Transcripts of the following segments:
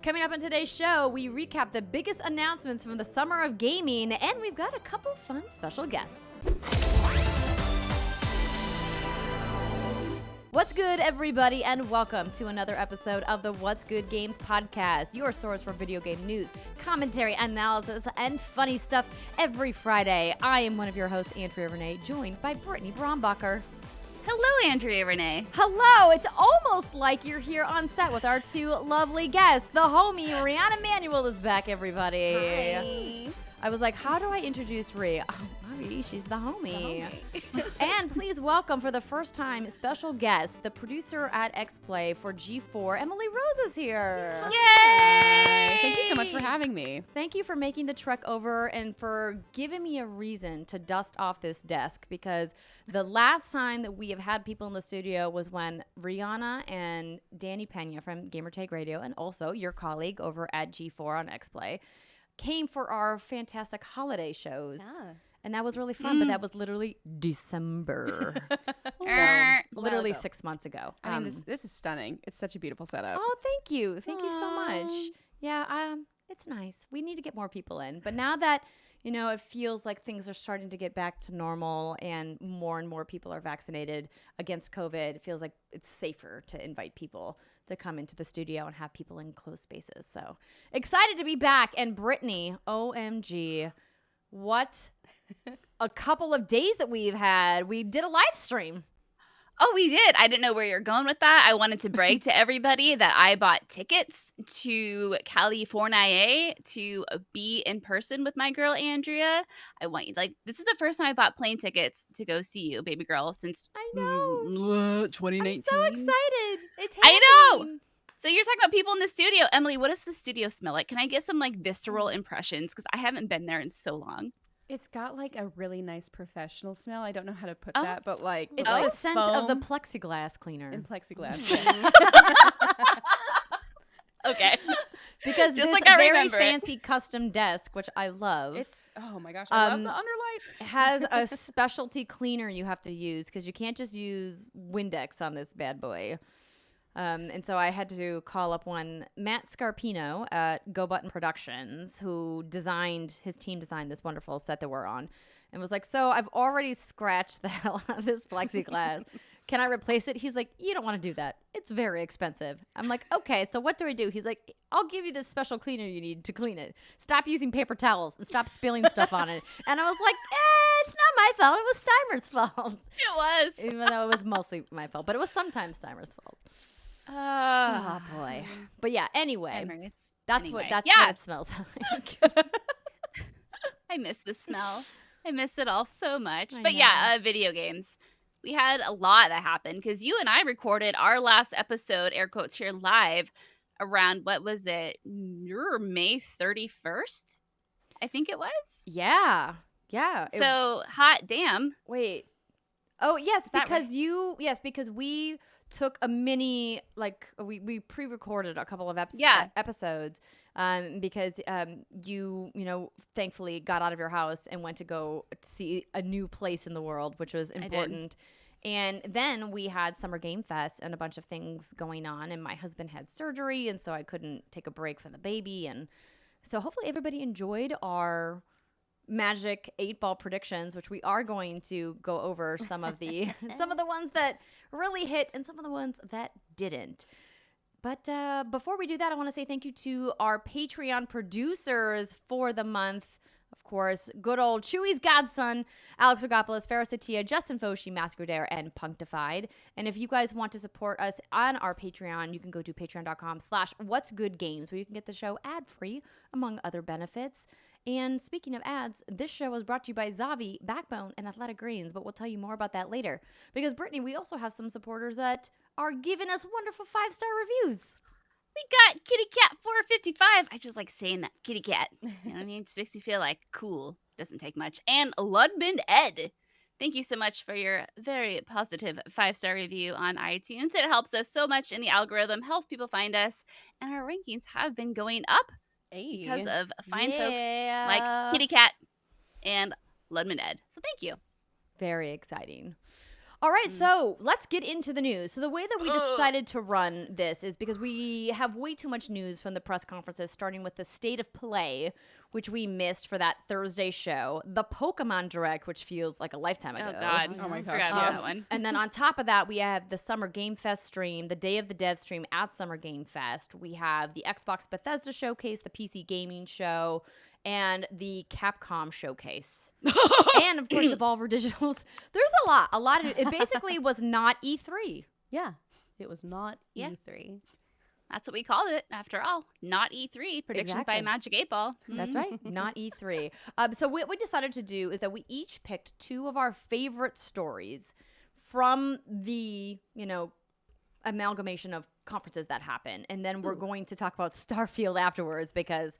Coming up on today's show, we recap the biggest announcements from the summer of gaming, and we've got a couple fun special guests. What's good, everybody, and welcome to another episode of the What's Good Games podcast, your source for video game news, commentary, analysis, and funny stuff every Friday. I am one of your hosts, Andrea Renee, joined by Brittany Brombacher. Hello, Andrea Renee. Hello. It's almost like you're here on set with our two lovely guests. The homie, Rihanna Manuel, is back, everybody. Hi. I was like, how do I introduce Rhea? Oh, Bobby, she's the homie. And please welcome for the first time special guest, the producer at XPlay for G4, Emily Rose is here. Yay! Thank you so much for having me. Thank you for making the trek over and for giving me a reason to dust off this desk, because the last time that we have had people in the studio was when Rihanna and Danny Pena from Gamertag Radio, and also your colleague over at G4 on XPlay, came for our fantastic holiday shows. Yeah. And that was really fun, but that was literally December. So literally 6 months ago. I mean, this is stunning. It's such a beautiful setup. Oh, thank you. Thank you so much. Yeah, it's nice. We need to get more people in. But now that, you know, it feels like things are starting to get back to normal and more people are vaccinated against COVID, it feels like it's safer to invite people to come into the studio and have people in closed spaces. So excited to be back. And Brittany, OMG, what a couple of days that we've had. We did a live stream. Oh, we did. I didn't know where you're going with that. I wanted to brag to everybody that I bought tickets to California to be in person with my girl, Andrea. I want you, this is the first time I bought plane tickets to go see you, baby girl, since I know. 2019. I'm so excited. It's happening. I know. So you're talking about people in the studio. Emily, what does the studio smell like? Can I get some visceral impressions? Because I haven't been there in so long. It's got a really nice professional smell. I don't know how to put that, but it's the scent of the plexiglass cleaner. and plexiglass. Okay. Because Just this like I very remember it. fancy custom desk, which I love, It's oh my gosh, I love the underlights. has a specialty cleaner you have to use because you can't just use Windex on this bad boy. And so I had to call up one Matt Scarpino at Go Button Productions, his team designed this wonderful set that we're on, and was like, so I've already scratched the hell out of this plexiglass. Can I replace it? He's like, you don't want to do that. It's very expensive. I'm like, okay, so what do I do? He's like, I'll give you this special cleaner you need to clean it. Stop using paper towels and stop spilling stuff on it. And I was like, it's not my fault. It was Steimer's fault. It was. Even though it was mostly my fault, but it was sometimes Steimer's fault. Oh boy. But yeah, anyway, that's what it smells like. I miss the smell. I miss it all so much. I But know. yeah, video games. We had a lot that happened because you and I recorded our last episode, air quotes here, live around, what was it? May 31st, I think it was. Yeah. So hot damn. Wait. Oh, yes, that because we took a mini, we pre-recorded a couple of episodes because you thankfully got out of your house and went to go see a new place in the world, which was important. And then we had Summer Game Fest and a bunch of things going on, and my husband had surgery, and so I couldn't take a break from the baby. And so hopefully everybody enjoyed our Magic 8-Ball predictions, which we are going to go over some of the ones that really hit and some of the ones that didn't. But before we do that, I want to say thank you to our Patreon producers for the month. Of course, good old Chewy's godson, Alex Rogopoulos, Farah Satia, Justin Foshi, Matthew Dare, and Punctified. And if you guys want to support us on our Patreon, you can go to patreon.com/whatsgoodgames, where you can get the show ad-free, among other benefits. And speaking of ads, this show was brought to you by Zavi, Backbone, and Athletic Greens, but we'll tell you more about that later. Because, Brittany, we also have some supporters that are giving us wonderful 5-star reviews. We got Kitty Cat 455. I just like saying that. Kitty Cat. You know what I mean? It just makes me feel cool. Doesn't take much. And Ludman Ed. Thank you so much for your very positive 5-star review on iTunes. It helps us so much in the algorithm, helps people find us, and our rankings have been going up because of fine folks like Kitty Cat and Ludman Ed. So thank you. Very exciting. All right, so let's get into the news. So the way that we decided to run this is because we have way too much news from the press conferences, starting with the State of Play, which we missed for that Thursday show, the Pokemon Direct, which feels like a lifetime ago. Oh, God. Oh, my gosh. Forgot about that one. And then on top of that, we have the Summer Game Fest stream, the Day of the Dev stream at Summer Game Fest. We have the Xbox Bethesda showcase, the PC gaming show, and the Capcom showcase. And, of course, Devolver Digital's. There's a lot. It basically was not E3. Yeah. It was not Yeah. E3. That's what we called it, after all. Not E3. Predictions by Exactly. Magic 8 Ball. That's right, not E3. So what we decided to do is that we each picked 2 of our favorite stories from the, amalgamation of conferences that happen. And then we're going to talk about Starfield afterwards, because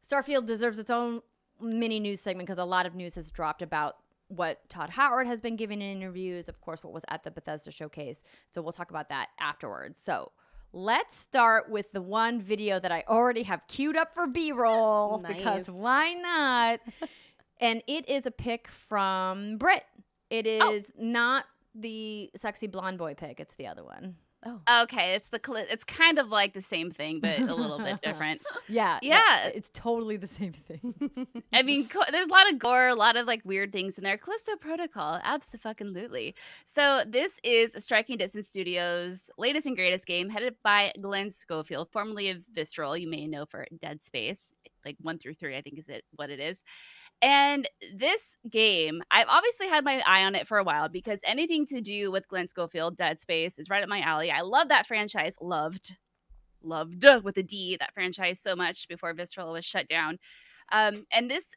Starfield deserves its own mini news segment, because a lot of news has dropped about what Todd Howard has been giving in interviews, of course, what was at the Bethesda showcase. So we'll talk about that afterwards. So let's start with the one video that I already have queued up for B-roll, because why not? And it is a pick from Britt. It is not the sexy blonde boy pick. It's the other one. Oh. Okay, it's kind of like the same thing, but a little bit different. Yeah. Yeah. It's totally the same thing. I mean, there's a lot of gore, a lot of like weird things in there. Callisto Protocol, abso-fucking-lutely. So this is Striking Distance Studios' latest and greatest game, headed by Glenn Schofield, formerly of Visceral. You may know for Dead Space, like 1 through 3, I think is what it is. And this game, I've obviously had my eye on it for a while, because anything to do with Glenn Schofield, Dead Space, is right up my alley. I love that franchise. Loved with a D, that franchise so much before Visceral was shut down. And this,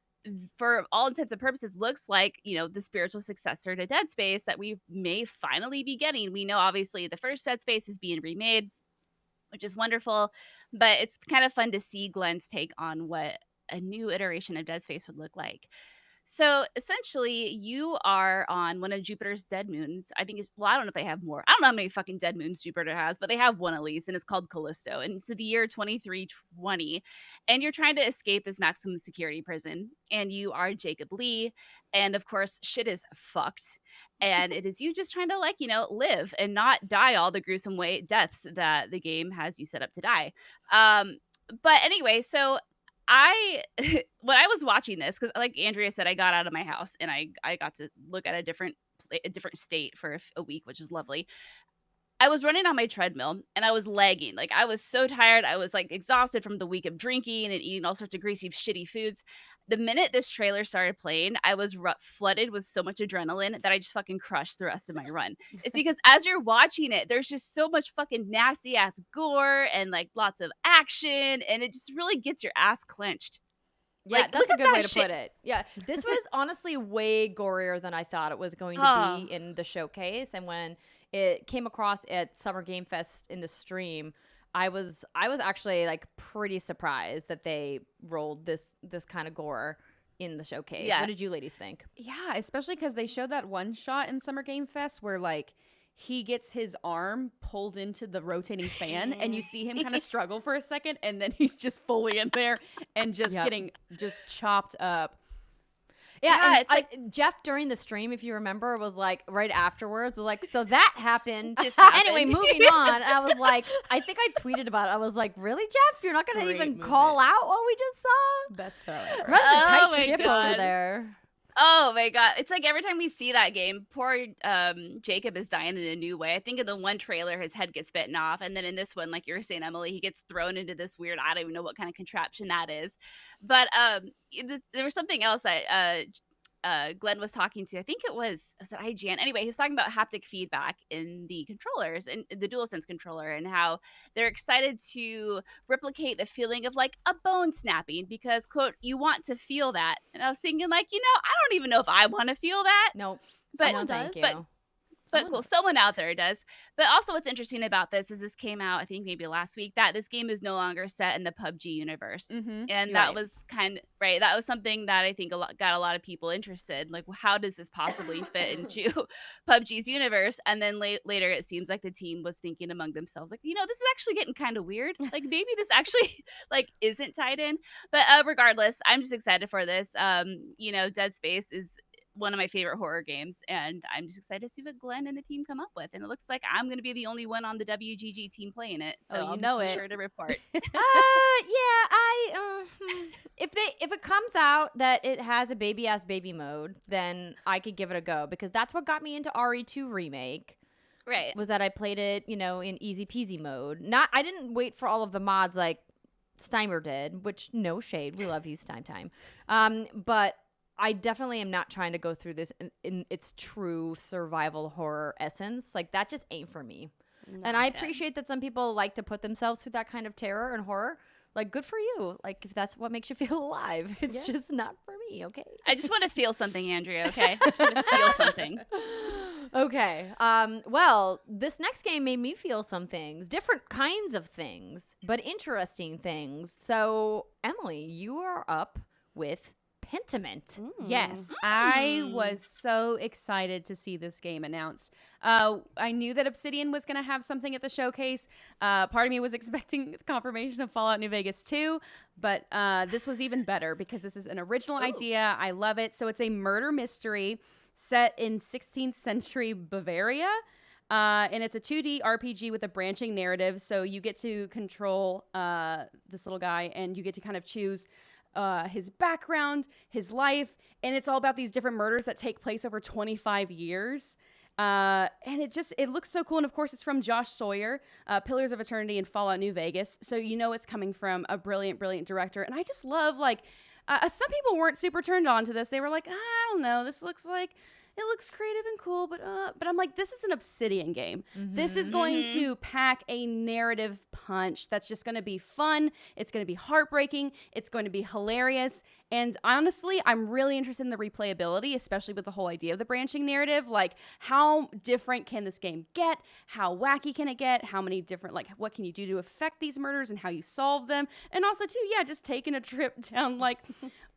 for all intents and purposes, looks like, the spiritual successor to Dead Space that we may finally be getting. We know, obviously, the first Dead Space is being remade, which is wonderful, but it's kind of fun to see Glenn's take on what a new iteration of Dead Space would look like. So essentially, you are on one of Jupiter's dead moons. I think I don't know if they have more. I don't know how many fucking dead moons Jupiter has, but they have one at least, and it's called Callisto. And it's the year 2320, and you're trying to escape this maximum security prison. And you are Jacob Lee, and of course, shit is fucked. And it is you just trying to live and not die all the gruesome deaths that the game has you set up to die. But anyway, so when I was watching this, because like Andrea said, I got out of my house and I got to look at a different state for a week, which is lovely. I was running on my treadmill and I was lagging. Like, I was so tired. I was like exhausted from the week of drinking and eating all sorts of greasy, shitty foods. The minute this trailer started playing, I was flooded with so much adrenaline that I just fucking crushed the rest of my run. It's because as you're watching it, there's just so much fucking nasty ass gore and like lots of action, and it just really gets your ass clenched. Yeah, Like, that's a look at good way that to shit. put it. Yeah, this was honestly way gorier than I thought it was going to be in the showcase. And when it came across at Summer Game Fest in the stream, I was actually like pretty surprised that they rolled this kind of gore in the showcase. Yeah. What did you ladies think? Yeah, especially because they showed that one shot in Summer Game Fest where like he gets his arm pulled into the rotating fan and you see him kind of struggle for a second, and then he's just fully in there and just getting just chopped up. Yeah, it's like Jeff during the stream, if you remember, was like right afterwards was like, so that happened. Anyway, moving on. I was like, I think I tweeted about it. I was like, really, Jeff? You're not going to Great even movement. call out what we just saw? Best throw ever. Runs a tight my ship God. over there. Oh my God. It's like every time we see that game, poor Jacob is dying in a new way. I think in the one trailer, his head gets bitten off. And then in this one, like you were saying, Emily, he gets thrown into this weird, I don't even know what kind of contraption that is. But there was something else Glenn was talking to. I think it was IGN. Anyway, he was talking about haptic feedback in the controllers and the DualSense controller, and how they're excited to replicate the feeling of like a bone snapping because, quote, you want to feel that. And I was thinking, like, I don't even know if I want to feel that. Nope. But No, thank you. But cool, someone out there does. But also what's interesting about this is this came out, I think maybe last week, that this game is no longer set in the PUBG universe. Mm-hmm. And You're that right. was that was something that I think got a lot of people interested. Like, how does this possibly fit into PUBG's universe? And then later it seems like the team was thinking among themselves, like, this is actually getting kind of weird. Like, maybe this actually like isn't tied in. But regardless, I'm just excited for this. Dead Space is one of my favorite horror games, and I'm just excited to see what Glenn and the team come up with. And it looks like I'm going to be the only one on the WGG team playing it, so I'll be sure to report. If it comes out that it has a baby ass baby mode, then I could give it a go, because that's what got me into RE4 Remake. Right. Was that I played it, in easy peasy mode. I didn't wait for all of the mods like Steimer did, which no shade. We love you, Time. But I definitely am not trying to go through this in its true survival horror essence. Like, that just ain't for me. No, and I appreciate that some people like to put themselves through that kind of terror and horror. Like, good for you. Like, if that's what makes you feel alive. It's just not for me, okay? I just want to feel something, Andrea, okay? I just want to feel something. Okay. Well, this next game made me feel some things. Different kinds of things, but interesting things. So, Emily, you are up with Pentiment. Yes, I was so excited to see this game announced. I knew that Obsidian was going to have something at the showcase. Part of me was expecting confirmation of Fallout New Vegas 2, but this was even better because this is an original idea. I love it. So it's a murder mystery set in 16th century Bavaria. And it's a 2D RPG with a branching narrative. So you get to control this little guy, and you get to kind of choose his background, his life, and it's all about these different murders that take place over 25 years. And it looks so cool. And of course, it's from Josh Sawyer, Pillars of Eternity and Fallout New Vegas. So it's coming from a brilliant, brilliant director. And I just love, some people weren't super turned on to this. They were like, I don't know, this looks like... It looks creative and cool, but I'm like, this is an Obsidian game. Mm-hmm. This is going to pack a narrative punch that's just going to be fun. It's going to be heartbreaking. It's going to be hilarious. And honestly, I'm really interested in the replayability, especially with the whole idea of the branching narrative. Like, how different can this game get? How wacky can it get? How many different, what can you do to affect these murders and how you solve them? And also, too, just taking a trip down, I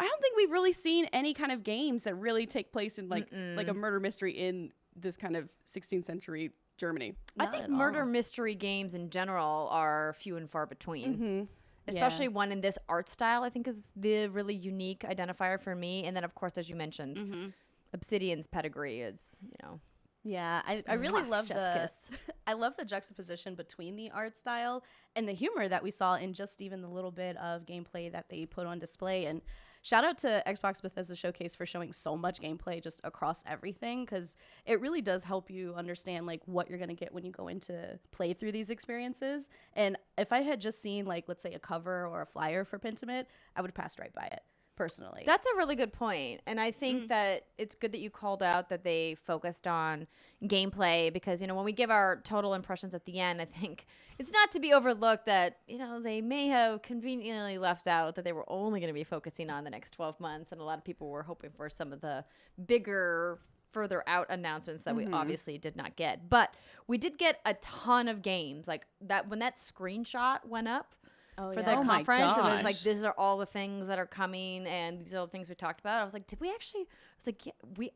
don't think we've really seen any kind of games that really take place in, like a murder mystery in this kind of 16th century Germany. I think murder mystery games in general are few and far between. Mm-hmm. Especially one in this art style, I think, is the really unique identifier for me. And then, of course, as you mentioned, Obsidian's pedigree is, Yeah, I really love I love the juxtaposition between the art style and the humor that we saw in just even the little bit of gameplay that they put on display. And shout out to Xbox Bethesda Showcase for showing so much gameplay just across everything, because it really does help you understand what you're going to get when you go into play through these experiences. And if I had just seen let's say a cover or a flyer for Pentiment, I would have passed right by it. Personally, that's a really good point. And I think that it's good that you called out that they focused on gameplay, because when we give our total impressions at the end, I think it's not to be overlooked that they may have conveniently left out that they were only going to be focusing on the next 12 months, and a lot of people were hoping for some of the bigger further out announcements that we obviously did not get. But we did get a ton of games like that. When that screenshot went up for the conference, it was like, these are all the things that are coming, and these are the things we talked about. I was like, did we actually? I was like, we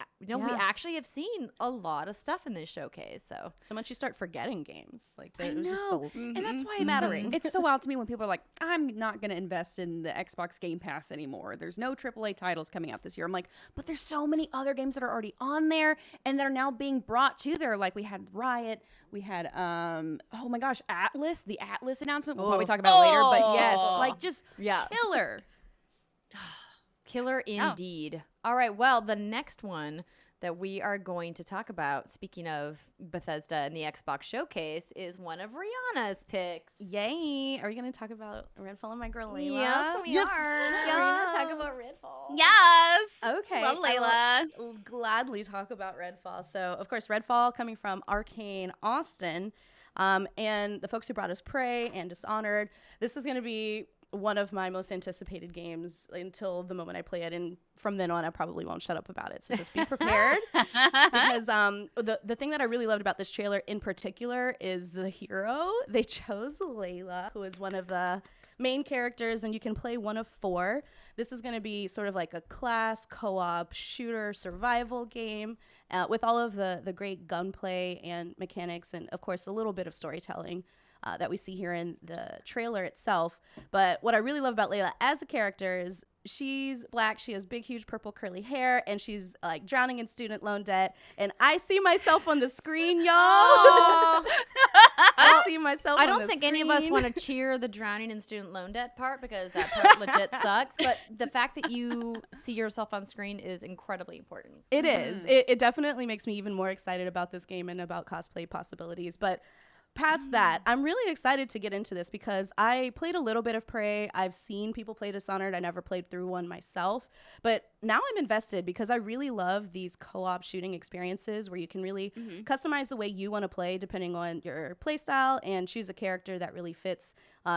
actually have seen a lot of stuff in this showcase. So once you start forgetting games, it was just and that's why it's so wild to me when people are like, I'm not going to invest in the Xbox Game Pass anymore. There's no AAA titles coming out this year. I'm like, but there's so many other games that are already on there and that are now being brought to there. Like, we had Riot, we had oh my gosh, Atlas, the Atlas announcement. We'll probably talk about later, but yes, killer. Killer indeed. All right, well, the next one that we are going to talk about, speaking of Bethesda and the Xbox Showcase, is one of Rihanna's picks. Yay! Are we going to talk about Redfall and my girl Layla? Yes, we are. Yes. We're going to talk about Redfall. Yes! Okay. Love Layla. I'll gladly talk about Redfall. So, of course, Redfall coming from Arcane Austin, and the folks who brought us Prey and Dishonored. This is going to be one of my most anticipated games until the moment I play it, and from then on I probably won't shut up about it, so just be prepared. Because the thing that I really loved about this trailer in particular is the hero. They chose Layla, who is one of the main characters, and you can play one of 4. This is going to be sort of like a class co-op shooter survival game with all of the great gunplay and mechanics, and of course a little bit of storytelling that we see here in the trailer itself. But what I really love about Layla as a character is she's black. She has big, huge purple curly hair, and she's like drowning in student loan debt. And I see myself on the screen, y'all. I see myself. I don't think any of us want to cheer the drowning in student loan debt part because that part legit sucks. But the fact that you see yourself on screen is incredibly important. It is. It definitely makes me even more excited about this game and about cosplay possibilities. But past that, I'm really excited to get into this because I played a little bit of Prey. I've seen people play Dishonored. I never played through one myself. But now I'm invested because I really love these co-op shooting experiences where you can really customize the way you want to play depending on your play style and choose a character that really fits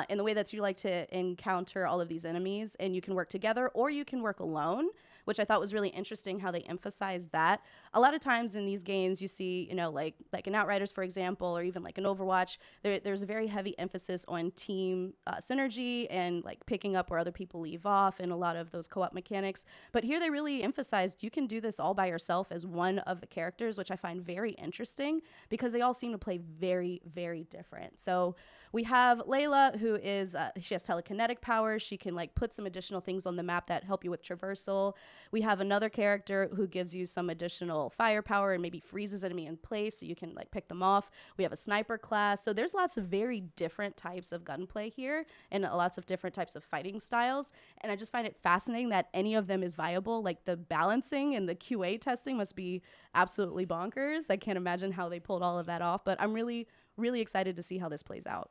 in the way that you like to encounter all of these enemies. And you can work together or you can work alone, which I thought was really interesting how they emphasized that. A lot of times in these games you see, you know, like in Outriders, for example, or even like in Overwatch, there's a very heavy emphasis on team synergy and like picking up where other people leave off and a lot of those co-op mechanics. But here they really emphasized you can do this all by yourself as one of the characters, which I find very interesting because they all seem to play very, very different. So we have Layla, who is, she has telekinetic powers. She can like put some additional things on the map that help you with traversal. We have another character who gives you some additional firepower and maybe freezes enemy in place so you can like pick them off. We have a sniper class. So there's lots of very different types of gunplay here and lots of different types of fighting styles. And I just find it fascinating that any of them is viable. Like the balancing and the QA testing must be absolutely bonkers. I can't imagine how they pulled all of that off, but I'm really, really excited to see how this plays out.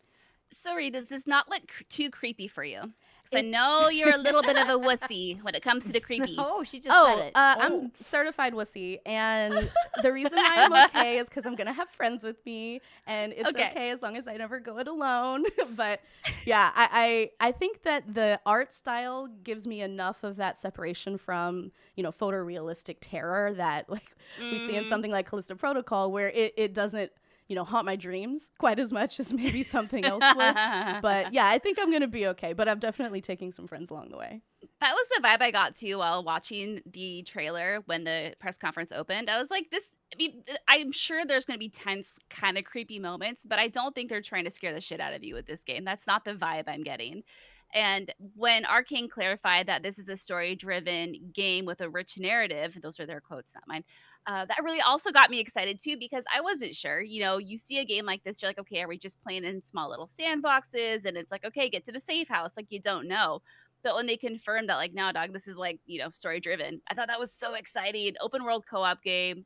Sorry, this is not look too creepy for you. Because I know you're a little bit of a wussy when it comes to the creepies. Oh, she just said it. I'm certified wussy. And the reason why I'm okay is because I'm going to have friends with me. And it's okay as long as I never go it alone. But yeah, I think that the art style gives me enough of that separation from, you know, photorealistic terror that like we see in something like Callisto Protocol where it doesn't, you know, haunt my dreams quite as much as maybe something else would. But yeah, I think I'm going to be okay. But I'm definitely taking some friends along the way. That was the vibe I got too while watching the trailer when the press conference opened. I was like, this, I mean, I'm sure there's going to be tense, kind of creepy moments, but I don't think they're trying to scare the shit out of you with this game. That's not the vibe I'm getting. And when Arcane clarified that this is a story-driven game with a rich narrative, those are their quotes, not mine, that really also got me excited too, because I wasn't sure. You know, you see a game like this, you're like, okay, are we just playing in small little sandboxes? And it's like, okay, get to the safe house. Like, you don't know. But when they confirmed that, like, no, dog, this is like, you know, story-driven, I thought that was so exciting. Open world co-op game.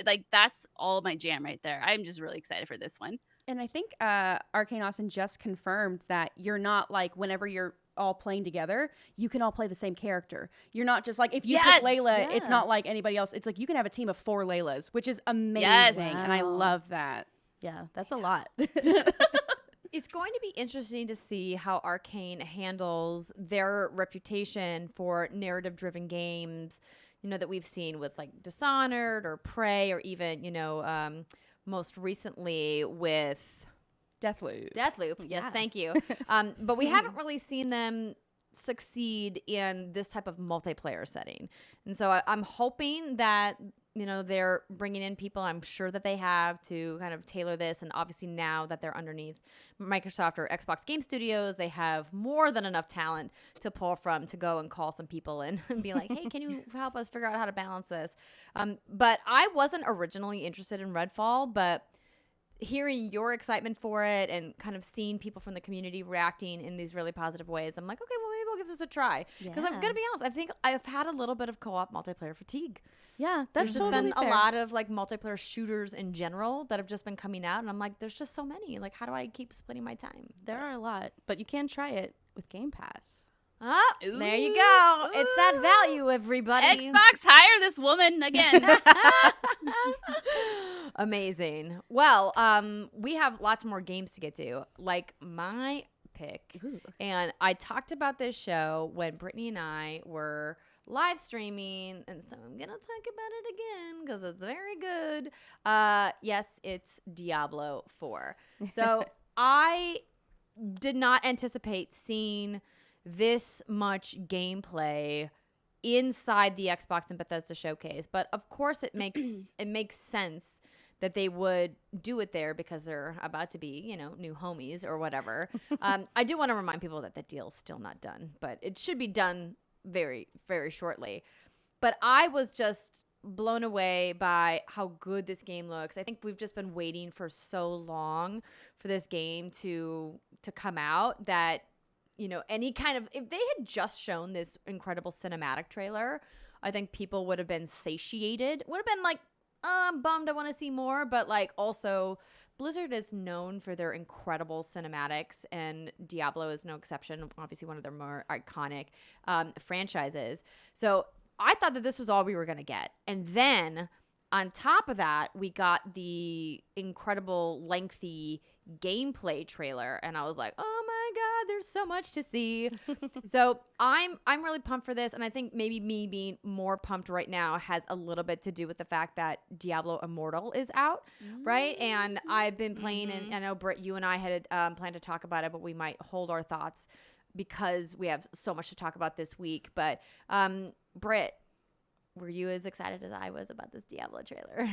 Like, that's all my jam right there. I'm just really excited for this one. And I think Arcane Austin just confirmed that you're not like whenever you're all playing together, you can all play the same character. You're not just like if you pick Layla, it's not like anybody else. It's like you can have a team of 4 Laylas, which is amazing. Yes. And I love that. Yeah, that's a lot. It's going to be interesting to see how Arcane handles their reputation for narrative-driven games, you know, that we've seen with like Dishonored or Prey or even, you know, most recently with Deathloop. Yes, thank you. But we haven't really seen them succeed in this type of multiplayer setting. And so I'm hoping that, you know, they're bringing in people, I'm sure that they have, to kind of tailor this. And obviously now that they're underneath Microsoft or Xbox Game Studios, they have more than enough talent to pull from to go and call some people in and be like, hey, can you help us figure out how to balance this? But I wasn't originally interested in Redfall, but hearing your excitement for it and kind of seeing people from the community reacting in these really positive ways, I'm like, okay, well, maybe I'll give this a try. Because I'm going to be honest, I think I've had a little bit of co-op multiplayer fatigue. Yeah, there's just totally been a lot of like multiplayer shooters in general that have just been coming out. And I'm like, there's just so many. Like, how do I keep splitting my time? There are a lot, but you can try it with Game Pass. Oh, there you go. Ooh. It's that value, everybody. Xbox, hire this woman again. Amazing. Well, we have lots more games to get to, like my pick. Ooh. And I talked about this show when Brittany and I were live streaming, and so I'm going to talk about it again because it's very good. Yes, it's Diablo 4. So I did not anticipate seeing this much gameplay inside the Xbox and Bethesda showcase, but of course it makes sense that they would do it there because they're about to be, you know, new homies or whatever. I do want to remind people that the deal's still not done, but it should be done very, very shortly. But I was just blown away by how good this game looks. I think we've just been waiting for so long for this game to come out that, you know, any kind of, if they had just shown this incredible cinematic trailer, I think people would have been satiated. Would have been like, I'm bummed, I want to see more. But like, also, Blizzard is known for their incredible cinematics, and Diablo is no exception. Obviously, one of their more iconic franchises. So I thought that this was all we were going to get. And then on top of that, we got the incredible lengthy gameplay trailer. And I was like, oh my God, there's so much to see. So I'm really pumped for this. And I think maybe me being more pumped right now has a little bit to do with the fact that Diablo Immortal is out, right? And I've been playing, and I know, Britt, you and I had planned to talk about it, but we might hold our thoughts because we have so much to talk about this week. But Britt, were you as excited as I was about this Diablo trailer?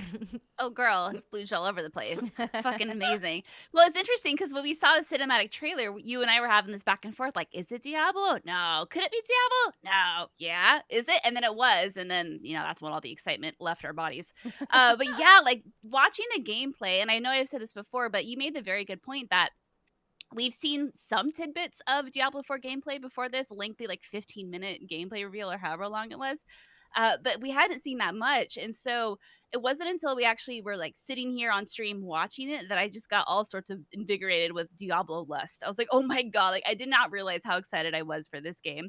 Oh, girl, splooge all over the place. Fucking amazing. Well, it's interesting because when we saw the cinematic trailer, you and I were having this back and forth, like, is it Diablo? No. Could it be Diablo? No. Yeah. Is it? And then it was. And then, you know, that's when all the excitement left our bodies. But yeah, like watching the gameplay, and I know I've said this before, but you made the very good point that we've seen some tidbits of Diablo 4 gameplay before this lengthy, like 15-minute gameplay reveal or however long it was. But we hadn't seen that much. And so it wasn't until we actually were like sitting here on stream watching it that I just got all sorts of invigorated with Diablo lust. I was like, oh my God, like I did not realize how excited I was for this game.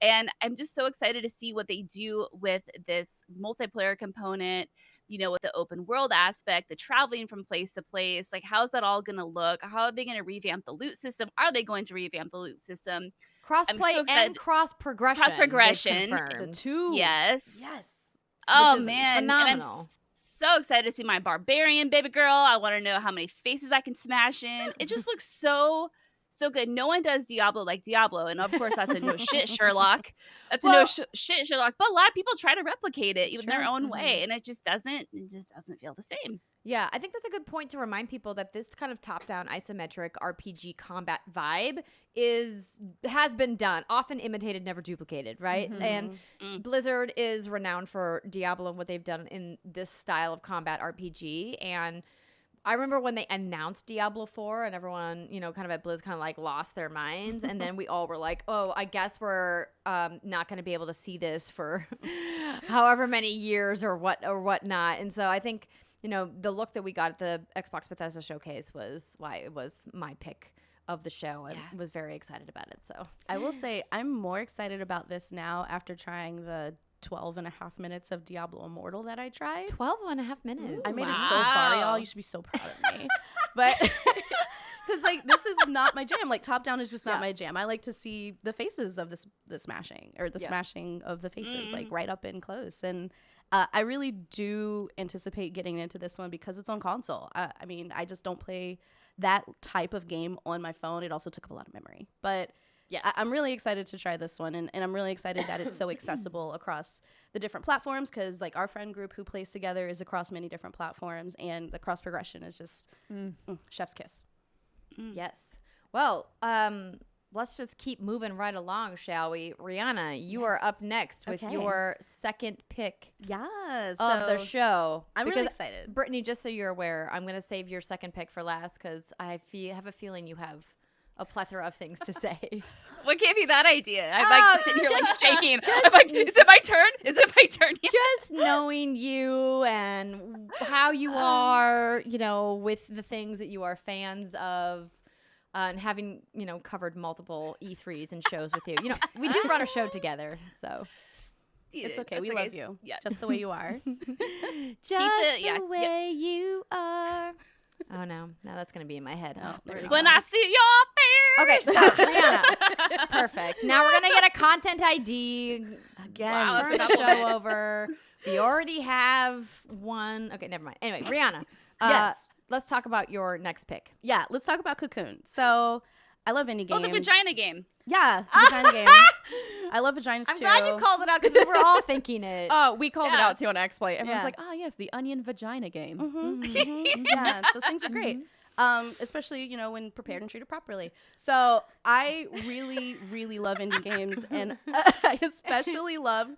And I'm just so excited to see what they do with this multiplayer component, you know, with the open world aspect, the traveling from place to place. Like, how's that all going to look? How are they going to revamp the loot system? Are they going to revamp the loot system? Crossplay and cross progression. Cross progression. The two. Yes. Yes. Oh, man. Phenomenal. And I'm so excited to see my barbarian baby girl. I want to know how many faces I can smash in. It just looks so good. No one does Diablo like Diablo. And of course, that's a no shit Sherlock. That's a no shit Sherlock. But a lot of people try to replicate it in their own way. And it just doesn't feel the same. Yeah, I think that's a good point to remind people that this kind of top-down isometric RPG combat vibe has been done, often imitated, never duplicated, right? And Blizzard is renowned for Diablo and what they've done in this style of combat RPG. And I remember when they announced Diablo 4 and everyone, you know, kind of at Blizz kind of like lost their minds. And then we all were like, oh, I guess we're not going to be able to see this for however many years or whatnot. And so I think, you know, the look that we got at the Xbox Bethesda showcase was why it was my pick of the show. I was very excited about it. So I will say I'm more excited about this now after trying the 12 and a half minutes of Diablo Immortal that I tried. 12 and a half minutes. I made it so far, y'all. You should be so proud of me. But because like this is not my jam. Like top down is just not my jam. I like to see the faces of the smashing or the smashing of the faces like right up in close. And I really do anticipate getting into this one because it's on console. I mean, I just don't play that type of game on my phone. It also took up a lot of memory. But yes, I'm really excited to try this one. And I'm really excited that it's so accessible across the different platforms because like our friend group who plays together is across many different platforms. And the cross progression is just chef's kiss. Yes. Well, let's just keep moving right along, shall we? Rihanna, you are up next with your second pick of the show. I'm really excited. Brittany, just so you're aware, I'm going to save your second pick for last because I have a feeling you have a plethora of things to say. What gave you that idea? I'm like sitting here like shaking. I'm like, is it my turn? Is it my turn? Just knowing you and how you are, you know, with the things that you are fans of. And having, you know, covered multiple E3s and shows with you. You know, we do run a show together, so. It's okay. We love you. Yeah. Just the way you are. Just the way you are. Oh, no. Now that's going to be in my head. When I see your face. Okay, so, Rihanna. Perfect. Now we're going to get a content ID. Again, turn the show over. We already have one. Okay, never mind. Anyway, Rihanna. Yes. Let's talk about your next pick. Yeah, let's talk about Cocoon. So, I love indie games. Oh, the vagina game. Yeah, vagina game. I love vaginas too. I'm glad you called it out because we were all thinking it. Oh, we called it out too on XPlay. Everyone's like, oh, yes, the onion vagina game. Yeah, those things are great. especially, you know, when prepared and treated properly. So I really, really love indie games, and I especially love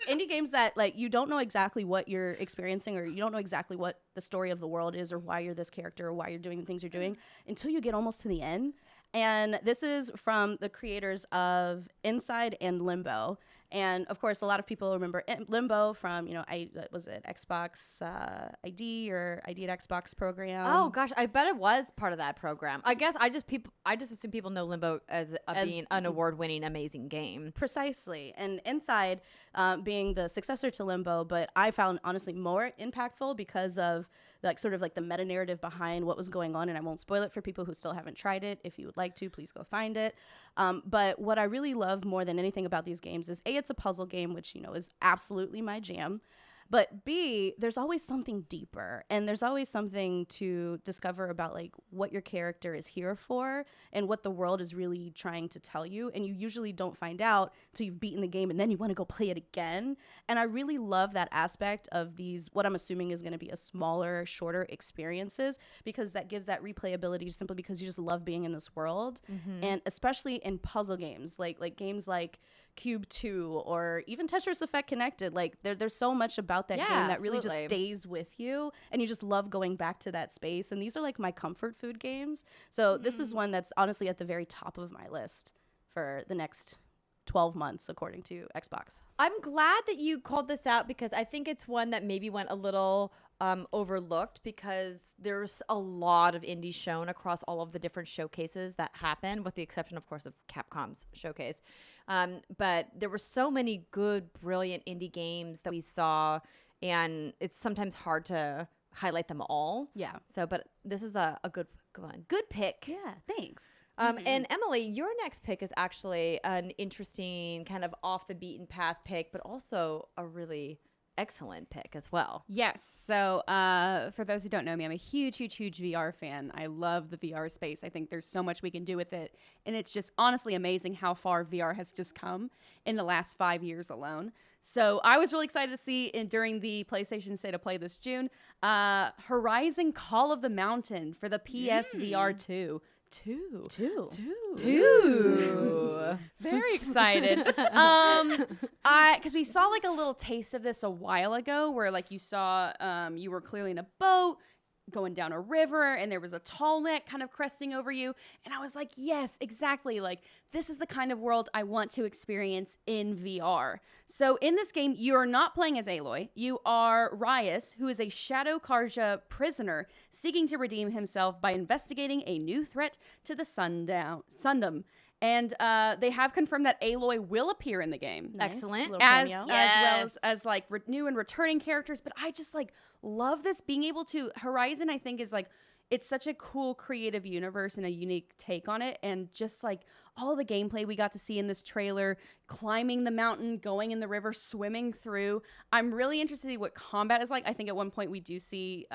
indie games that, like, you don't know exactly what you're experiencing, or you don't know exactly what the story of the world is, or why you're this character, or why you're doing the things you're doing until you get almost to the end. And this is from the creators of Inside and Limbo. And of course, a lot of people remember Limbo from, you know, was it Xbox ID or ID at Xbox program? Oh gosh, I bet it was part of that program. I guess I just assume people know Limbo as being an award-winning, amazing game. Precisely. And Inside being the successor to Limbo, but I found honestly more impactful because of like sort of like the meta narrative behind what was going on. And I won't spoil it for people who still haven't tried it. If you would like to, please go find it. But what I really love more than anything about these games is A, it's a puzzle game, which, you know, is absolutely my jam. But B, there's always something deeper, and there's always something to discover about like what your character is here for and what the world is really trying to tell you. And you usually don't find out till you've beaten the game and then you want to go play it again. And I really love that aspect of these, what I'm assuming is going to be a smaller, shorter experiences, because that gives that replayability simply because you just love being in this world. And especially in puzzle games, like games like Cube 2 or even Tetris Effect Connected, like there's so much about that game that really just stays with you, and you just love going back to that space. And these are like my comfort food games. So this is one that's honestly at the very top of my list for the next 12 months according to Xbox. I'm glad that you called this out, because I think it's one that maybe went a little overlooked, because there's a lot of indies shown across all of the different showcases that happen, with the exception, of course, of Capcom's showcase. But there were so many good, brilliant indie games that we saw, and it's sometimes hard to highlight them all. Yeah. So, but this is a good one. Good pick. Yeah, thanks. And Emily, your next pick is actually an interesting kind of off the beaten path pick, but also a really excellent pick as well. Yes. So for those who don't know me, I'm a huge VR fan. I love the VR space. I think there's so much we can do with it. And it's just honestly amazing how far VR has just come in the last 5 years alone. So I was really excited to see during the PlayStation State of Play this June, Horizon Call of the Mountain for the PSVR 2. Two. Very excited. Because we saw like a little taste of this a while ago, where like you saw you were clearly in a boat going down a river, and there was a tall neck kind of cresting over you, and I was like, yes, exactly, like this is the kind of world I want to experience in VR. So in this game, you are not playing as Aloy. You are Rias, who is a Shadow Karja prisoner seeking to redeem himself by investigating a new threat to the Sundom. And they have confirmed that Aloy will appear in the game. Nice. Excellent. As well as like new and returning characters. But I just like love this, being able to, Horizon I think is like, it's such a cool creative universe and a unique take on it. And just like all the gameplay we got to see in this trailer, climbing the mountain, going in the river, swimming through. I'm really interested to see what combat is like. I think at one point we do see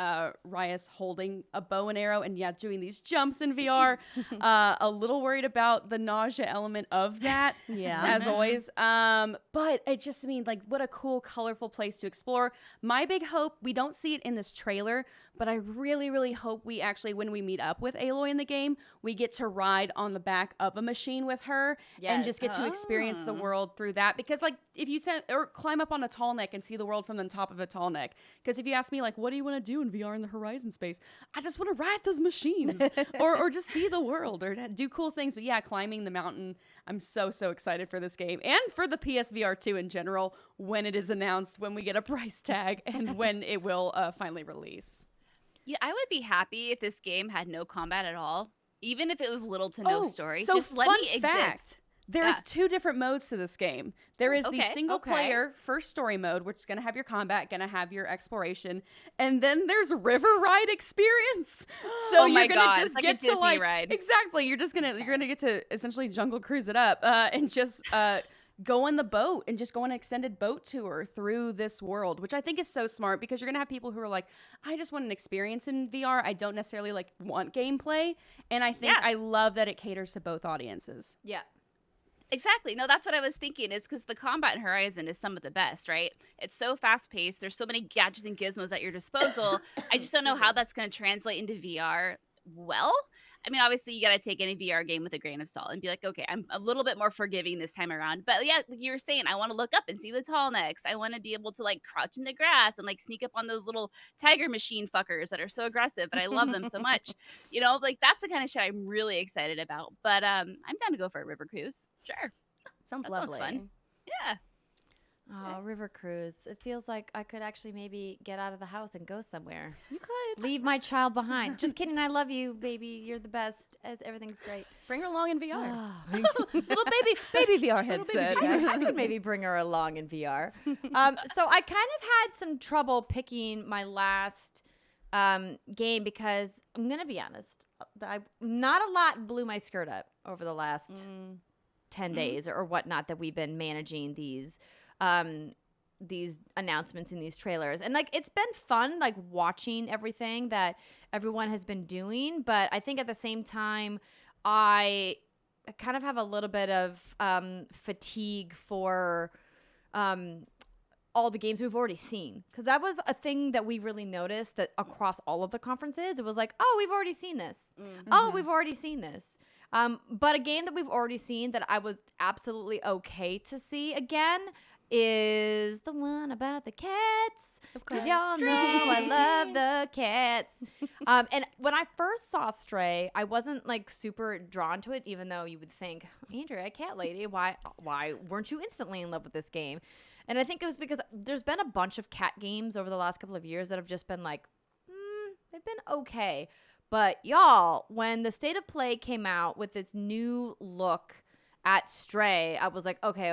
Rias holding a bow and arrow and doing these jumps in VR. A little worried about the nausea element of that, as always. But it just means like what a cool, colorful place to explore. My big hope, we don't see it in this trailer, but I really, really hope we actually, when we meet up with Aloy in the game, we get to ride on the back of a machine with her and just get to experience the world through that. Because like if you or climb up on a tall neck and see the world from the top of a tall neck, because if you ask me like what do you want to do in VR in the Horizon space, I just want to ride those machines or just see the world or do cool things. But yeah, climbing the mountain, I'm so excited for this game and for the PSVR 2 in general, when it is announced, when we get a price tag, and when it will finally release. Yeah, I would be happy if this game had no combat at all. Even if it was little to no story, so just let me exist. There's 2 different modes to this game. There is the single player first story mode, which is going to have your combat, going to have your exploration, and then there's river ride experience. So you're going to just like get a Disney to like ride. Exactly. You're going to get to essentially jungle cruise it up and just go on the boat and just go on an extended boat tour through this world, which I think is so smart, because you're going to have people who are like, I just want an experience in VR. I don't necessarily like want gameplay. And I think I love that it caters to both audiences. Yeah. Exactly. No, that's what I was thinking, is because the combat in Horizon is some of the best, right? It's so fast-paced. There's so many gadgets and gizmos at your disposal. I just don't know how that's going to translate into VR well. I mean, obviously, you got to take any VR game with a grain of salt and be like, okay, I'm a little bit more forgiving this time around. But yeah, like you were saying, I want to look up and see the tall necks. I want to be able to like crouch in the grass and like sneak up on those little tiger machine fuckers that are so aggressive, but I love them so much. You know, like that's the kind of shit I'm really excited about. But I'm down to go for a river cruise. Sure. Sounds That lovely. sounds fun. Yeah. Oh, river cruise. It feels like I could actually maybe get out of the house and go somewhere. You could Leave my child behind. Just kidding. I love you, baby. You're the best. Everything's great. bring her along in VR. Little baby VR headset. I could maybe bring her along in VR. So I kind of had some trouble picking my last game because I'm going to be honest. Not a lot blew my skirt up over the last 10 days or whatnot that we've been managing these announcements and these trailers. And like, it's been fun, like watching everything that everyone has been doing. But I think at the same time, I kind of have a little bit of fatigue for all the games we've already seen. Because that was a thing that we really noticed that across all of the conferences, it was like, oh, we've already seen this. Oh, we've already seen this. But a game that we've already seen that I was absolutely okay to see again is the one about the cats. Because y'all know I love the cats. And when I first saw Stray, I wasn't like super drawn to it, even though you would think, Andrea, cat lady, why weren't you instantly in love with this game? And I think it was because there's been a bunch of cat games over the last couple of years that have just been like, they've been okay. But y'all, when the State of Play came out with its new look at Stray, I was like, okay.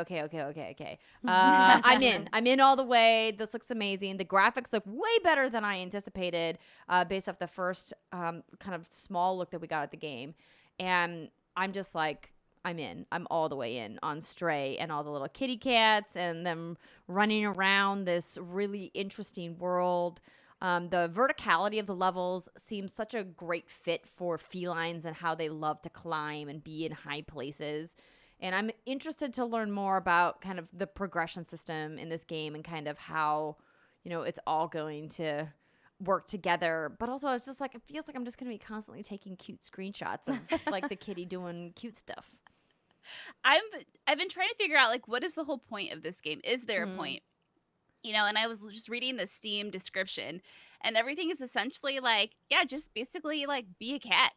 I'm in all the way. This looks amazing. The graphics look way better than I anticipated based off the first kind of small look that we got at the game. And I'm just like, I'm in. I'm all the way in on Stray and all the little kitty cats and them running around this really interesting world. The verticality of the levels seems such a great fit for felines and how they love to climb and be in high places. And I'm interested to learn more about kind of the progression system in this game and kind of how, you know, it's all going to work together. But also it's just like, it feels like I'm just going to be constantly taking cute screenshots of like the kitty doing cute stuff. I've been trying to figure out like, what is the whole point of this game? Is there a point? You know, and I was just reading the Steam description and everything is essentially like, yeah, just basically like be a cat.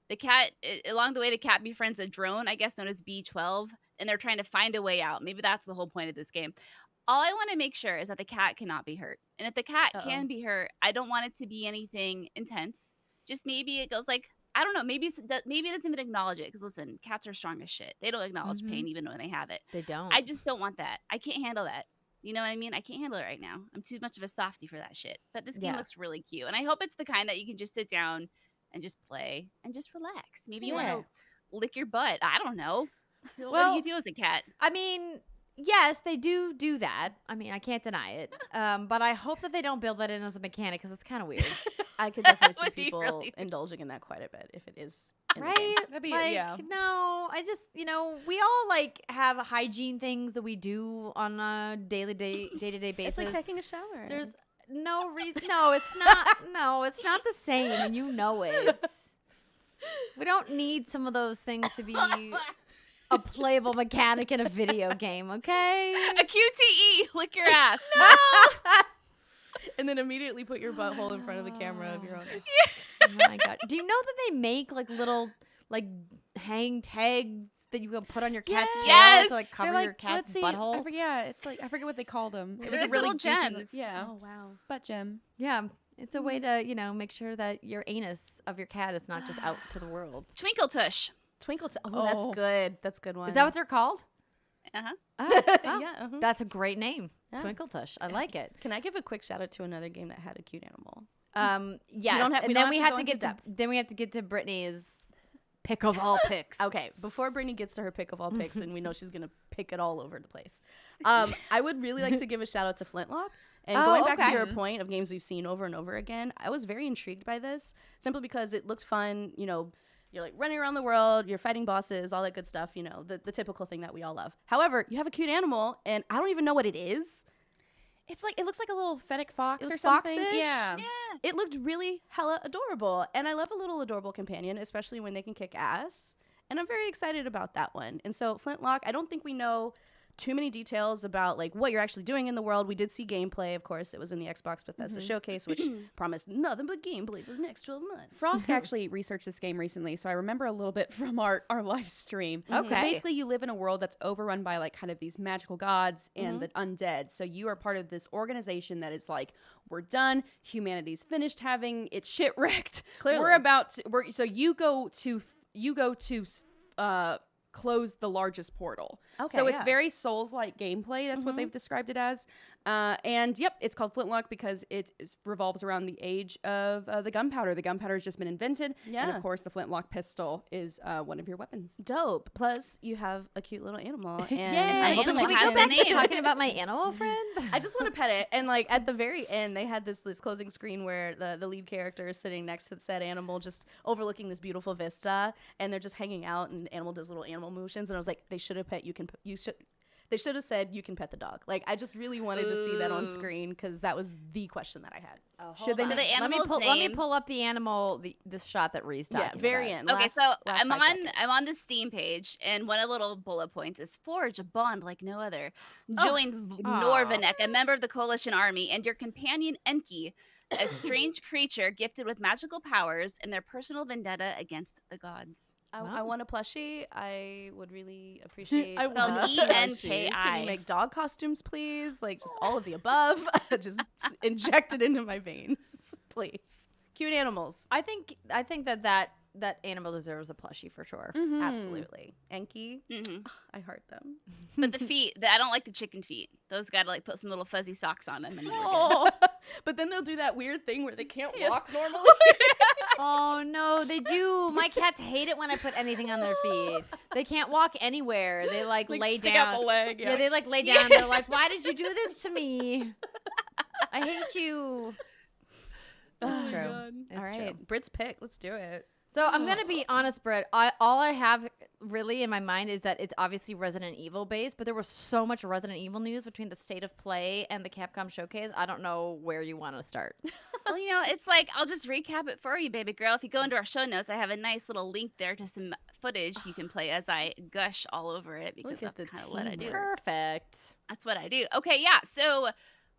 The cat, along the way, the cat befriends a drone, I guess known as B12, and they're trying to find a way out. Maybe that's the whole point of this game. All I want to make sure is that the cat cannot be hurt. And if the cat can be hurt, I don't want it to be anything intense. Just maybe it goes like, I don't know, maybe it doesn't even acknowledge it. Because listen, cats are strong as shit. They don't acknowledge pain even when they have it. They don't. I just don't want that. I can't handle that. You know what I mean? I can't handle it right now. I'm too much of a softie for that shit. But this game looks really cute. And I hope it's the kind that you can just sit down and just play and just relax. Maybe you want to lick your butt. I don't know. What do you do as a cat? I mean, yes, they do that. I mean, I can't deny it. But I hope that they don't build that in as a mechanic because it's kind of weird. I could definitely see people indulging in that quite a bit if it is. Right? That'd be, like, no, I just, you know, we all like have hygiene things that we do on a day-to-day basis. It's like taking a shower. There's no reason. No, it's not. No, it's not the same. And you know it. We don't need some of those things to be a playable mechanic in a video game, okay? A QTE, lick your ass. No! And then immediately put your butthole in front of the camera of your own. Oh my god! Do you know that they make like little like hang tags that you can put on your cat's tail to like cover your cat's butthole? I forget what they called them. It was a really gems. Yeah. Oh wow. Butt gem. Yeah. It's a way to, you know, make sure that your anus of your cat is not just out to the world. Twinkle Tush. Oh, that's good. That's a good one. Is that what they're called? Uh-huh. Oh, Yeah. That's a great name. Yeah. Twinkle Tush. I like it. Can I give a quick shout out to another game that had a cute animal? Yes. Then we have to get to Brittany's pick of all picks. Okay, before Brittany gets to her pick of all picks, and we know she's gonna pick it all over the place, I would really like to give a shout out to Flintlock. And going back to your point of games we've seen over and over again, I was very intrigued by this simply because it looked fun. You know, you're like running around the world, you're fighting bosses, all that good stuff. You know, the typical thing that we all love. However, you have a cute animal, and I don't even know what it is. It's like, it looks like a little fennec fox It or was something. foxish? Yeah. It looked really hella adorable. And I love a little adorable companion, especially when they can kick ass. And I'm very excited about that one. And so Flintlock, I don't think we know too many details about like what you're actually doing in the world. We did see gameplay, of course. It was in the Xbox Bethesda showcase, which promised nothing but gameplay for the next 12 months. Frost actually researched this game recently, so I remember a little bit from our live stream. Okay. But basically, you live in a world that's overrun by like kind of these magical gods and the undead. So you are part of this organization that is like, we're done. Humanity's finished having its shit wrecked. Clearly. So you go to close the largest portal. Okay, so it's yeah. very Souls-like gameplay. That's what they've described it as. And yep, it's called Flintlock because it revolves around the age of the gunpowder. The gunpowder has just been invented. Yeah. And of course, the Flintlock pistol is one of your weapons. Dope. Plus, you have a cute little animal. And Yay. I'm hoping Animal that you has Go a back name. to talking about my animal friend. I just want to pet it. And like at the very end, they had this closing screen where the lead character is sitting next to said animal, just overlooking this beautiful vista, and they're just hanging out, and animal does little animal motions. And I was like, they should have they should have said you can pet the dog. Like I just really wanted to see that on screen because that was the question that I had. Oh, Should they- So the let me animal's pull, let me name. pull up the animal, the shot that Ree's talking Yeah, very about. end. Okay, last- so last I'm 5 on seconds. I'm on the Steam page, and one of the little bullet points is forge a bond like no other. Join Norvanek, a member of the Coalition Army, and your companion Enki, a strange creature gifted with magical powers and their personal vendetta against the gods. I want a plushie. I would really appreciate. I Spelled want a Can you ENKI. make dog costumes, please? Like just all of the above. Just inject it into my veins, please. Cute animals. I think that animal deserves a plushie for sure. Absolutely. Enki. Mhm. I heart them. But the feet, I don't like the chicken feet. Those gotta like put some little fuzzy socks on them. And we're good. Oh. But then they'll do that weird thing where they can't walk normally. Oh no, they do. My cats hate it when I put anything on their feet. They can't walk anywhere. They like lay stick down. out the leg. Yeah, they like lay down. They're like, "Why did you do this to me? I hate you." That's true. All It's right. true. Britt's pick. Let's do it. So I'm gonna be honest, Britt. All I have really in my mind is that it's obviously Resident Evil based, but there was so much Resident Evil news between the State of Play and the Capcom showcase. I don't know where you want to start. Well, it's like I'll just recap it for you, baby girl. If you go into our show notes, I have a nice little link there to some footage you can play as I gush all over it because Look at that's the kind of what I do. teamwork. Perfect. That's what I do. Okay, yeah. So,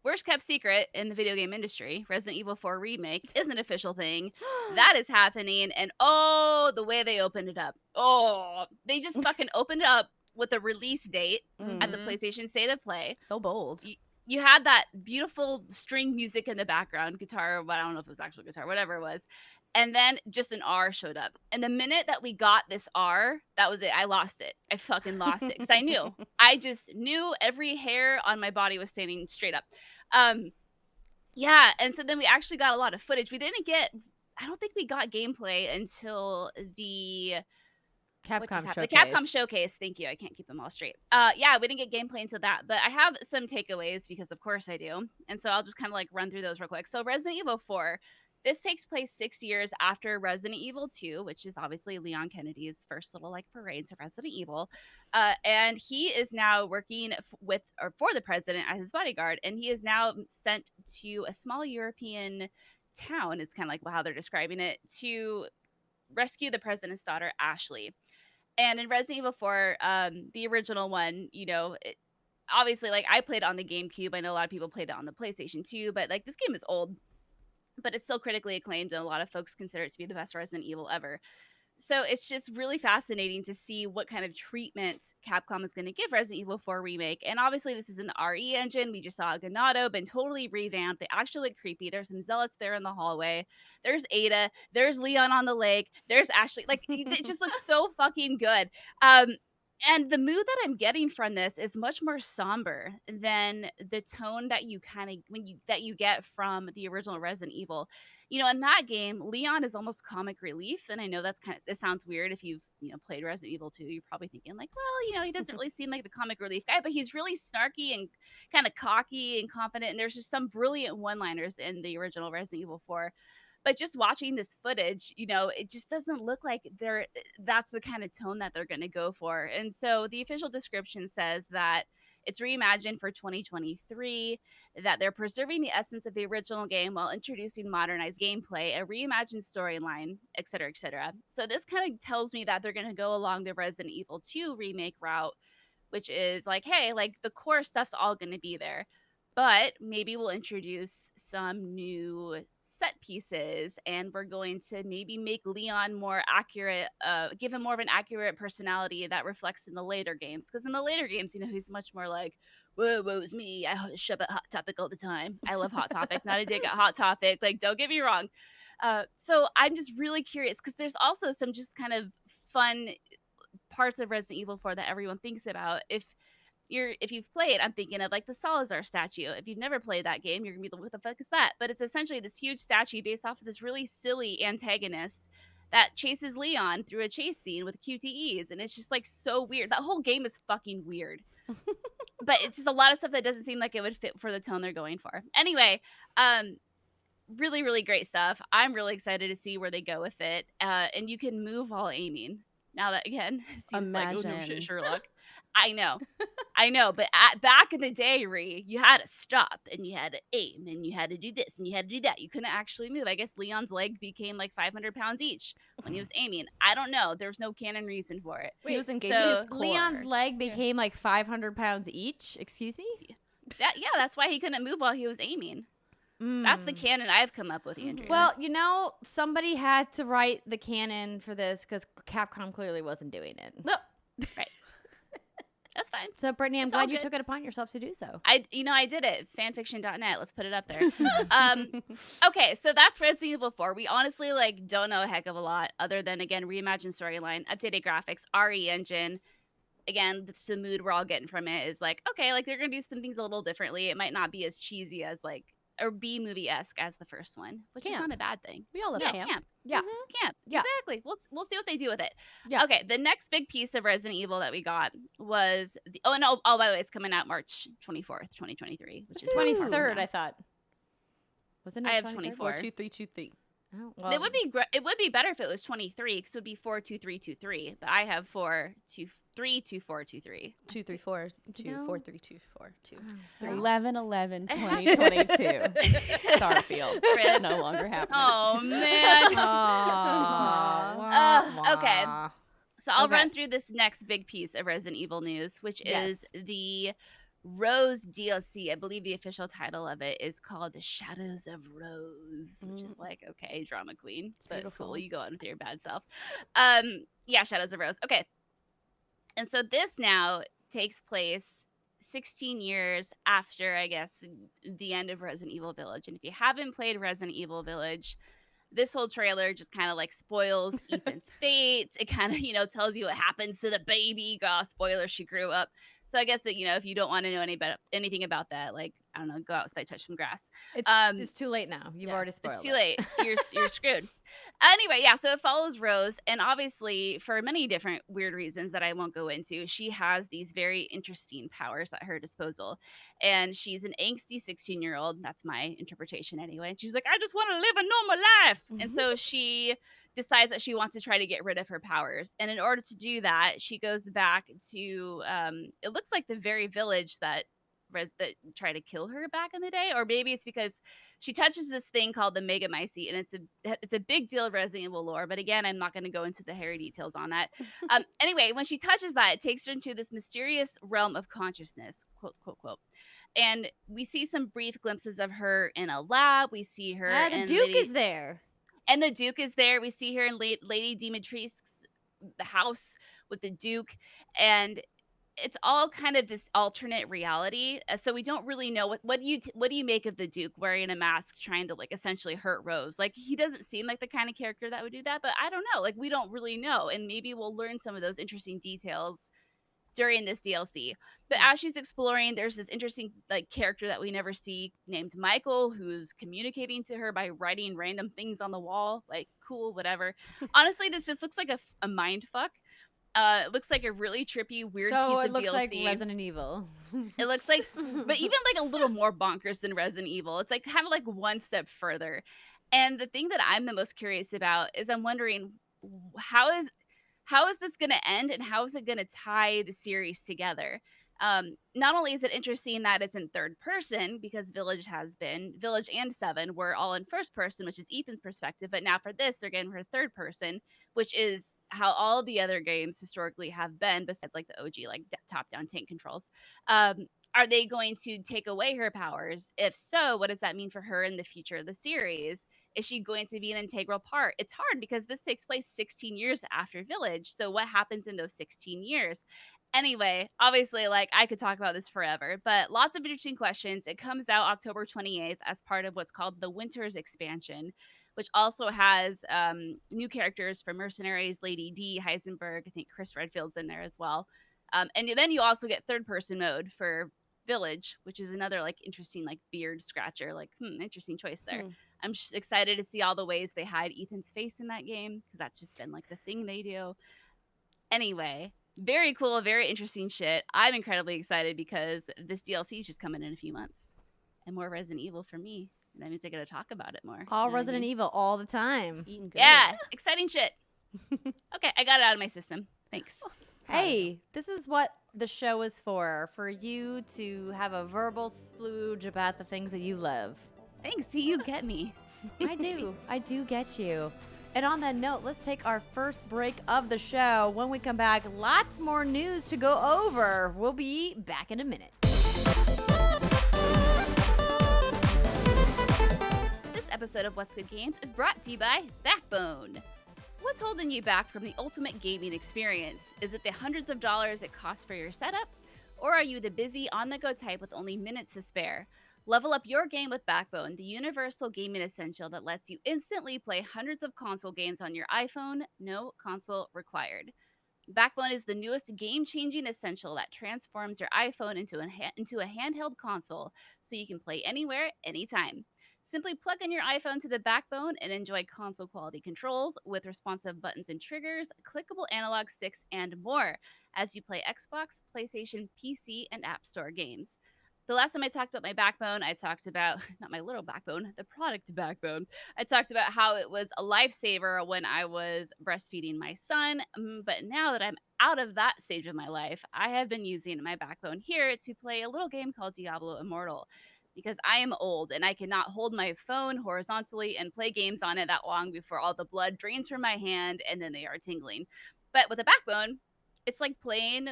worst kept secret in the video game industry, Resident Evil 4 Remake is an official thing. That is happening. And oh, the way they opened it up. Oh, they just fucking opened it up with a release date at the PlayStation State of Play. So bold. You had that beautiful string music in the background, guitar, but I don't know if it was actual guitar, whatever it was. And then just an R showed up. And the minute that we got this R, that was it. I lost it. I fucking lost it. Because I knew. I just knew every hair on my body was standing straight up. Yeah. And so then we actually got a lot of footage. I don't think we got gameplay until the Capcom showcase. The Capcom showcase. Thank you. I can't keep them all straight. Yeah, we didn't get gameplay until that, but I have some takeaways because of course I do. And so I'll just kind of like run through those real quick. So Resident Evil 4, this takes place 6 years after Resident Evil 2, which is obviously Leon Kennedy's first little like foray into Resident Evil. And he is now working for the president as his bodyguard, and he is now sent to a small European town, is kind of like how they're describing it, to rescue the president's daughter, Ashley. And in Resident Evil 4, the original one, obviously, like, I played it on the GameCube. I know a lot of people played it on the PlayStation 2, but, like, this game is old, but it's still critically acclaimed, and a lot of folks consider it to be the best Resident Evil ever. So it's just really fascinating to see what kind of treatment Capcom is going to give Resident Evil 4 Remake. And obviously, this is an RE engine. We just saw Ganado, been totally revamped. They actually look creepy. There's some zealots there in the hallway. There's Ada. There's Leon on the lake. There's Ashley. Like, it just looks so fucking good. And the mood that I'm getting from this is much more somber than the tone that you get from the original Resident Evil. In that game, Leon is almost comic relief, and I know this sounds weird if you've played Resident Evil 2. You're probably thinking like, well, he doesn't really seem like the comic relief guy, but he's really snarky and kind of cocky and confident. And there's just some brilliant one-liners in the original Resident Evil 4. But just watching this footage, it just doesn't look like that's the kind of tone that they're going to go for. And so the official description says that it's reimagined for 2023, that they're preserving the essence of the original game while introducing modernized gameplay, a reimagined storyline, etc., etc. So this kind of tells me that they're going to go along the Resident Evil 2 remake route, which is like, hey, like the core stuff's all going to be there, but maybe we'll introduce some new set pieces, and we're going to maybe make Leon more accurate, give him more of an accurate personality that reflects in the later games. Because in the later games, you know, he's much more like, whoa, woe's me, I shove at Hot Topic all the time. I love Hot Topic, not a dig at Hot Topic, like, don't get me wrong. So I'm just really curious, because there's also some just kind of fun parts of Resident Evil 4 that everyone thinks about. If you've played, I'm thinking of like the Salazar statue. If you've never played that game, you're gonna be like, what the fuck is that? But it's essentially this huge statue based off of this really silly antagonist that chases Leon through a chase scene with QTEs, and it's just like so weird. That whole game is fucking weird. But it's just a lot of stuff that doesn't seem like it would fit for the tone they're going for. Anyway, really, really great stuff. I'm really excited to see where they go with it. And you can move while aiming. Now that, again, it seems like, oh no shit, Sherlock. I know, but back in the day, Ree, you had to stop, and you had to aim, and you had to do this, and you had to do that. You couldn't actually move. I guess Leon's leg became like 500 pounds each when he was aiming. I don't know. There was no canon reason for it. He was engaging his core. Leon's leg became like 500 pounds each? Excuse me? Yeah, that's why he couldn't move while he was aiming. That's the canon I've come up with, Andrea. Well, you know, somebody had to write the canon for this because Capcom clearly wasn't doing it. No. Right. That's fine. So, Brittany, I'm It's glad all you good. took it upon yourself to do so. I did it. Fanfiction.net. Let's put it up there. Okay, so that's Resident Evil 4. We honestly like don't know a heck of a lot other than, again, reimagined storyline, updated graphics, RE engine. Again, that's the mood we're all getting from it is like, okay, like they're gonna do some things a little differently. It might not be as cheesy as like, or B movie-esque as the first one, which is not a bad thing. We all love camp. Yeah. Camp. Yeah. Exactly. We'll see what they do with it. Yeah. Okay, the next big piece of Resident Evil that we got was by the way, it's coming out March 24th, 2023, which is 23rd, I thought. Wasn't it? I have 23rd? 24. 42323. Oh, well. It would be better if it was 23, because it would be 42323, but I have 4232423. 234 No. 24324 11/11/2022. Starfield. Britt. No longer happening. Oh man. Okay. So I'll Okay. run through this next big piece of Resident Evil news, which is the Rose DLC. I believe the official title of it is called The Shadows of Rose, which is like, okay, drama queen. It's beautiful. Cool, you go on with your bad self. Yeah, Shadows of Rose. Okay. And so this now takes place 16 years after, I guess, the end of Resident Evil Village. And if you haven't played Resident Evil Village, this whole trailer just kind of like spoils Ethan's fate. It kind of, tells you what happens to the baby. Spoiler, she grew up. So I guess that, if you don't want to know anything about that, like, I don't know, go outside, touch some grass. It's too late now. You've already spoiled It's too late. You're screwed. Anyway, yeah, so it follows Rose, and obviously for many different weird reasons that I won't go into, she has these very interesting powers at her disposal. And she's an angsty 16-year-old. That's my interpretation anyway. And she's like, I just want to live a normal life. And so she decides that she wants to try to get rid of her powers. And in order to do that, she goes back to, it looks like the very village that tried to kill her back in the day, or maybe it's because she touches this thing called the Megamycete, and it's a big deal of Resident Evil lore. But again, I'm not going to go into the hairy details on that. Anyway, when she touches that, it takes her into this mysterious realm of consciousness, quote, quote, quote. And we see some brief glimpses of her in a lab. We see her. the Duke is there. And the Duke is there. We see her in Lady Dimitrescu's the house with the Duke, and it's all kind of this alternate reality. So we don't really know what do you make of the Duke wearing a mask trying to like essentially hurt Rose? Like, he doesn't seem like the kind of character that would do that, but I don't know. Like, we don't really know, and maybe we'll learn some of those interesting details during this DLC. But as she's exploring, there's this interesting like character that we never see named Michael, who's communicating to her by writing random things on the wall. Like, cool, whatever. Honestly, this just looks like a mind fuck. It looks like a really trippy, weird piece of DLC. So it looks like Resident Evil. It looks like, but even like a little more bonkers than Resident Evil. It's like kind of like one step further. And the thing that I'm the most curious about is I'm wondering how is this going to end, and how is it going to tie the series together? Not only is it interesting that it's in third person, because Village and 7 were all in first person, which is Ethan's perspective, but now for this, they're getting her third person, which is how all the other games historically have been, besides like the OG, like top-down tank controls. Are they going to take away her powers? If so, what does that mean for her in the future of the series? Is she going to be an integral part? It's hard because this takes place 16 years after Village. So what happens in those 16 years? Anyway, obviously, like, I could talk about this forever, but lots of interesting questions. It comes out October 28th as part of what's called the Winter's expansion, which also has new characters for Mercenaries, Lady D, Heisenberg. I think Chris Redfield's in there as well. And then you also get third person mode for Village, which is another like interesting like beard scratcher. Like, interesting choice there. I'm just excited to see all the ways they hide Ethan's face in that game, because that's just been like the thing they do. Anyway, very cool, very interesting shit. I'm incredibly excited because this DLC is just coming in a few months, and more Resident Evil for me. And that means I get to talk about it more. All Resident Evil all the time. Eating good. Yeah, exciting shit. Okay, I got it out of my system. Thanks. Hey, this is what the show is for you to have a verbal splooge about the things that you love. Thanks. See, you get me. I do get you. And on that note, let's take our first break of the show. When we come back, lots more news to go over. We'll be back in a minute. This episode of What's Good Games is brought to you by Backbone. What's holding you back from the ultimate gaming experience? Is it the hundreds of dollars it costs for your setup? Or are you the busy, on-the-go type with only minutes to spare? Level up your game with Backbone, the universal gaming essential that lets you instantly play hundreds of console games on your iPhone, no console required. Backbone is the newest game-changing essential that transforms your iPhone into a handheld console so you can play anywhere, anytime. Simply plug in your iPhone to the Backbone and enjoy console-quality controls with responsive buttons and triggers, clickable analog sticks, and more as you play Xbox, PlayStation, PC, and App Store games. The last time I talked about my Backbone, I talked about, not my little backbone, the product Backbone. I talked about how it was a lifesaver when I was breastfeeding my son. But now that I'm out of that stage of my life, I have been using my Backbone here to play a little game called Diablo Immortal, because I am old and I cannot hold my phone horizontally and play games on it that long before all the blood drains from my hand and then they are tingling. But with a Backbone, it's like playing,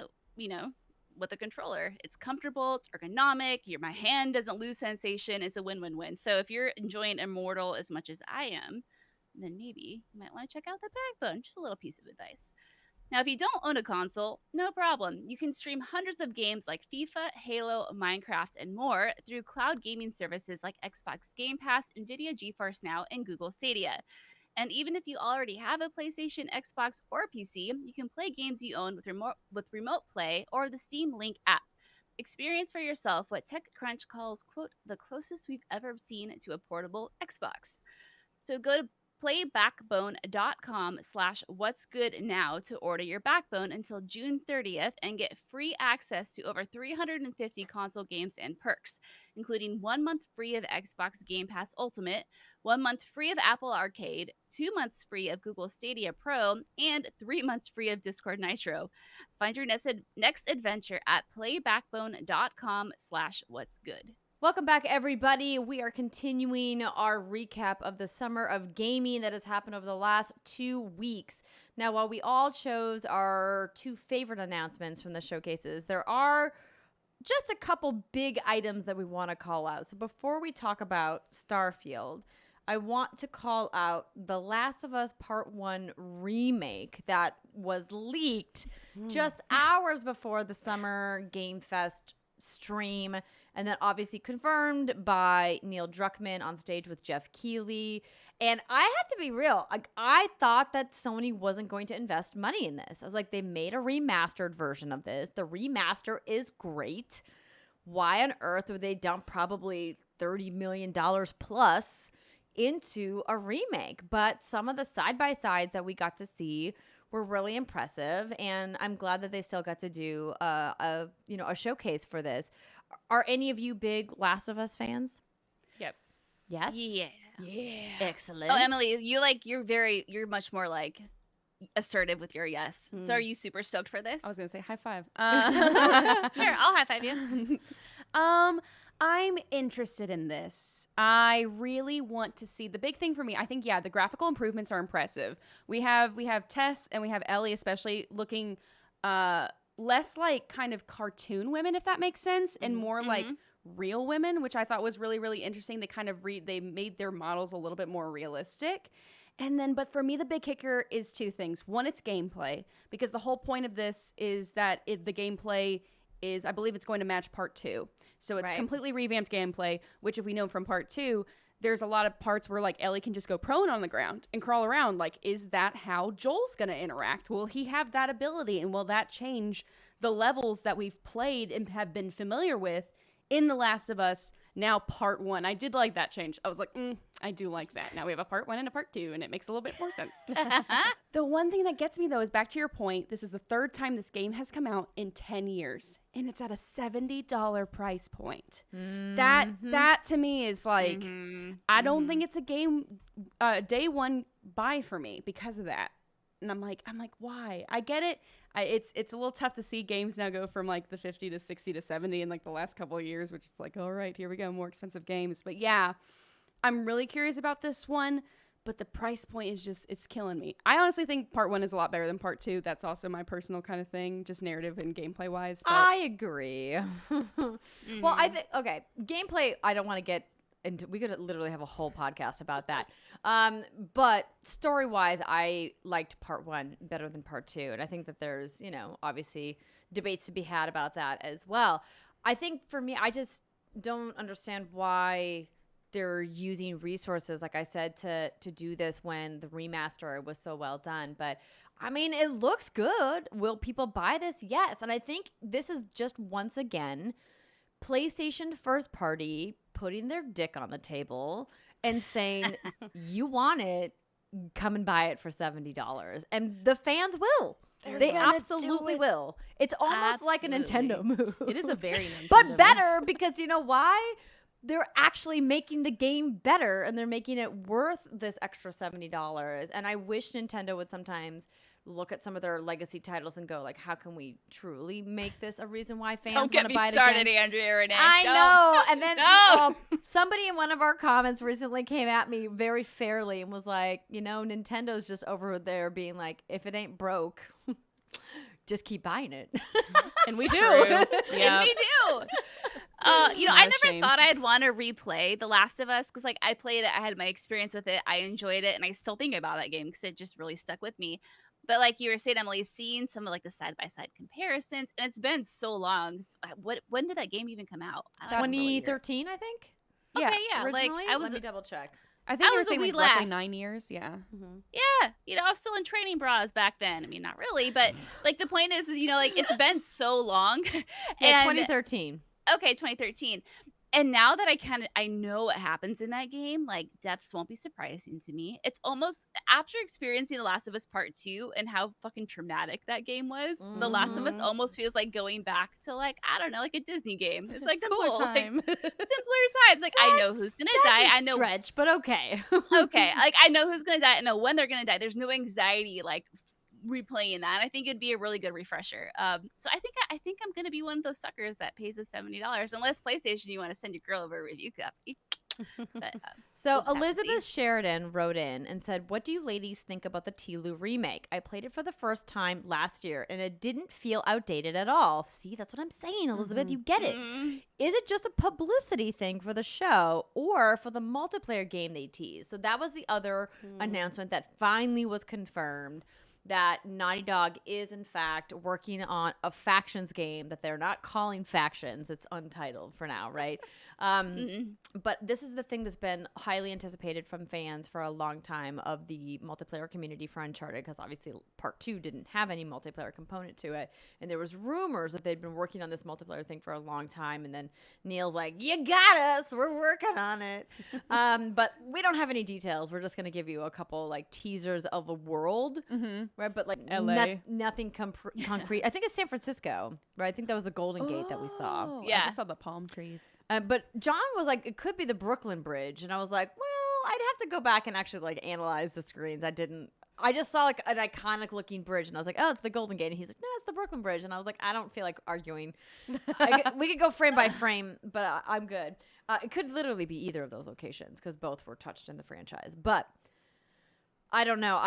with a controller. It's comfortable, it's ergonomic, my hand doesn't lose sensation. It's a win-win-win. So if you're enjoying Immortal as much as I am, then maybe you might want to check out the Backbone. Just a little piece of advice. Now, if you don't own a console, no problem. You can stream hundreds of games like FIFA, Halo, Minecraft, and more through cloud gaming services like Xbox Game Pass, Nvidia GeForce Now, and Google Stadia. And even if you already have a PlayStation, Xbox, or PC, you can play games you own with Remote Play or the Steam Link app. Experience for yourself what TechCrunch calls, quote, the closest we've ever seen to a portable Xbox. So go to playbackbone.com/whatsgoodnow to order your Backbone until June 30th and get free access to over 350 console games and perks, including 1 month free of Xbox Game Pass Ultimate, 1 month free of Apple Arcade, 2 months free of Google Stadia Pro, and 3 months free of Discord Nitro. Find your next adventure at playbackbone.com/whatsgood. Welcome back, everybody. We are continuing our recap of the summer of gaming that has happened over the last 2 weeks. Now, while we all chose our 2 favorite announcements from the showcases, there are just a couple big items that we want to call out. So before we talk about Starfield, I want to call out The Last of Us Part 1 remake that was leaked just hours before the Summer Game Fest stream, and then obviously confirmed by Neil Druckmann on stage with Jeff Keighley. And I have to be real, like, I thought that Sony wasn't going to invest money in this. I was like, they made a remastered version of this. The remaster is great. Why on earth would they dump probably $30 million plus into a remake? But some of the side-by-sides that we got to see were really impressive, and I'm glad that they still got to do a showcase for this. Are any of you big Last of Us fans? Yes. Yes. Yeah. Excellent. Oh, Emily, you're much more like assertive with your yes. So are you super stoked for this? I was gonna say high five. Here, I'll high five you. I'm interested in this. I really want to see. The big thing for me, I think, the graphical improvements are impressive. We have Tess and we have Ellie, especially looking less like kind of cartoon women, if that makes sense, and more like real women, which I thought was really, really interesting. They kind of they made their models a little bit more realistic. And then, but for me, the big kicker is two things. One, it's gameplay, because the whole point of this is that the gameplay is, I believe it's going to match part 2. So it's completely revamped gameplay, which if we know from part 2, there's a lot of parts where like Ellie can just go prone on the ground and crawl around. Like, is that how Joel's going to interact? Will he have that ability? And will that change the levels that we've played and have been familiar with in The Last of Us, now part 1? I did like that change. I was like, I do like that. Now we have a part 1 and a part 2, and it makes a little bit more sense. The one thing that gets me, though, is back to your point. This is the 3rd time this game has come out in 10 years, and it's at a $70 price point. That to me is like, I don't think it's a game day one buy for me because of that. And I'm like, why? I get it. It's a little tough to see games now go from like the 50 to 60 to 70 in like the last couple of years, which is like, all right, here we go, more expensive games. But yeah, I'm really curious about this one, but the price point is just, it's killing me. I honestly think part 1 is a lot better than part 2. That's also my personal kind of thing, just narrative and gameplay wise. But I agree. Well, I think, okay, gameplay, I don't want to get into, we could literally have a whole podcast about that. But story-wise, I liked part 1 better than part 2. And I think that there's, obviously debates to be had about that as well. I think for me, I just don't understand why they're using resources, like I said, to do this when the remaster was so well done. But I mean, it looks good. Will people buy this? Yes. And I think this is just once again PlayStation first party putting their dick on the table and saying, you want it, come and buy it for $70. And the fans will. They absolutely will. It's almost like a Nintendo move. It is a very Nintendo but better, because you know why? They're actually making the game better, and they're making it worth this extra $70. And I wish Nintendo would sometimes look at some of their legacy titles and go, like, how can we truly make this a reason why fans want to buy it again? Don't get me started, Andrea Renee. I know. And then somebody in one of our comments recently came at me very fairly and was like, Nintendo's just over there being like, if it ain't broke, just keep buying it. And we do. And we do. I never thought I'd want to replay The Last of Us because, like, I played it, I had my experience with it, I enjoyed it, and I still think about that game because it just really stuck with me. But like you were saying, Emily, seeing some of like the side-by-side comparisons, and it's been so long. When did that game even come out? 2013, I think. Okay, yeah. Originally? Like Let me double check. I think I you were was a saying wee like roughly lass. 9 years. Yeah. Yeah, I was still in training bras back then. I mean, not really, but like the point is like it's been so long. Yeah, And 2013. Okay, 2013. And now that I know what happens in that game, like deaths won't be surprising to me. It's almost after experiencing The Last of Us Part 2 and how fucking traumatic that game was, The Last of Us almost feels like going back to like, I don't know, like a Disney game. It's like simpler cool. time. Like, simpler times. Like I know who's gonna die. I know stretch, but okay. okay. Like I know who's gonna die. I know when they're gonna die. There's no anxiety like replaying that. I think it'd be a really good refresher. So I think I'm gonna be one of those suckers that pays the $70, unless PlayStation you want to send your girl over a review copy. But, so we'll Elizabeth Sheridan wrote in and said, what do you ladies think about the TLOU remake? I played it for the first time last year and it didn't feel outdated at all. See, that's what I'm saying, Elizabeth. You get it. Is it just a publicity thing for the show or for the multiplayer game they teased? So that was the other announcement that finally was confirmed, that Naughty Dog is, in fact, working on a factions game that they're not calling factions. It's Untitled for now, right? But this is the thing that's been highly anticipated from fans for a long time of the multiplayer community for Uncharted, because obviously Part 2 didn't have any multiplayer component to it. And there was rumors that they'd been working on this multiplayer thing for a long time. And then Neil's like, you got us. We're working on it. But we don't have any details. We're just going to give you a couple like teasers of a world. Right, but like LA. Nothing concrete. I think it's San Francisco, right? I think that was the Golden Gate that we saw. I just saw the palm trees. But John was like, it could be the Brooklyn Bridge, and I was like, well, I'd have to go back and actually like analyze the screens. I didn't I just saw like an iconic looking bridge, and I was like, oh, it's the Golden Gate. And he's like, no, it's the Brooklyn Bridge. And I was like, I don't feel like arguing. We could go frame by frame, but I'm good. It could literally be either of those locations because both were touched in the franchise. But I don't know.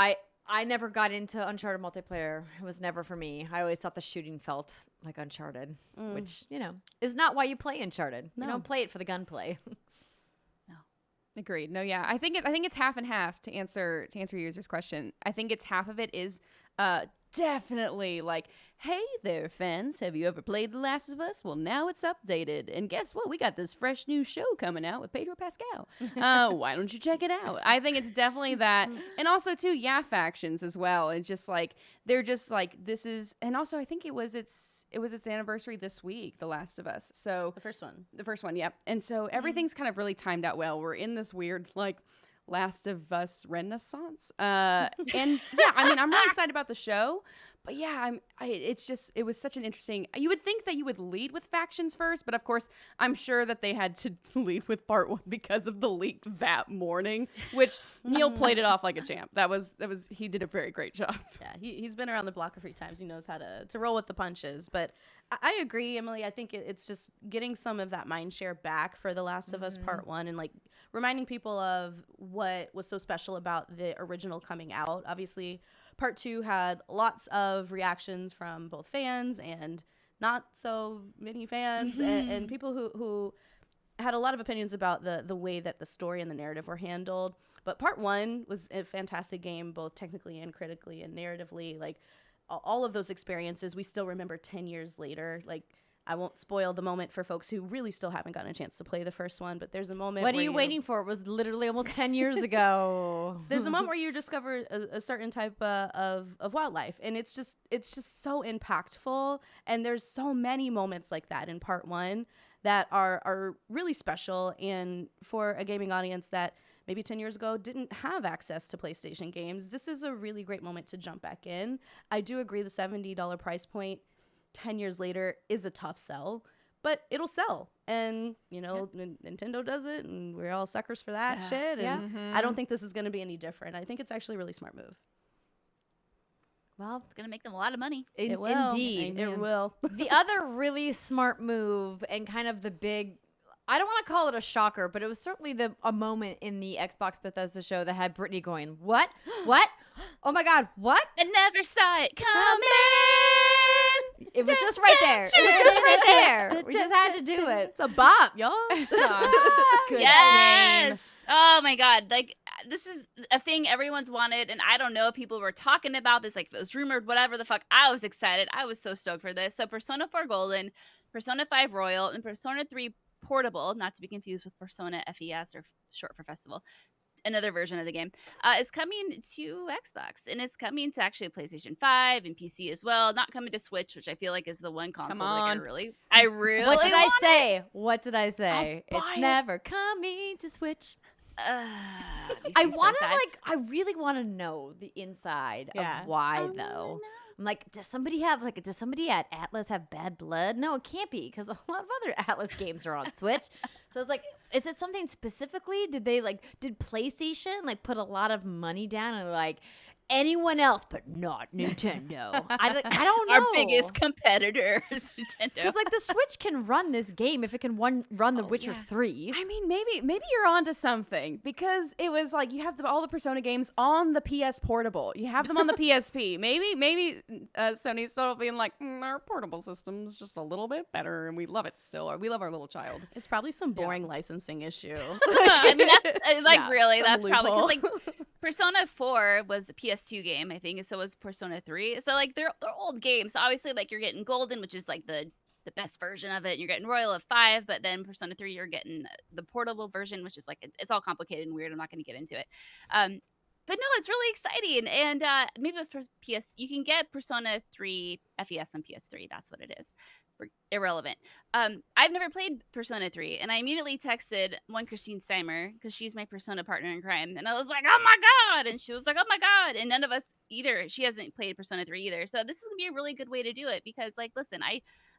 I never got into Uncharted multiplayer. It was never for me. I always thought the shooting felt like Uncharted, which, is not why you play Uncharted. No. You don't play it for the gunplay. No. Agreed. No, yeah. I think it's half and half to answer your user's question. I think it's half of it is definitely like, hey there, fans. Have you ever played The Last of Us? Well, now it's updated. And guess what? We got this fresh new show coming out with Pedro Pascal. Why don't you check it out? I think it's definitely that. And also, too, factions as well. And just like, they're just like, this is, and also I think it was its anniversary this week, The Last of Us. So The first one, yep. And so everything's kind of really timed out well. We're in this weird, like, Last of Us renaissance. And yeah, I mean, I'm really excited about the show. But yeah, it was such an interesting, you would think that you would lead with factions first, but of course, I'm sure that they had to lead with part 1 because of the leak that morning, which Neil played it off like a champ. He did a very great job. Yeah, he's been around the block a few times. He knows how to roll with the punches. But I agree, Emily. I think it's just getting some of that mind share back for The Last of Us Part 1 and like reminding people of what was so special about the original coming out. Obviously, Part 2 had lots of reactions from both fans and not so many fans and people who had a lot of opinions about the way that the story and the narrative were handled. But Part 1 was a fantastic game, both technically and critically and narratively. Like, all of those experiences, we still remember 10 years later. Like, I won't spoil the moment for folks who really still haven't gotten a chance to play the first one, but there's a moment What are you waiting for? It was literally almost 10 years ago. There's a moment where you discover a certain type of wildlife, and it's just so impactful, and there's so many moments like that in Part 1 that are really special, and for a gaming audience that maybe 10 years ago didn't have access to PlayStation games, this is a really great moment to jump back in. I do agree the $70 price point 10 years later is a tough sell, but it'll sell. And, Nintendo does it, and we're all suckers for that shit. And I don't think this is going to be any different. I think it's actually a really smart move. Well, it's going to make them a lot of money. It will. Indeed. It will. The other really smart move and kind of the big, I don't want to call it a shocker, but it was certainly a moment in the Xbox Bethesda show that had Brittany going, what? What? Oh my God, what? I never saw it coming. It was just right there. It was just right there. We just had to do it. It's a bop, y'all. Gosh. Good Yes. game. Oh my God. Like, this is a thing everyone's wanted, and I don't know, people were talking about this, like if it was rumored, whatever the fuck. I was excited. I was so stoked for this. So Persona 4 Golden, Persona 5 Royal, and Persona 3 Portable, not to be confused with Persona FES or short for festival, another version of the game, is coming to Xbox, and it's coming to actually PlayStation 5 and PC as well. Not coming to Switch, which I feel like is the one console Come on. like I really What did I want say? it. What did I say? I'll buy It's it. never coming to Switch. Makes I me so want to sad. I really want to know the inside Yeah. of why I wanna though. know. I'm like, does somebody at Atlas have bad blood? No, it can't be because a lot of other Atlas games are on Switch. So it's like, is it something specifically? Did PlayStation put a lot of money down and anyone else but not Nintendo? I don't know. Our biggest competitor is Nintendo. Because the Switch can run this game if it can run The Witcher 3. I mean, maybe you're onto something because it was you have all the Persona games on the PS Portable. You have them on the PSP. Maybe Sony's still being our portable system's just a little bit better, and we love it still. Or we love our little child. It's probably some boring licensing issue. I mean, that's really, some that's probably loophole. because Persona 4 was a PS2 game, I think, and so was Persona 3. So they're old games. So obviously you're getting Golden, which is the best version of it. You're getting Royal of 5, but then Persona 3 you're getting the portable version, which is it's all complicated and weird. I'm not going to get into it. But no, it's really exciting. And maybe it was PS. You can get Persona 3 FES on PS3. That's what it is. Irrelevant. I've never played Persona 3, and I immediately texted one Christine Steimer because she's my Persona partner in crime, and I was like, "Oh my God!" and she was like, "Oh my God!" and none of us either. She hasn't played Persona 3 either, so this is gonna be a really good way to do it because, listen,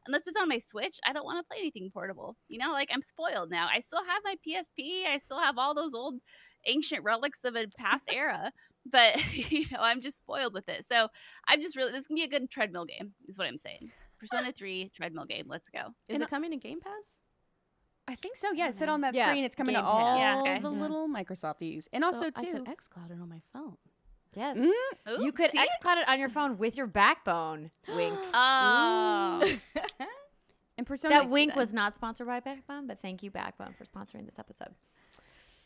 unless it's on my Switch, I don't want to play anything portable. I'm spoiled now. I still have my PSP. I still have all those old ancient relics of a past era. but I'm just spoiled with it. So I'm just really, this can be a good treadmill game, is what I'm saying. Persona 3 treadmill game. Let's go. Is it coming to Game Pass? I think so. Yeah, it said on that Yeah, screen it's coming Game to all Pass. Yeah, okay. the little Microsofties. And also, I too. could xCloud it on my phone. Yes. Ooh, You could see? xCloud it on your phone with your backbone. Wink. Oh. And Persona That wink was not sponsored by Backbone, but thank you, Backbone, for sponsoring this episode.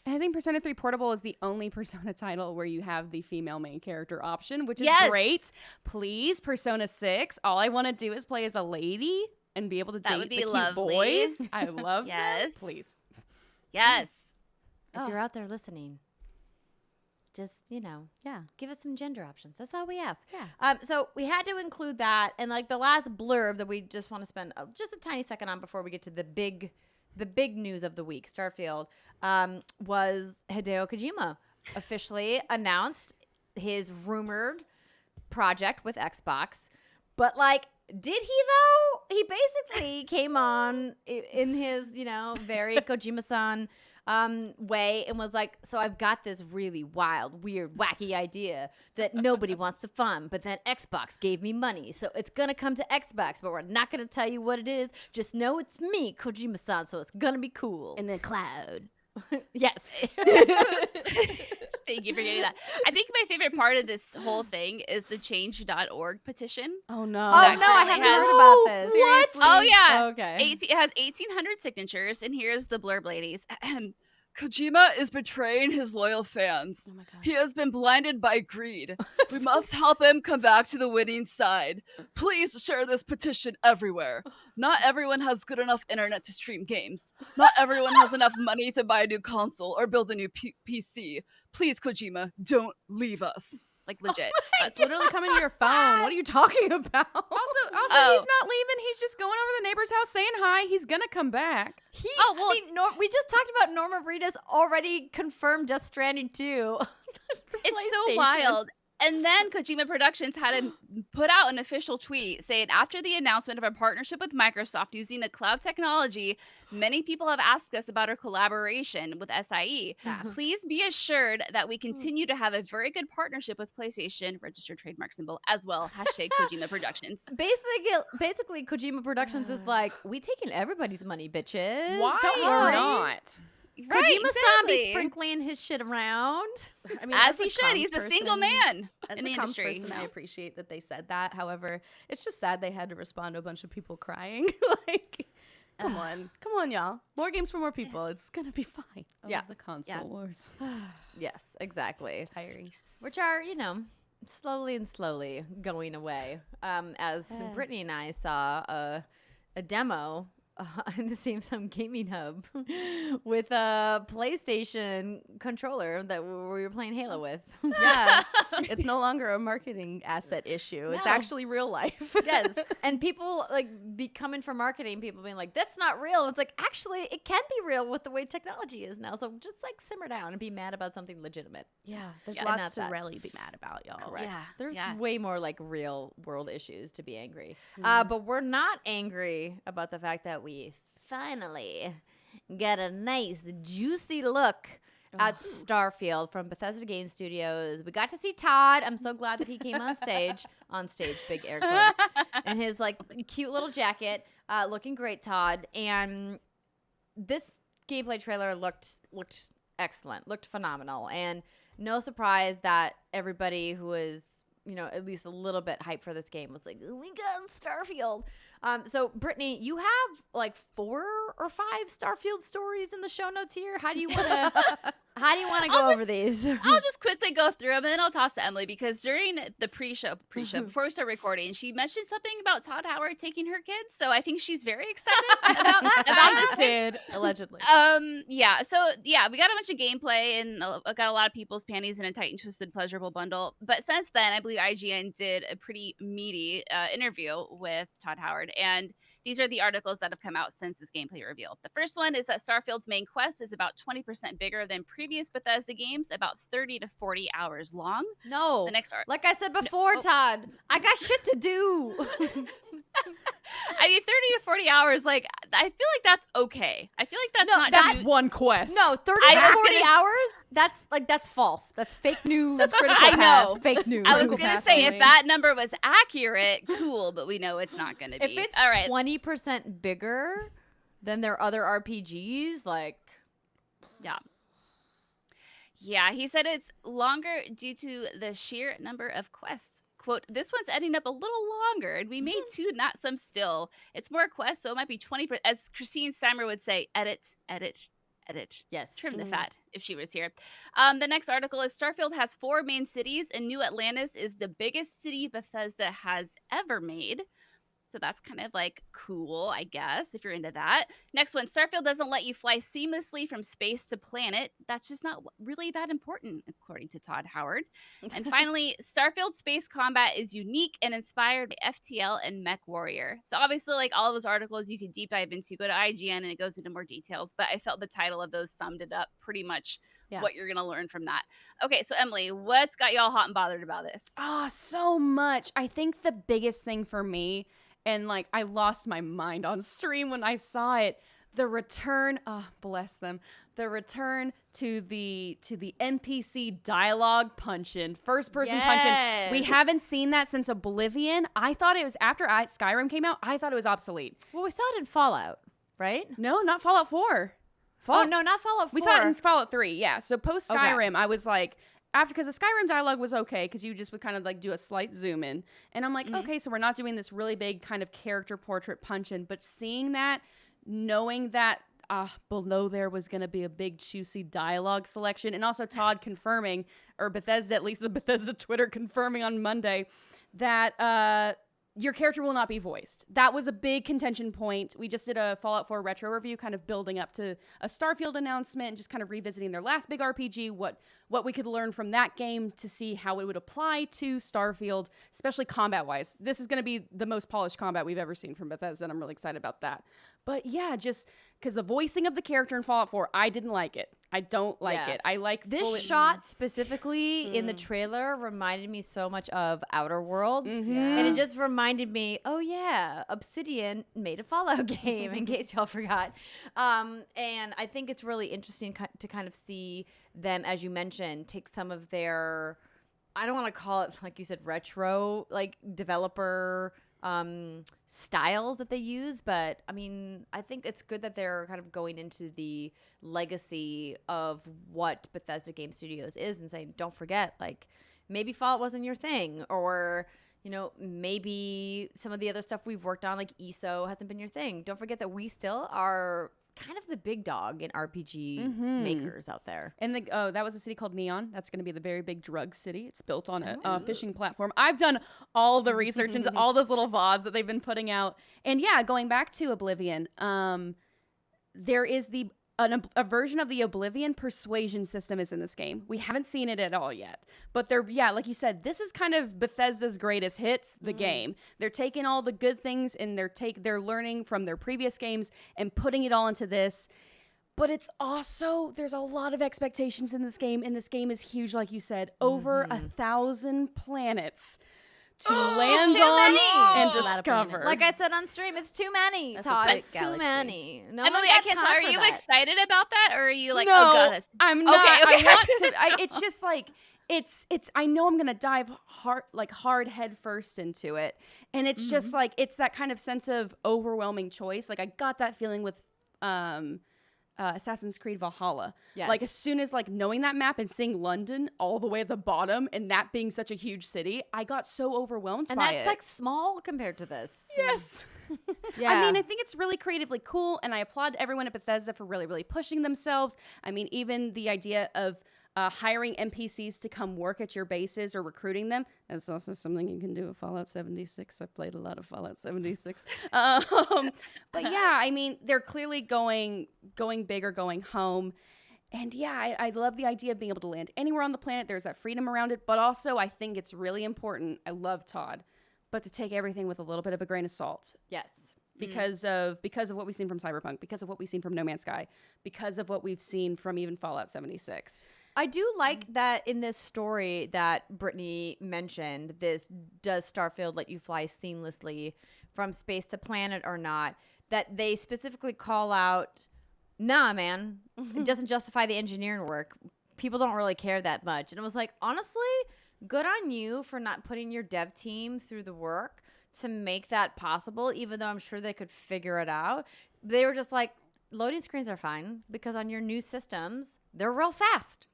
I think Persona 3 Portable is the only Persona title where you have the female main character option, which is great. Please, Persona 6. All I want to do is play as a lady and be able to date would be the cute lovely. boys. I love Yes. them. Please. Yes. If you're out there listening, just, give us some gender options. That's all we ask. Yeah. So we had to include that. And like the last blurb that we just want to spend just a tiny second on before we get to the big news of the week, Starfield, was Hideo Kojima officially announced his rumored project with Xbox. But like, did he though? He basically came on in his, very Kojima-san way and was like, so I've got this really wild, weird, wacky idea that nobody wants to fund, but then Xbox gave me money, so it's gonna come to Xbox, but we're not gonna tell you what it is. Just know it's me, Kojima-san, so it's gonna be cool. And then cloud. Yes. Thank you for getting that. I think my favorite part of this whole thing is the change.org petition. Oh no. Oh no, I haven't heard about this. What? Oh yeah. Okay. It has 1,800 signatures, and here's the blurb, ladies. Kojima is betraying his loyal fans. Oh my God. He has been blinded by greed. We must help him come back to the winning side. Please share this petition everywhere. Not everyone has good enough internet to stream games. Not everyone has enough money to buy a new console or build a new PC. Please, Kojima, don't leave us. Like, legit. It's literally coming to your phone. What are you talking about? Also, he's not leaving. He's just going over to the neighbor's house saying hi. He's going to come back. We just talked about Norma Reedus already confirmed Death Stranding 2. It's so wild. And then Kojima Productions had to put out an official tweet saying, after the announcement of our partnership with Microsoft using the cloud technology, many people have asked us about our collaboration with SIE. Please be assured that we continue to have a very good partnership with PlayStation, registered trademark symbol, as well. Hashtag Kojima Productions. Basically, Kojima Productions is like, we taking everybody's money, bitches. Why Don't worry. not? Kojima-san be sprinkling his shit around. I mean, as he should. He's a single man as in the a comms industry. person, I appreciate that they said that. However, it's just sad they had to respond to a bunch of people crying. Like, come on, y'all. More games for more people. It's gonna be fine. Yeah. The console wars. Yes, exactly. Tiring. Which are, slowly going away. As Brittany and I saw a demo in the Samsung Gaming Hub with a PlayStation controller that we were playing Halo with. Yeah. It's no longer a marketing asset issue. It's No. actually real life. Yes. And people be coming for marketing, people being like, that's not real. It's like, actually, it can be real with the way technology is now. So just simmer down and be mad about something legitimate. Yeah. There's Yeah, lots not to that. really be mad about, y'all. Correct. Yeah, There's yeah. way more real world issues to be angry. But we're not angry about the fact that we finally got a nice, juicy look at Starfield from Bethesda Game Studios. We got to see Todd. I'm so glad that he came on stage, big air quotes, in his cute little jacket, looking great, Todd. And this gameplay trailer looked excellent, looked phenomenal, and no surprise that everybody who was at least a little bit hyped for this game was like, oh my god, Starfield. So Brittany, you have 4 or 5 Starfield stories in the show notes here. How do you want to go over these? I'll just quickly go through them and then I'll toss to Emily because during the pre-show, before we start recording, she mentioned something about Todd Howard taking her kids. So I think she's very excited about this. Did. Allegedly. Yeah. So yeah, we got a bunch of gameplay and got a lot of people's panties in a tight and twisted pleasurable bundle. But since then, I believe IGN did a pretty meaty interview with Todd Howard, and these are the articles that have come out since this gameplay reveal. The first one is that Starfield's main quest is about 20% bigger than previous Bethesda games, about 30 to 40 hours long. No. The next like I said before, Todd, I got shit to do. I mean, 30 to 40 hours, like, I feel like that's okay. I feel like that's That's one quest. No, 30 to 40 hours? That's false. That's fake news. That's critical I pass. know. Fake news. I was going to say, if that number was accurate, cool, but we know it's not going to be. If it's all right. 20% bigger than their other RPGs, like... Yeah. Yeah, he said it's longer due to the sheer number of quests. Quote, this one's ending up a little longer, and we made 2, not some still. It's more quests, so it might be 20%. As Christine Steimer would say, edit. Yes. Trim the fat if she was here. The next article is Starfield has 4 main cities, and New Atlantis is the biggest city Bethesda has ever made. So that's kind of like cool, I guess, if you're into that. Next one, Starfield doesn't let you fly seamlessly from space to planet. That's just not really that important, according to Todd Howard. And finally, Starfield space combat is unique and inspired by FTL and MechWarrior. So obviously, like all of those articles you can deep dive into, go to IGN and it goes into more details. But I felt the title of those summed it up pretty much. Yeah. What you're going to learn from that. Okay, so Emily, what's got y'all hot and bothered about this? Oh, so much. I think the biggest thing for me, and like I lost my mind on stream when I saw it, the return, bless them, the return to the NPC dialogue punch-in, first-person punch-in. We haven't seen that since Oblivion. I thought it was after Skyrim came out. I thought it was obsolete. Well, we saw it in Fallout, right? No, not Fallout 4. Oh, no, not Fallout 4. We saw it in Fallout 3, yeah. So post Skyrim, I was like, because the Skyrim dialogue was okay, because you just would kind of like do a slight zoom in. And I'm like, okay, so we're not doing this really big kind of character portrait punch in. But seeing that, knowing that below there was going to be a big juicy dialogue selection, and also Todd confirming, or Bethesda, at least the Bethesda Twitter confirming on Monday, that your character will not be voiced. That was a big contention point. We just did a Fallout 4 retro review, kind of building up to a Starfield announcement, and just kind of revisiting their last big RPG, what we could learn from that game to see how it would apply to Starfield, especially combat-wise. This is going to be the most polished combat we've ever seen from Bethesda, and I'm really excited about that. But yeah, just because the voicing of the character in Fallout 4, I didn't like it. I don't like it. I like this shot specifically in the trailer reminded me so much of Outer Worlds, and it just reminded me, oh yeah, Obsidian made a Fallout game. In case y'all forgot, and I think it's really interesting to kind of see them, as you mentioned, take some of their, I don't want to call it, like you said, retro, like developer styles that they use, but I mean, I think it's good that they're kind of going into the legacy of what Bethesda Game Studios is and saying, don't forget, like, maybe Fallout wasn't your thing, or, you know, maybe some of the other stuff we've worked on, like ESO, hasn't been your thing. Don't forget that we still are kind of the big dog in RPG makers out there. And that was a city called Neon. That's going to be the very big drug city. It's built on a fishing platform. I've done all the research into all those little VODs that they've been putting out. And yeah, going back to Oblivion, there is a version of the Oblivion persuasion system is in this game. We haven't seen it at all yet. But like you said, this is kind of Bethesda's greatest hits, the game. They're taking all the good things and they're learning from their previous games and putting it all into this. But it's also, there's a lot of expectations in this game, and this game is huge, like you said. Over 1,000 planets to land on and discover. Like I said on stream, it's too many. That's Todd, a it's big too many. No, Emily, I can't tell. Are you excited about that, or are you like, no, oh god, I'm not. Okay. I want to. It's just like it's. I know I'm gonna dive hard head first into it, and it's just like it's that kind of sense of overwhelming choice. Like I got that feeling with Assassin's Creed Valhalla. Yes. Like as soon as like knowing that map and seeing London all the way at the bottom and that being such a huge city, I got so overwhelmed by it. And that's like small compared to this. Yes. Yeah. I mean, I think it's really creatively cool, and I applaud everyone at Bethesda for really, really pushing themselves. I mean, even the idea of hiring NPCs to come work at your bases or recruiting them. That's also something you can do with Fallout 76. I played a lot of Fallout 76. But yeah, I mean, they're clearly going big or going home. And yeah, I love the idea of being able to land anywhere on the planet. There's that freedom around it. But also, I think it's really important. I love Todd. But to take everything with a little bit of a grain of salt. Yes. Because of what we've seen from Cyberpunk, because of what we've seen from No Man's Sky, because of what we've seen from even Fallout 76. I do like that in this story that Brittany mentioned, does Starfield let you fly seamlessly from space to planet or not, that they specifically call out, nah, man, it doesn't justify the engineering work. People don't really care that much. And it was like, honestly, good on you for not putting your dev team through the work to make that possible, even though I'm sure they could figure it out. They were just like, loading screens are fine because on your new systems, they're real fast.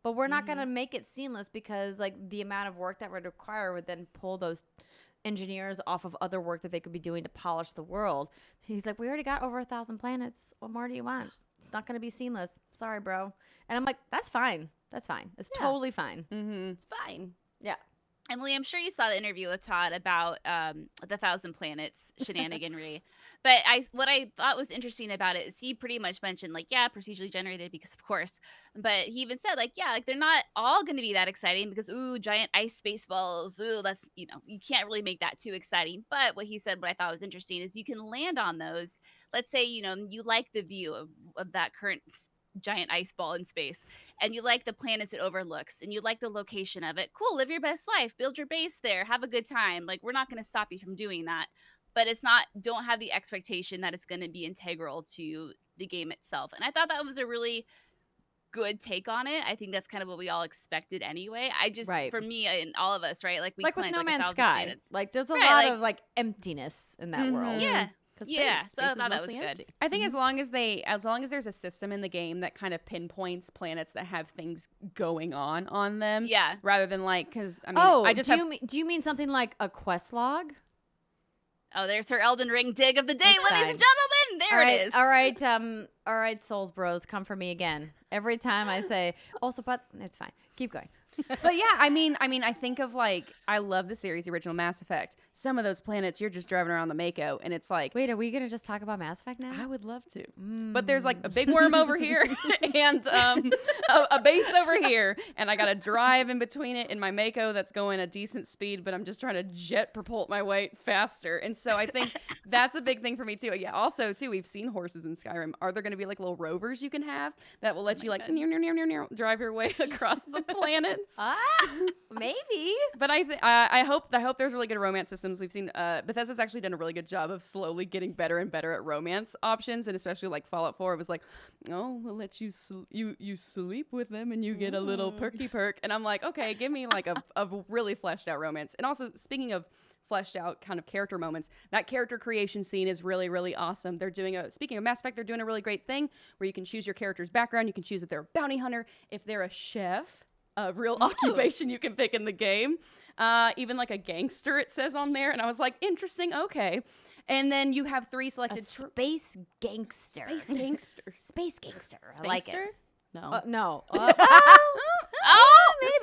But we're not going to make it seamless because like the amount of work that would require would then pull those engineers off of other work that they could be doing to polish the world. He's like, we already got over 1,000 planets. What more do you want? It's not going to be seamless. Sorry, bro. And I'm like, that's fine. That's fine. It's totally fine. It's fine. Yeah. Emily, I'm sure you saw the interview with Todd about the 1,000 Planets shenaniganry. But what I thought was interesting about it is he pretty much mentioned, like, yeah, procedurally generated because, of course. But he even said, like, yeah, like they're not all going to be that exciting because, ooh, giant ice space balls. Ooh, that's, you know, you can't really make that too exciting. But what he said, what I thought was interesting is you can land on those. Let's say, you know, you like the view of that current giant ice ball in space and you like the planets it overlooks and you like the location of it. Cool, live your best life, build your base there, have a good time. Like, we're not going to stop you from doing that, but it's not, don't have the expectation that it's going to be integral to the game itself. And I thought that was a really good take on it. I think that's kind of what we all expected anyway. I just, for me and all of us, right, like we like with No like Man's Sky, planets. like there's a lot of like emptiness in that world. Yeah. Yeah, so I thought that was good. I think as long as there's a system in the game that kind of pinpoints planets that have things going on them, rather than like, because I mean, do you mean something like a quest log? Oh, there's her Elden Ring dig of the day, ladies and gentlemen. There it is. All right, Souls Bros, come for me again. Every time I say, also, but it's fine. Keep going. But yeah, I mean, I think of like, I love the series, the original Mass Effect. Some of those planets, you're just driving around the Mako, and it's like, wait, are we gonna just talk about Mass Effect now? I would love to, but there's like a big worm over here, and a base over here, and I gotta drive in between it in my Mako that's going a decent speed, but I'm just trying to jet propulse my way faster, and so I think that's a big thing for me too. Yeah. Also, too, we've seen horses in Skyrim. Are there gonna be like little rovers you can have that will let you like drive your way across the planets? Maybe. But I hope there's really good romance systems. We've seen Bethesda's actually done a really good job of slowly getting better and better at romance options, and especially like Fallout 4, it was like, oh, we'll let you you sleep with them and you get a little perky perk, and I'm like, okay, give me like a really fleshed out romance. And also, speaking of fleshed out kind of character moments, that character creation scene is really, really awesome. They're doing speaking of Mass Effect, they're doing a really great thing where you can choose your character's background. You can choose if they're a bounty hunter, if they're a chef, a real occupation you can pick in the game. Even like a gangster, it says on there. And I was like, interesting, okay. And then you have 3 selected... Space gangster. Space gangster. Space gangster. I like it. No. No.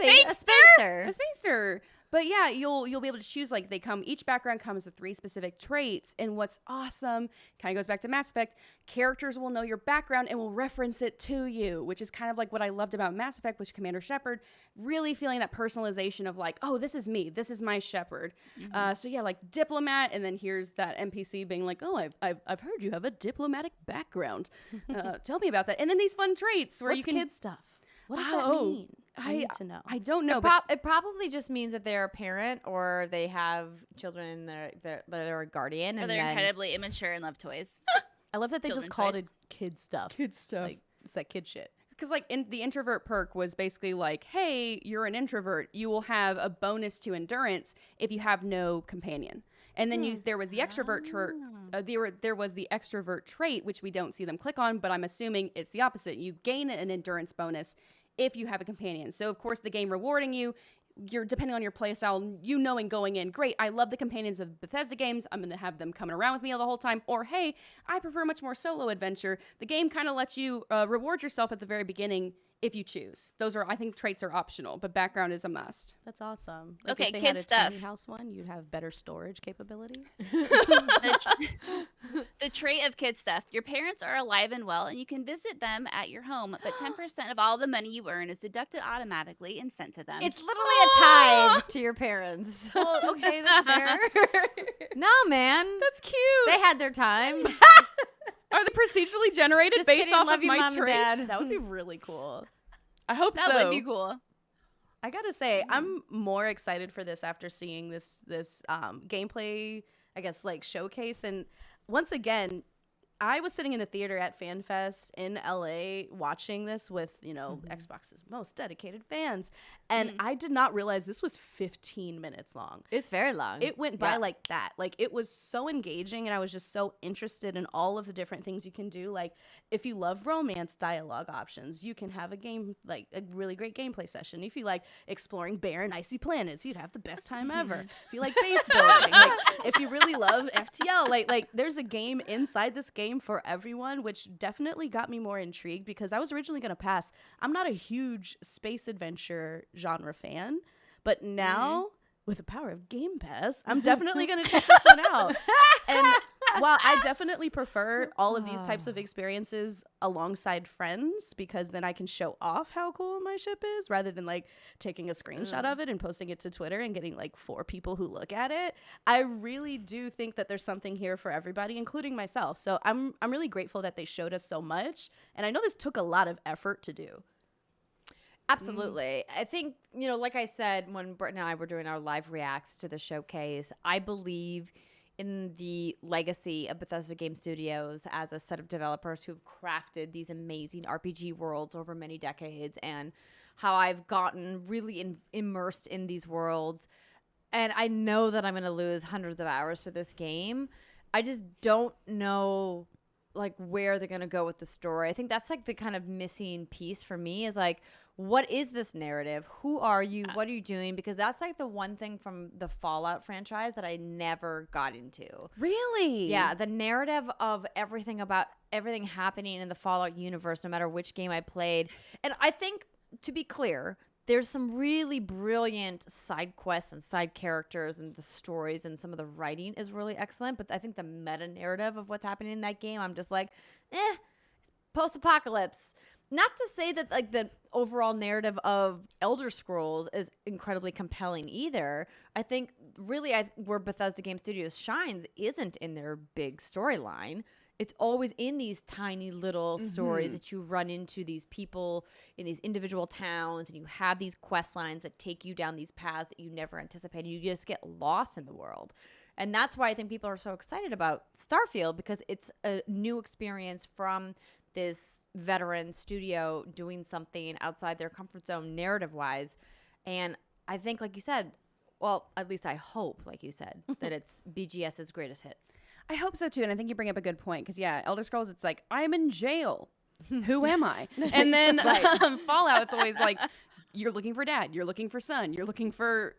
Maybe. A spacer. A spacer. But yeah, you'll be able to choose, like, each background comes with 3 specific traits. And what's awesome, kind of goes back to Mass Effect, characters will know your background and will reference it to you, which is kind of like what I loved about Mass Effect, which Commander Shepard, really feeling that personalization of like, oh, this is me, this is my Shepard. So yeah, like diplomat, and then here's that NPC being like, oh, I've heard you have a diplomatic background. Tell me about that. And then these fun traits where you can... kid stuff? What does that mean? I need to know. I don't know. It probably just means that they're a parent or they have children and they're a guardian. Or they're incredibly immature and love toys. I love that they just called it kid stuff. Kid stuff. Like, it's that kid shit. Because like the introvert perk was basically like, hey, you're an introvert. You will have a bonus to endurance if you have no companion. And then there was the extrovert there was the extrovert trait, which we don't see them click on, but I'm assuming it's the opposite. You gain an endurance bonus if you have a companion. So of course the game rewarding you, you're depending on your playstyle, you knowing going in, great, I love the companions of Bethesda games, I'm going to have them coming around with me the whole time. Or hey, I prefer much more solo adventure. The game kind of lets you reward yourself at the very beginning if you choose. Those are, I think, traits are optional, but background is a must. That's awesome. Like okay, if they kid had a stuff. tiny house one, you'd have better storage capabilities. The trait of kid stuff. Your parents are alive and well, and you can visit them at your home, but 10% of all the money you earn is deducted automatically and sent to them. It's literally a tithe to your parents. Well, okay, that's fair. No, man. That's cute. They had their time. Are they procedurally generated Just based kidding, off love of you, my Mom and traits? Dad. That would be really cool. I hope that so. would be cool. I gotta say, I'm more excited for this after seeing this gameplay I guess, like showcase. And once again, I was sitting in the theater at FanFest in LA watching this with, Xbox's most dedicated fans. And I did not realize this was 15 minutes long. It's very long. It went by like that. Like, it was so engaging, and I was just so interested in all of the different things you can do. Like, if you love romance dialogue options, you can have a really great gameplay session. If you like exploring barren, icy planets, you'd have the best time ever. If you like base building, like, if you really love FTL, like there's a game inside this game for everyone, which definitely got me more intrigued, because I was originally going to pass. I'm not a huge space adventure genre fan, but now with the power of Game Pass, I'm definitely going to check this one out. And while I definitely prefer all of these types of experiences alongside friends, because then I can show off how cool my ship is rather than like taking a screenshot of it and posting it to Twitter and getting like 4 people who look at it, I really do think that there's something here for everybody, including myself. So I'm really grateful that they showed us so much. And I know this took a lot of effort to do. Absolutely. I think, like I said, when Britt and I were doing our live reacts to the showcase, I believe in the legacy of Bethesda Game Studios as a set of developers who've crafted these amazing RPG worlds over many decades, and how I've gotten really immersed in these worlds. And I know that I'm going to lose hundreds of hours to this game. I just don't know like where they're going to go with the story. I think that's like the kind of missing piece for me, is like, what is this narrative? Who are you? What are you doing? Because that's like the one thing from the Fallout franchise that I never got into. Really? Yeah, the narrative of everything happening in the Fallout universe, no matter which game I played. And I think, to be clear, there's some really brilliant side quests and side characters, and the stories and some of the writing is really excellent. But I think the meta narrative of what's happening in that game, I'm just like, post-apocalypse. Not to say that like the overall narrative of Elder Scrolls is incredibly compelling either. I think really where Bethesda Game Studios shines isn't in their big storyline. It's always in these tiny little stories that you run into these people in these individual towns, and you have these quest lines that take you down these paths that you never anticipated. You just get lost in the world. And that's why I think people are so excited about Starfield, because it's a new experience from this veteran studio doing something outside their comfort zone narrative-wise. And I think, like you said, well, at least I hope, like you said, that it's BGS's greatest hits. I hope so, too. And I think you bring up a good point, because, Elder Scrolls, it's like, I'm in jail. Who am I? And then Fallout, it's always like, you're looking for dad, you're looking for son, you're looking for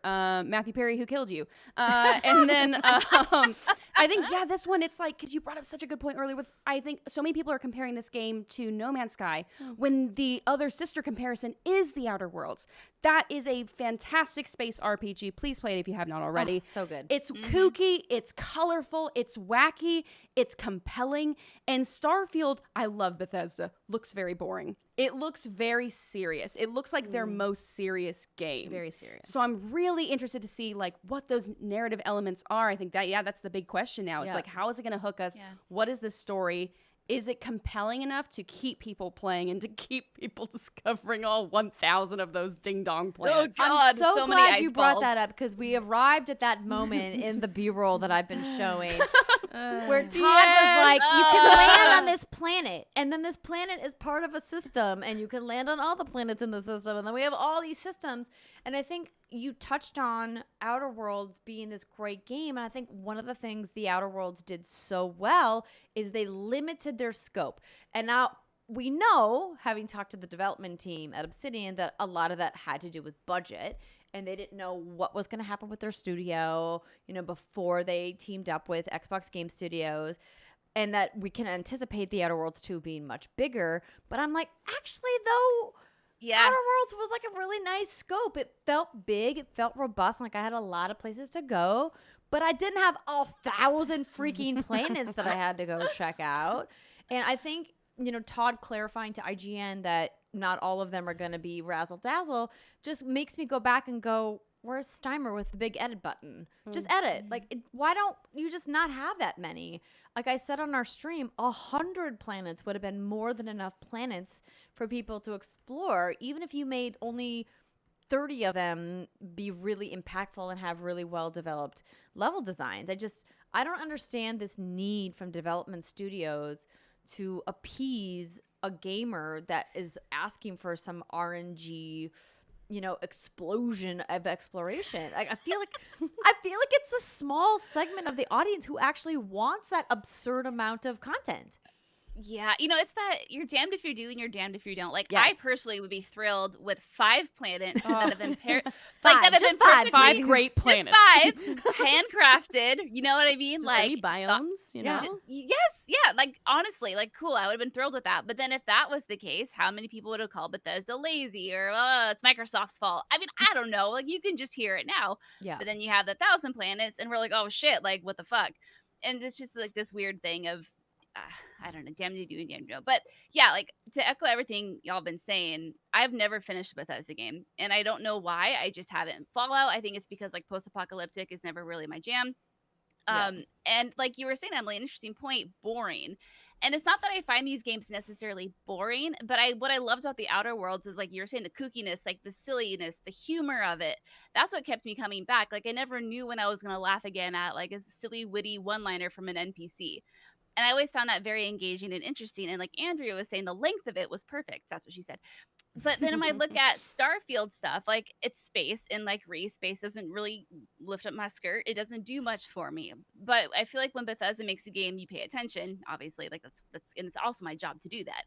Matthew Perry who killed you. And then I think, this one, it's like, because you brought up such a good point earlier with, I think so many people are comparing this game to No Man's Sky when the other sister comparison is The Outer Worlds. That is a fantastic space RPG. Please play it if you have not already. Oh, so good. It's kooky, it's colorful, it's wacky, it's compelling. And Starfield, I love Bethesda, looks very boring. It looks very serious. It looks like their most serious game. Very serious. So I'm really interested to see like what those narrative elements are. I think that, that's the big question now. It's like, how is it going to hook us? Yeah. What is this story? Is it compelling enough to keep people playing and to keep people discovering all 1,000 of those ding-dong planets? Oh, God, I'm so many glad ice you brought balls. that up, because we arrived at that moment in the B-roll that I've been showing where Todd was like, you can land on this planet, and then this planet is part of a system, and you can land on all the planets in the system, and then we have all these systems. And I think you touched on Outer Worlds being this great game, and I think one of the things the Outer Worlds did so well is they limited their scope. And now we know, having talked to the development team at Obsidian, that a lot of that had to do with budget, and they didn't know what was going to happen with their studio, before they teamed up with Xbox Game Studios, and that we can anticipate the Outer Worlds 2 being much bigger. But I'm like, actually, though, Outer Worlds was like a really nice scope. It felt big. It felt robust. Like I had a lot of places to go, but I didn't have 1,000 freaking planets that I had to go check out. And I think, Todd clarifying to IGN that not all of them are going to be razzle dazzle just makes me go back and go, where's Steimer with the big edit button? Just edit. Like, why don't you just not have that many? Like I said on our stream, 100 planets would have been more than enough planets for people to explore, even if you made only 30 of them be really impactful and have really well developed level designs. I don't understand this need from development studios to appease a gamer that is asking for some RNG, explosion of exploration. I feel like it's a small segment of the audience who actually wants that absurd amount of content. Yeah, it's that you're damned if you do and you're damned if you don't. Like, Yes. I personally would be thrilled with 5 planets that have been Five great planets. Just 5 handcrafted. You know what I mean? Just like any biomes, you know? Yes, yeah. Like, honestly, like, cool. I would have been thrilled with that. But then if that was the case, how many people would have called Bethesda lazy or it's Microsoft's fault? I mean, I don't know. Like, you can just hear it now. Yeah. But then you have the 1,000 planets, and we're like, oh shit, like, what the fuck? And it's just like this weird thing of. I don't know, damn you do and damn you don't. But yeah, like, to echo everything y'all been saying, I've never finished a Bethesda game, and I don't know why. I just haven't. Fallout, I think it's because like post-apocalyptic is never really my jam. And like you were saying, Emily, an interesting point, boring. And it's not that I find these games necessarily boring, but what I loved about the Outer Worlds is, like you were saying, the kookiness, like the silliness, the humor of it. That's what kept me coming back. Like, I never knew when I was going to laugh again at like a silly, witty one-liner from an NPC. And I always found that very engaging and interesting. And like Andrea was saying, the length of it was perfect. That's what she said. But then when I look at Starfield stuff, like, it's space, and like space doesn't really lift up my skirt. It doesn't do much for me. But I feel like when Bethesda makes a game, you pay attention. Obviously, like that's and it's also my job to do that.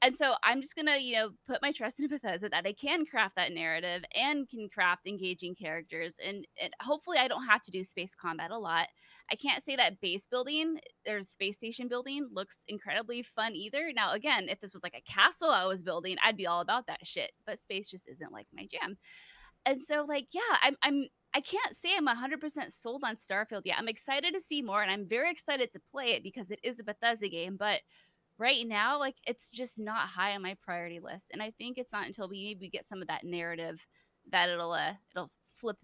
And so I'm just gonna, put my trust in Bethesda that I can craft that narrative and can craft engaging characters, and hopefully I don't have to do space combat a lot. I can't say that base building or space station building looks incredibly fun either. Now, again, if this was like a castle I was building, I'd be all about that shit. But space just isn't like my jam. And so, like, yeah, I can't say I'm 100% sold on Starfield yet. I'm excited to see more, and I'm very excited to play it because it is a Bethesda game. But right now, like, it's just not high on my priority list. And I think it's not until we get some of that narrative that it'll flip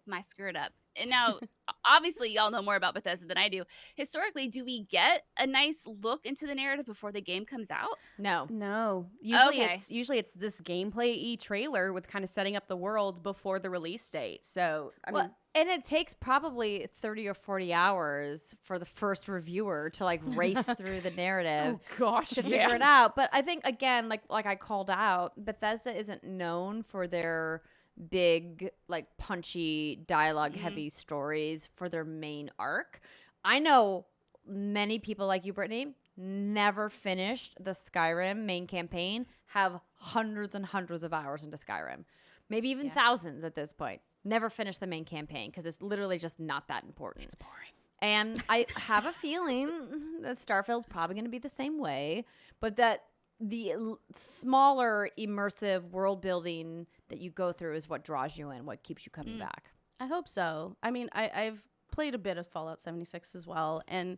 my skirt up. And now, obviously, y'all know more about Bethesda than I do. Historically, do we get a nice look into the narrative before the game comes out? No. Usually it's this gameplay trailer with kind of setting up the world before the release date. So I mean, and it takes probably 30 or 40 hours for the first reviewer to like race through the narrative to figure it out. But I think, again, like I called out, Bethesda isn't known for their big, like, punchy, dialogue heavy stories for their main arc. I know many people like you, Brittany, never finished the Skyrim main campaign, have hundreds and hundreds of hours into Skyrim, maybe even thousands at this point. Never finished the main campaign because it's literally just not that important. It's boring. And I have a feeling that Starfield's probably going to be the same way, but that the smaller immersive world building that you go through is what draws you in, what keeps you coming back. I hope so. I mean, I've played a bit of Fallout 76 as well, and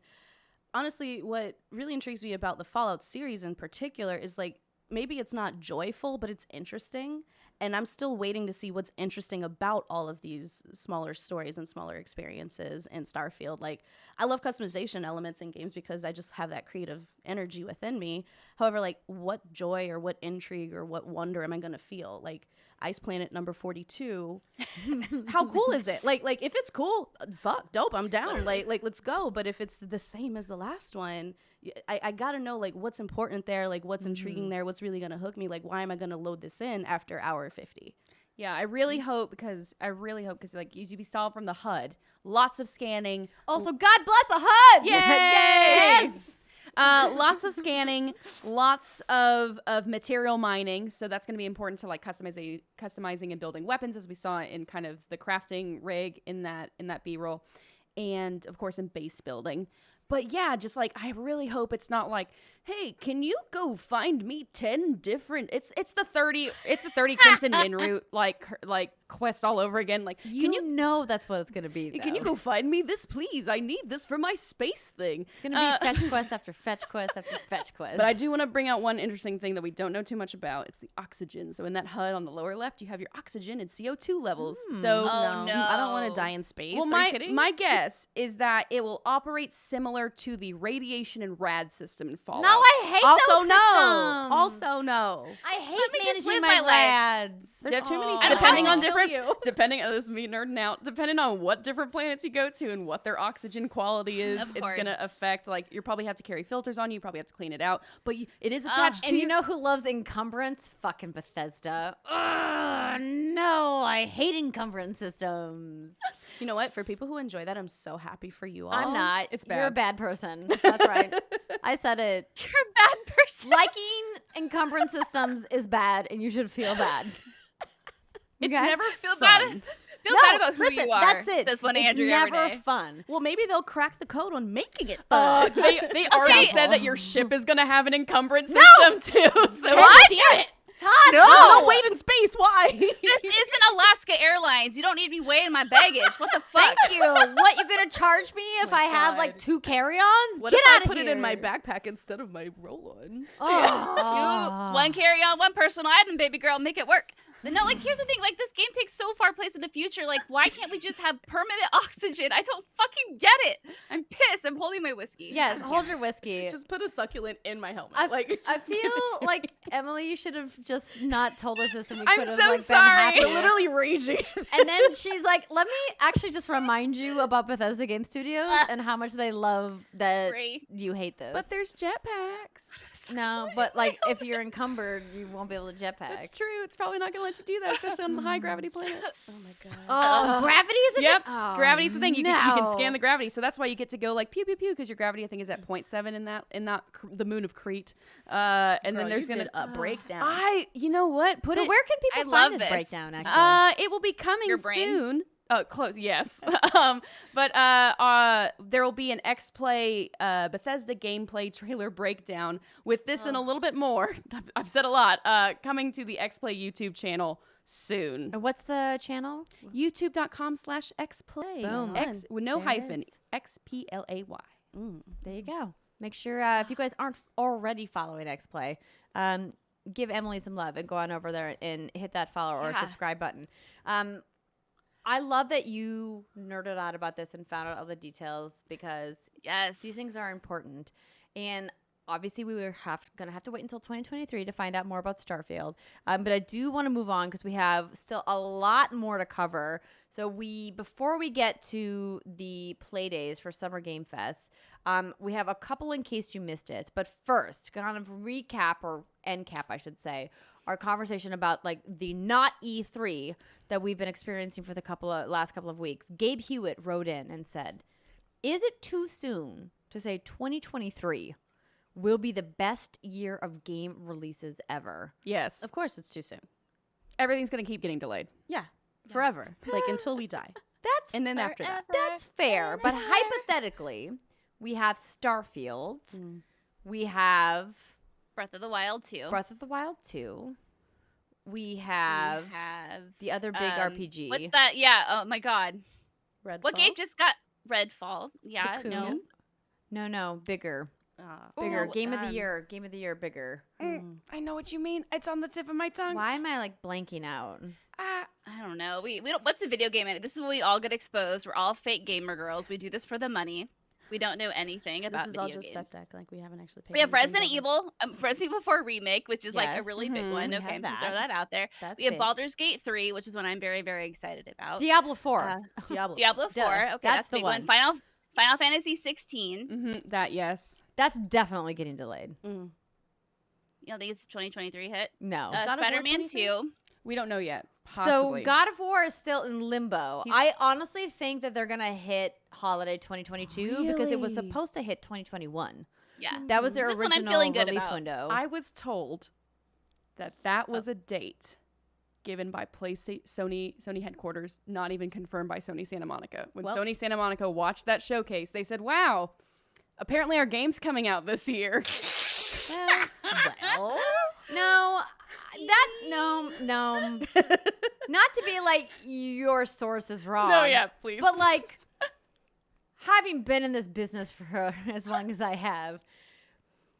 honestly, what really intrigues me about the Fallout series in particular is, like, maybe it's not joyful, but it's interesting. And I'm still waiting to see what's interesting about all of these smaller stories and smaller experiences in Starfield. Like, I love customization elements in games because I just have that creative energy within me. However, like, what joy or what intrigue or what wonder am I going to feel? Like, Ice Planet number 42. How cool is it? Like if it's cool, fuck, dope, I'm down. Like let's go. But if it's the same as the last one, I gotta know, like, what's important there, like what's intriguing there, what's really gonna hook me, like why am I gonna load this in after hour 50? Yeah, I really hope because like Ubisoft from the HUD, lots of scanning. Also, God bless a HUD. Yay! Yes. Lots of scanning, lots of material mining. So that's going to be important to, like, customizing and building weapons, as we saw in kind of the crafting rig in that B-roll, and of course in base building. But yeah, just like, I really hope it's not like, hey, can you go find me 10 different? It's the 30 Crimson Yin route like quest all over again. Like, can you know that's what it's gonna be? Though. Can you go find me this, please? I need this for my space thing. It's gonna be fetch quest after fetch quest after fetch quest. But I do want to bring out one interesting thing that we don't know too much about. It's the oxygen. So in that HUD on the lower left, you have your oxygen and CO2 levels. So no, I don't want to die in space. Well, Are you kidding? my guess is that it will operate similar to the radiation and rad system in Fallout. No, I hate those systems. so no. I hate Let me just managing live my my life. rads. There's too many. I don't Depending know. on Kill you. depending on this, me nerding out. Depending on what different planets you go to and what their oxygen quality is, Of it's course. gonna affect. Like you probably have to carry filters on you. You probably have to clean it out. But it is attached to And you know who loves encumbrance? Fucking Bethesda. Ugh, no, I hate encumbrance systems. You know what? For people who enjoy that, I'm so happy for you all. I'm not. It's You're a bad. bad person. That's right. I said it. You're a bad person. Liking encumbrance systems is bad, and you should feel bad. It's Okay? never Feel fun. bad about who listen, you are. That's it. That's what it's Andrea never every day. fun. Well, maybe they'll crack the code on making it Uh, fun. They already Okay. said that your ship is gonna have an encumbrance system too. So What? Damn it! Todd, No, wait in space. Why? This isn't Alaska Airlines. You don't need me weighing my baggage. What the fuck? Thank you. What, you're going to charge me if my I have like God. 2 carry-ons? What Get if I out of put here. it in my backpack instead of my roll-on? Oh. One carry-on, one personal item, baby girl. Make it work. But no, like, here's the thing. Like, this game takes so far place in the future. Like, why can't we just have permanent oxygen? I don't fucking get it. I'm pissed. I'm holding my whiskey. Yes, hold your whiskey. Just put a succulent in my helmet. I, like, I just give it feel to like, Emily, you should have just not told us this and we I'm could have so like, sorry. been me. happy. Literally raging. And then she's like, let me actually just remind you about Bethesda Game Studios and how much they love that Great. you hate this. but there's jetpacks. no, but like if you're encumbered, you won't be able to jetpack. That's true. It's probably not gonna let you do that, especially on the high gravity planets. Oh my god. Oh, gravity is a Yep, thing? Oh, gravity's the thing. You can no. scan the gravity, so that's why you get to go like pew pew pew because your gravity I think is at 0.7 in that the moon of Crete. And then Girl, there's you gonna did a breakdown. you know what? Put So it. where can people I find love this this. breakdown? Actually, It will be coming Your brain? soon. Close, yes. But there will be an X-Play Bethesda gameplay trailer breakdown with this and a little bit more. I've said a lot. Coming to the X-Play YouTube channel soon. and what's the channel? YouTube.com/xplay. Boom. X with no There it hyphen. is. XPLAY. There you go. Make sure if you guys aren't already following XPlay, give Emily some love and go on over there and hit that follow or Yeah. subscribe button. I love that you nerded out about this and found out all the details because Yes. these things are important. And obviously, we were going to have to wait until 2023 to find out more about Starfield. But I do want to move on because we have still a lot more to cover. So before we get to the play days for Summer Game Fest, we have a couple in case you missed it. But first, kind of recap or end cap, I should say, our conversation about like the not E3 that we've been experiencing for the last couple of weeks. Gabe Hewitt wrote in and said, "Is it too soon to say 2023 will be the best year of game releases ever?" Yes. Of course, it's too soon. Everything's gonna keep getting delayed. Yeah, forever. Like until we die. That's And then after that. That's fair, but hypothetically, we have Starfield. We have Breath of the Wild 2. Breath of the Wild 2. We have the other big RPG. What's that? Yeah. Oh my god. Redfall. What game just got Redfall? Yeah. Cocoon. No. No, bigger. Ah, Bigger. Ooh, Game of the year. Game of the year, bigger. I know what you mean. It's on the tip of my tongue. Why am I like blanking out? I don't know. We don't. What's a video game? This is when we all get exposed. We're all fake gamer girls. We do this for the money. We don't know anything about This is all video just games. set deck. Like we haven't actually paid. We have anything Resident for Evil, Resident Evil 4 Remake, which is like a Yes. really big one. We Okay, have I'm that. throw that out there. That's We have big. Baldur's Gate 3, which is one I'm very, very excited about. Diablo 4. Diablo. Diablo 4. Okay, That's that's the the big one. one. Final Fantasy 16. Mm-hmm. That yes. That's definitely getting delayed. Mm. You don't think it's a 2023 hit? No. God of War Spider-Man 23? 2. We don't know yet. Possibly. So God of War is still in limbo. I honestly think that they're gonna hit holiday 2022 because it was Really? supposed to hit 2021. Yeah. That was their This is what I'm original feeling good release about. window. I was told that was a date given by Sony headquarters, not even confirmed by Sony Santa Monica. When Well- Sony Santa Monica watched that showcase, they said, "Wow, apparently our game's coming out this year." well, no, no. Not to be like your source is wrong. No, yeah, please. But like, having been in this business for as long as I have,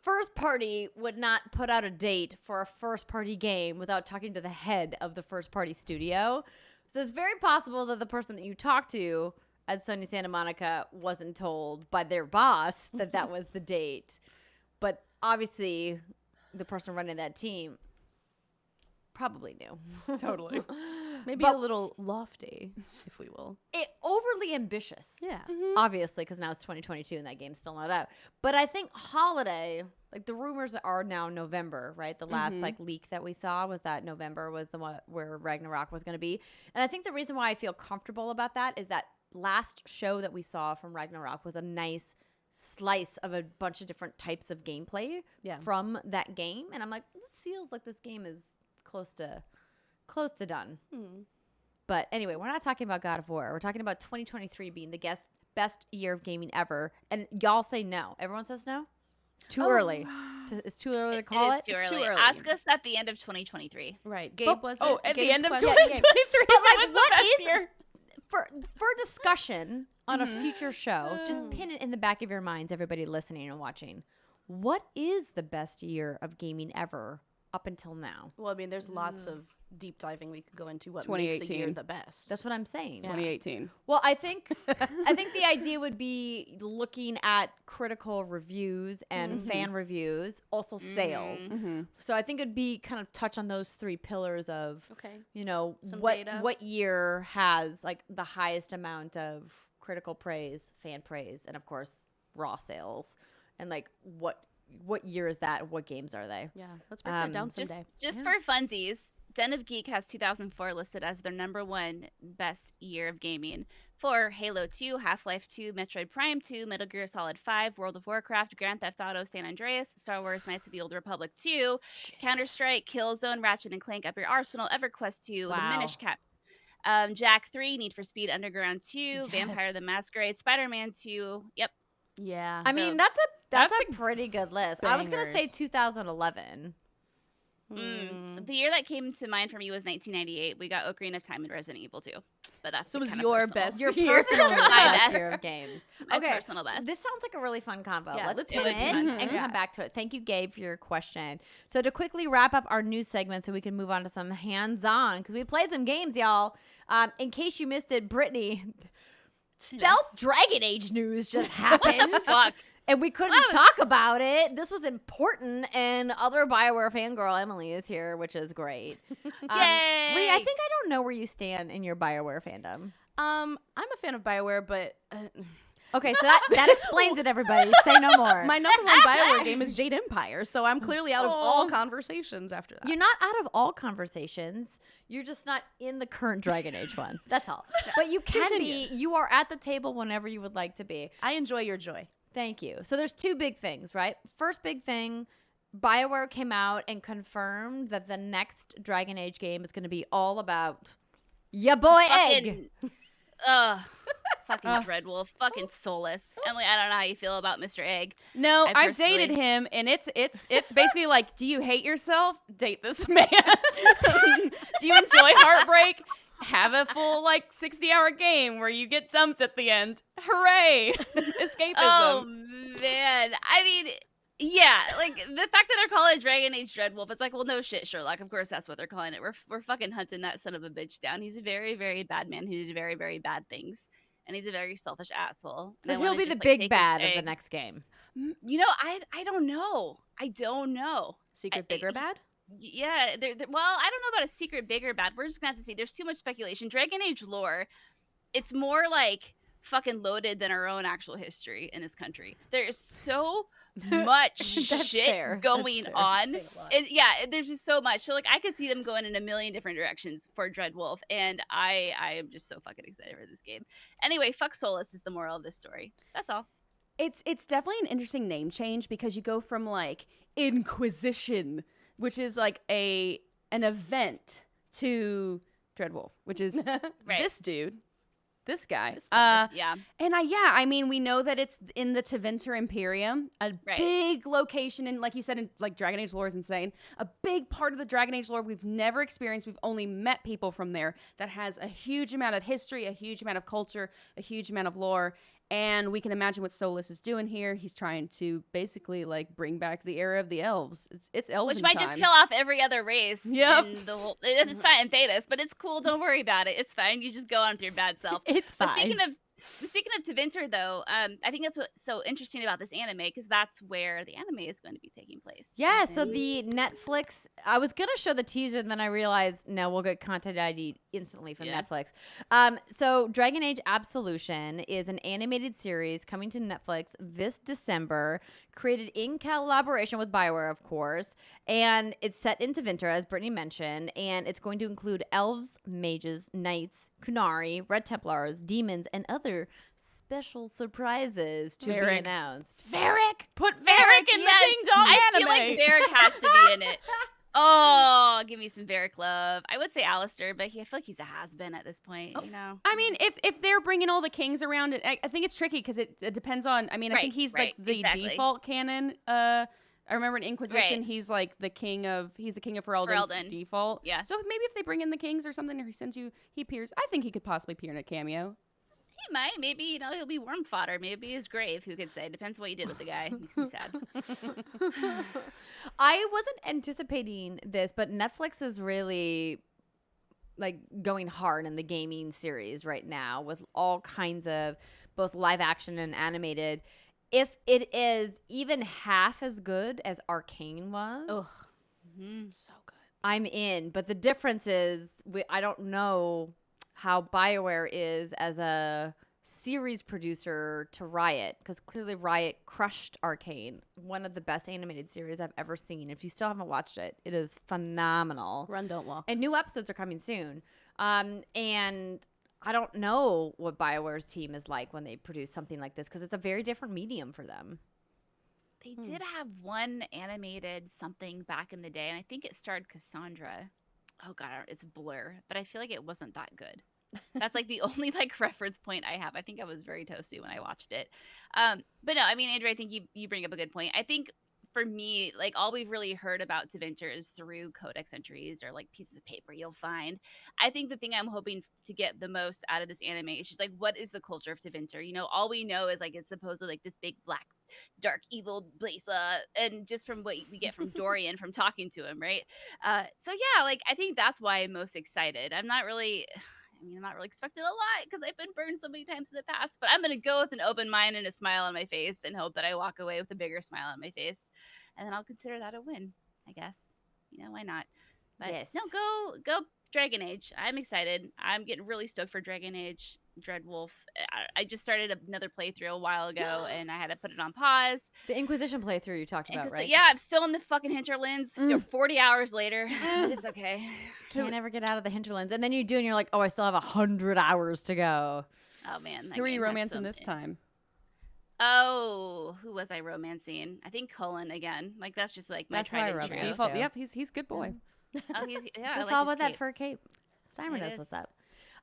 first party would not put out a date for a first party game without talking to the head of the first party studio. So it's very possible that the person that you talked to at Sony Santa Monica wasn't told by their boss that that was the date. But obviously, the person running that team probably knew. Totally. Maybe a little lofty, if we will. Overly ambitious. Yeah. Obviously, because now it's 2022 and that game's still not out. But I think holiday, like the rumors are now November, right? The last like leak that we saw was that November was the one where Ragnarok was going to be. And I think the reason why I feel comfortable about that is that last show that we saw from Ragnarok was a nice slice of a bunch of different types of gameplay from that game. And I'm like, this feels like this game is close to done. But anyway, we're not talking about God of War. We're talking about 2023 being the best year of gaming ever. And y'all say no. Everyone says no? It's too early. It's too early to call it. It's too early. Ask us at the end of 2023. Right. Gabe wasn't. at Gabe's the end of question- 2023, But, like, was the what best is- year. For discussion on a future show, just pin it in the back of your minds, everybody listening and watching. What is the best year of gaming ever up until now? Well, I mean, there's lots of deep diving we could go into what makes a year 2018. the best. That's what I'm saying. 2018. Well, I think the idea would be looking at critical reviews and fan reviews, also sales. So I think it'd be kind of touch on those three pillars of, Okay. you know, Some what data. what year has like the highest amount of critical praise, fan praise, and of course raw sales, and like what year is that? What games are they? Yeah. Let's break that down someday. Just for funsies, Den of Geek has 2004 listed as their #1 best year of gaming for Halo 2, Half-Life 2, Metroid Prime 2, Metal Gear Solid 5, World of Warcraft, Grand Theft Auto San Andreas, Star Wars Knights of the Old Republic 2, Counter-Strike, Killzone, Ratchet and Clank, Up Your Arsenal, EverQuest 2, Wow. The Minish Cap, Jack 3, Need for Speed Underground 2, Vampire the Masquerade, Spider-Man 2. Yep. Yeah. I mean, that's that's a pretty good list. I was gonna say bangers. 2011. The year that came to mind for me was 1998. We got Ocarina of Time and Resident Evil 2. But that's So it was kind of your personal. best Your year. personal My best best. year of games. My Okay, personal best. this sounds like a really fun combo. Yeah, let's let's pin do it it. and come back to it. Thank you, Gabe, for your question. So to quickly wrap up our news segment so we can move on to some hands-on, because we played some games, y'all. In case you missed it, Brittany, Stealth Dragon Age news just happened. Fuck. And we couldn't talk about it. This was important, and other BioWare fangirl Emily is here, which is great. Yay! Rhea, I think I don't know where you stand in your BioWare fandom. I'm a fan of BioWare, but Okay, so that explains it, everybody. Say no more. my number one BioWare game is Jade Empire, so I'm clearly out of all conversations after that. You're not out of all conversations. You're just not in the current Dragon Age one. That's all. But you can Continue. be. You are at the table whenever you would like to be. I enjoy your joy. Thank you. So there's two big things, right? First big thing, BioWare came out and confirmed that the next Dragon Age game is going to be all about ya boy Egg. Fucking Dreadwolf, fucking soulless. Emily, I don't know how you feel about Mr. Egg. No, I I've dated personally- him, and it's basically like, do you hate yourself? Date this man. Do you enjoy heartbreak? Have a full 60-hour game where you get dumped at the end. Hooray! Escapism. Oh man, I mean, yeah, like the fact that they're calling it Dragon Age Dreadwolf, it's like, well, no shit, Sherlock. Of course, that's what they're calling it. We're fucking hunting that son of a bitch down. He's a very, very bad man who did very, very bad things, and he's a very selfish asshole. And So I he'll wanna be the just, big take his bad of the egg. next game. You know, I don't know. I don't know. Secret bigger bad? Yeah, well, I don't know about a secret big or bad. We're just gonna have to see. There's too much speculation. Dragon Age lore, it's more like fucking loaded than our own actual history in this country. There's so much That's shit fair. going That's fair. on. There's just so much. So like I could see them going in a million different directions for Dreadwolf, and I am just so fucking excited for this game. Anyway, fuck Solus is the moral of this story. That's all. It's definitely an interesting name change because you go from Inquisition, which is an event, to Dreadwolf, which is Right. this dude, this guy. Yeah. And I mean, we know that it's in the Tevinter Imperium, a Right. big location, and like you said, in Dragon Age lore is insane. A big part of the Dragon Age lore we've never experienced. We've only met people from there that has a huge amount of history, a huge amount of culture, a huge amount of lore. And we can imagine what Solus is doing here. He's trying to basically bring back the era of the elves. It's elven Which might just time. kill off every other race. Yep. In the whole, it's fine in Thetis, but it's cool. Don't worry about it. It's fine. You just go on with your bad self. It's But fine. Speaking of Tevinter, though, I think that's what's so interesting about this anime, because that's where the anime is going to be taking place. Yeah, so the Netflix, I was going to show the teaser, and then I realized, no, we'll get content ID instantly from Netflix. So Dragon Age Absolution is an animated series coming to Netflix this December, created in collaboration with BioWare, of course, and it's set in Tevinter, as Brittany mentioned, and it's going to include elves, mages, knights, Kunari, Red Templars, demons, and other special surprises to be announced. Varric! Put Varric in the Kingdom I anime! feel like Varric has to be in it. Oh, give me some Varric love. I would say Alistair, but I feel like he's a has-been at this point, you know? I mean, if they're bringing all the kings around, I think it's tricky because it depends on, I mean, I think he's like the default canon. I remember in Inquisition, he's like the king of Ferelden default. Yeah. So maybe if they bring in the kings or something, or he appears, I think he could possibly appear in a cameo. He might. Maybe, you know, he'll be worm fodder. Maybe his grave. Who could say? Depends what you did with the guy. Makes me sad. I wasn't anticipating this, but Netflix is really like going hard in the gaming series right now with all kinds of both live action and animated. If it is even half as good as Arcane was, So good. I'm in. But the difference is I don't know how BioWare is as a series producer to Riot, because clearly Riot crushed Arcane, one of the best animated series I've ever seen. If you still haven't watched it, it is phenomenal. Run, don't walk. And new episodes are coming soon. And I don't know what BioWare's team is like when they produce something like this, because it's a very different medium for them. They did have one animated something back in the day, and I think it starred Cassandra. Oh god, it's a blur, but I feel like it wasn't that good. That's like the only like reference point I have. I think I was very toasty when I watched it. But no, I mean, Andrea, I think you bring up a good point. I think for me, like all we've really heard about Tevinter is through codex entries or like pieces of paper you'll find. I think the thing I'm hoping to get the most out of this anime is just like, what is the culture of Tevinter? You know, all we know is like it's supposedly like this big black dark evil place, and just from what we get from Dorian from talking to him, right? So yeah, like I think that's why I'm most excited. I'm not really expecting a lot because I've been burned so many times in the past, but I'm going to go with an open mind and a smile on my face and hope that I walk away with a bigger smile on my face. And then I'll consider that a win, I guess. You know, why not? But no, go Dragon Age. I'm excited. I'm getting really stoked for Dragon Age Dreadwolf. I just started another playthrough a while ago and I had to put it on pause. The Inquisition playthrough you talked about, right? Yeah, I'm still in the fucking hinterlands 40 hours later. It's okay. Can't ever get out of the hinterlands. And then you do and you're like, oh, I still have 100 hours to go. Oh man. Who are you romancing this time? Oh, who was I romancing? I think Cullen again. Like that's just like my tried and true. Default. Yep, he's good boy. Oh, It's all about that fur cape. Steimer knows what's up.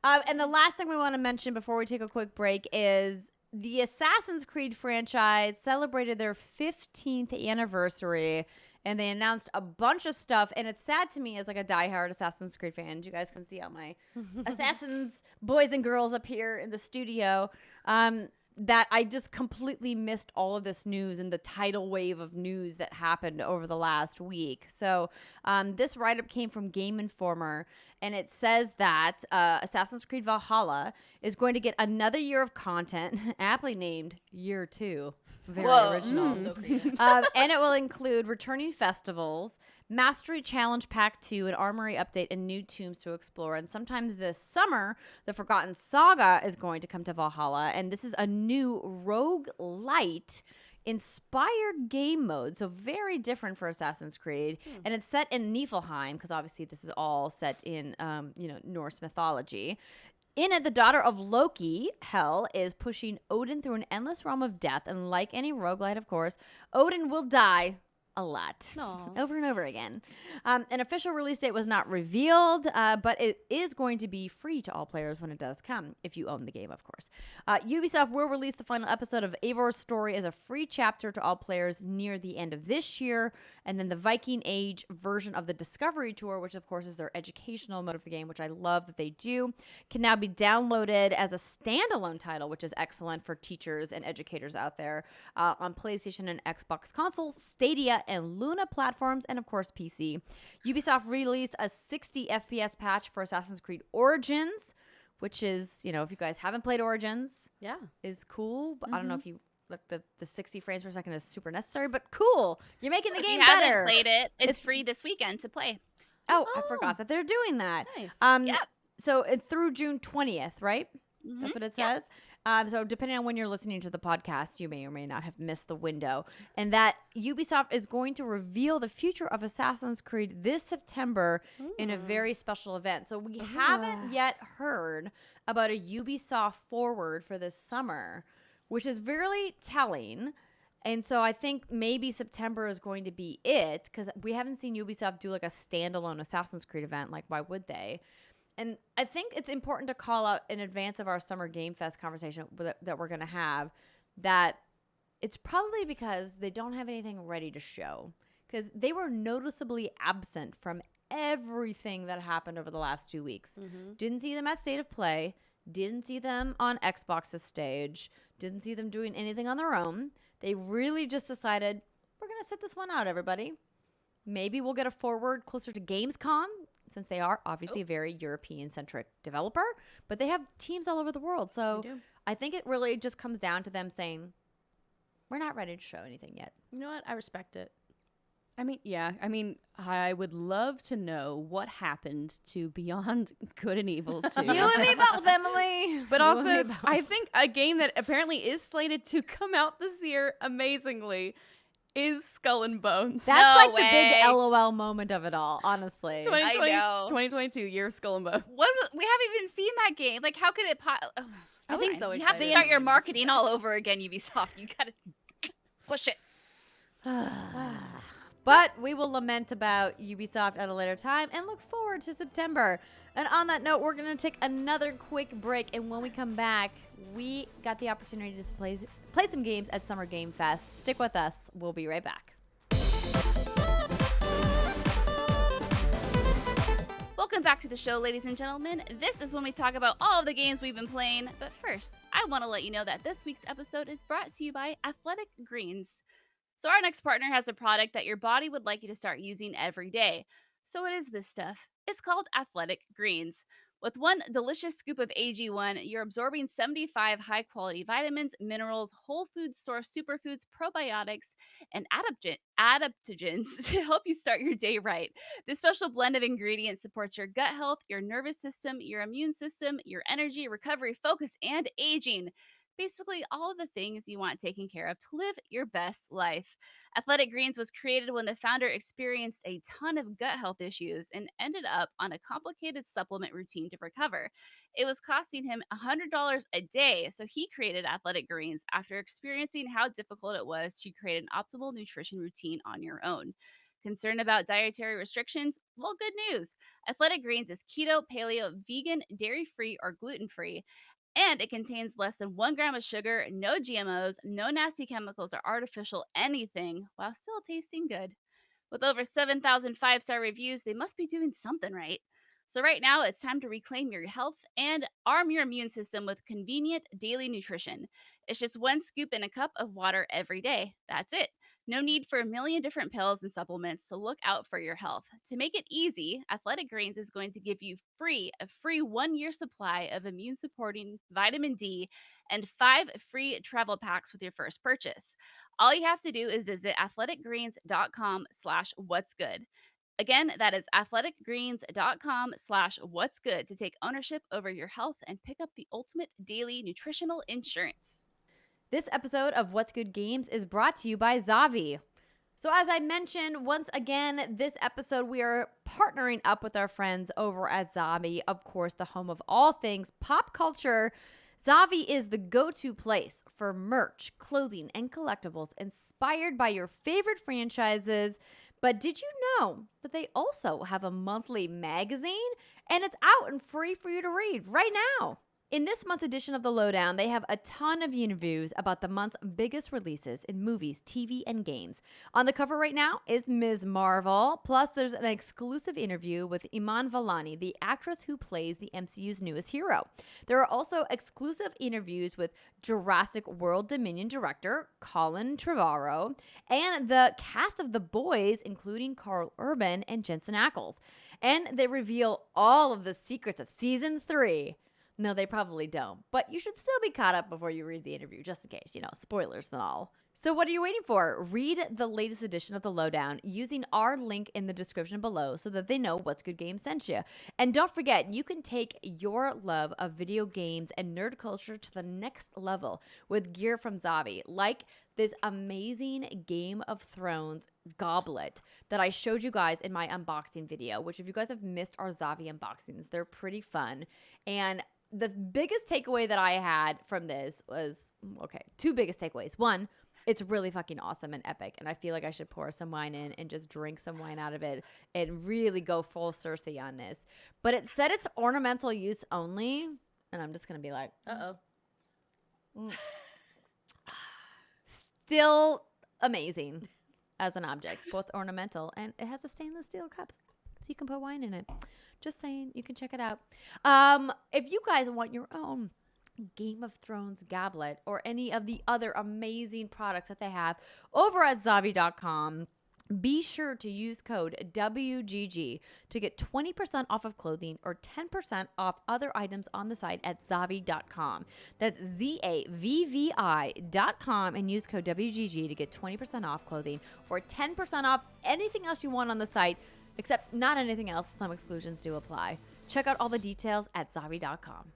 And the last thing we want to mention before we take a quick break is the Assassin's Creed franchise celebrated their 15th anniversary, and they announced a bunch of stuff. And it's sad to me as like a diehard Assassin's Creed fan. You guys can see all my Assassins boys and girls up here in the studio. That I just completely missed all of this news and the tidal wave of news that happened over the last week. So this write-up came from Game Informer, and it says that Assassin's Creed Valhalla is going to get another year of content, aptly named Year 2. Very original. So creative. And it will include returning festivals, Mastery Challenge Pack 2, an Armory update, and new tombs to explore. And sometime this summer, the Forgotten Saga is going to come to Valhalla. And this is a new roguelite inspired game mode. So very different for Assassin's Creed. And it's set in Niflheim, because obviously this is all set in Norse mythology. In it, the daughter of Loki, Hel, is pushing Odin through an endless realm of death. And like any roguelite, of course, Odin will die a lot. Aww. Over and over again. An official release date was not revealed, but it is going to be free to all players when it does come, if you own the game, of course. Ubisoft will release the final episode of Eivor's story as a free chapter to all players near the end of this year, and then the Viking Age version of the Discovery Tour, which of course is their educational mode of the game, which I love that they do, can now be downloaded as a standalone title, which is excellent for teachers and educators out there, on PlayStation and Xbox consoles, Stadia, and Luna platforms, and of course PC. Ubisoft released a 60 FPS patch for Assassin's Creed Origins, which is, you know, if you guys haven't played Origins, Yeah. is cool. But I don't know if you like the 60 frames per second is super necessary, but cool. You're making the If game you better. haven't played it, it's free this weekend to play. Oh, I forgot that they're doing that. Nice. Yep. So it's through June 20th, right? Mhm. That's what it says. So depending on when you're listening to the podcast, you may or may not have missed the window. And that Ubisoft is going to reveal the future of Assassin's Creed this September in a very special event. So we haven't yet heard about a Ubisoft forward for this summer, which is really telling. And so I think maybe September is going to be it, because we haven't seen Ubisoft do like a standalone Assassin's Creed event. Like, why would they? And I think it's important to call out in advance of our Summer Game Fest conversation that we're going to have that it's probably because they don't have anything ready to show, because they were noticeably absent from everything that happened over the last 2 weeks. Didn't see them at State of Play. Didn't see them on Xbox's stage. Didn't see them doing anything on their own. They really just decided, we're going to sit this one out, everybody. Maybe we'll get a forward closer to Gamescom, since they are obviously a very European-centric developer, but they have teams all over the world. So I think it really just comes down to them saying, we're not ready to show anything yet. You know what? I respect it. I mean, I would love to know what happened to Beyond Good and Evil 2. You and me both, Emily. But also, I think a game that apparently is slated to come out this year, amazingly, is Skull and Bones. That's like the big LOL moment of it all, honestly. 2020, I know. 2022, year of Skull and Bones. We haven't even seen that game. Like, how could it? I was so you have to excited. start your marketing all over again, Ubisoft. You gotta push it. But we will lament about Ubisoft at a later time and look forward to September. And on that note, we're going to take another quick break. And when we come back, we got the opportunity to play some games at Summer Game Fest. Stick with us. We'll be right back. Welcome back to the show, ladies and gentlemen. This is when we talk about all of the games we've been playing. But first, I want to let you know that this week's episode is brought to you by Athletic Greens. So our next partner has a product that your body would like you to start using every day. So what is this stuff? It's called Athletic Greens. With one delicious scoop of AG1, you're absorbing 75 high-quality vitamins, minerals, whole food source superfoods, probiotics, and adaptogens to help you start your day right. This special blend of ingredients supports your gut health, your nervous system, your immune system, your energy, recovery, focus, and aging. Basically, all of the things you want taken care of to live your best life. Athletic Greens was created when the founder experienced a ton of gut health issues and ended up on a complicated supplement routine to recover. It was costing him $100 a day, so he created Athletic Greens after experiencing how difficult it was to create an optimal nutrition routine on your own. Concerned about dietary restrictions? Well, good news. Athletic Greens is keto, paleo, vegan, dairy-free, or gluten-free. And it contains less than 1 gram of sugar, no GMOs, no nasty chemicals or artificial anything, while still tasting good. With over 7,000 5-star reviews, they must be doing something right. So right now, it's time to reclaim your health and arm your immune system with convenient daily nutrition. It's just 1 scoop in a cup of water every day. That's it. No need for a million different pills and supplements, so look out for your health. To make it easy, Athletic Greens is going to give you a free 1-year supply of immune-supporting vitamin D and 5 free travel packs with your first purchase. All you have to do is visit athleticgreens.com/whatsgood. Again, that is athleticgreens.com/whatsgood to take ownership over your health and pick up the ultimate daily nutritional insurance. This episode of What's Good Games is brought to you by Zavi. So as I mentioned, once again, this episode, we are partnering up with our friends over at Zavi, of course, the home of all things pop culture. Zavi is the go-to place for merch, clothing, and collectibles inspired by your favorite franchises. But did you know that they also have a monthly magazine? And it's out and free for you to read right now. In this month's edition of The Lowdown, they have a ton of interviews about the month's biggest releases in movies, TV, and games. On the cover right now is Ms. Marvel, plus there's an exclusive interview with Iman Vellani, the actress who plays the MCU's newest hero. There are also exclusive interviews with Jurassic World Dominion director Colin Trevorrow and the cast of The Boys, including Carl Urban and Jensen Ackles. And they reveal all of the secrets of Season 3. No, they probably don't. But you should still be caught up before you read the interview, just in case, spoilers and all. So what are you waiting for? Read the latest edition of The Lowdown using our link in the description below so that they know What's Good Games sent you. And don't forget, you can take your love of video games and nerd culture to the next level with gear from Zavi, like this amazing Game of Thrones goblet that I showed you guys in my unboxing video, which if you guys have missed our Zavi unboxings, they're pretty fun. And the biggest takeaway that I had from this was, two biggest takeaways. One, it's really fucking awesome and epic, and I feel like I should pour some wine in and just drink some wine out of it and really go full Cersei on this. But it said it's ornamental use only, and I'm just going to be like, Still amazing as an object, both ornamental, and it has a stainless steel cup, so you can put wine in it. Just saying, you can check it out. If you guys want your own Game of Thrones goblet or any of the other amazing products that they have over at Zavi.com, be sure to use code WGG to get 20% off of clothing or 10% off other items on the site at Zavi.com. That's ZAVVI.com and use code WGG to get 20% off clothing or 10% off anything else you want on the site, except not anything else. Some exclusions do apply. Check out all the details at Zavi.com.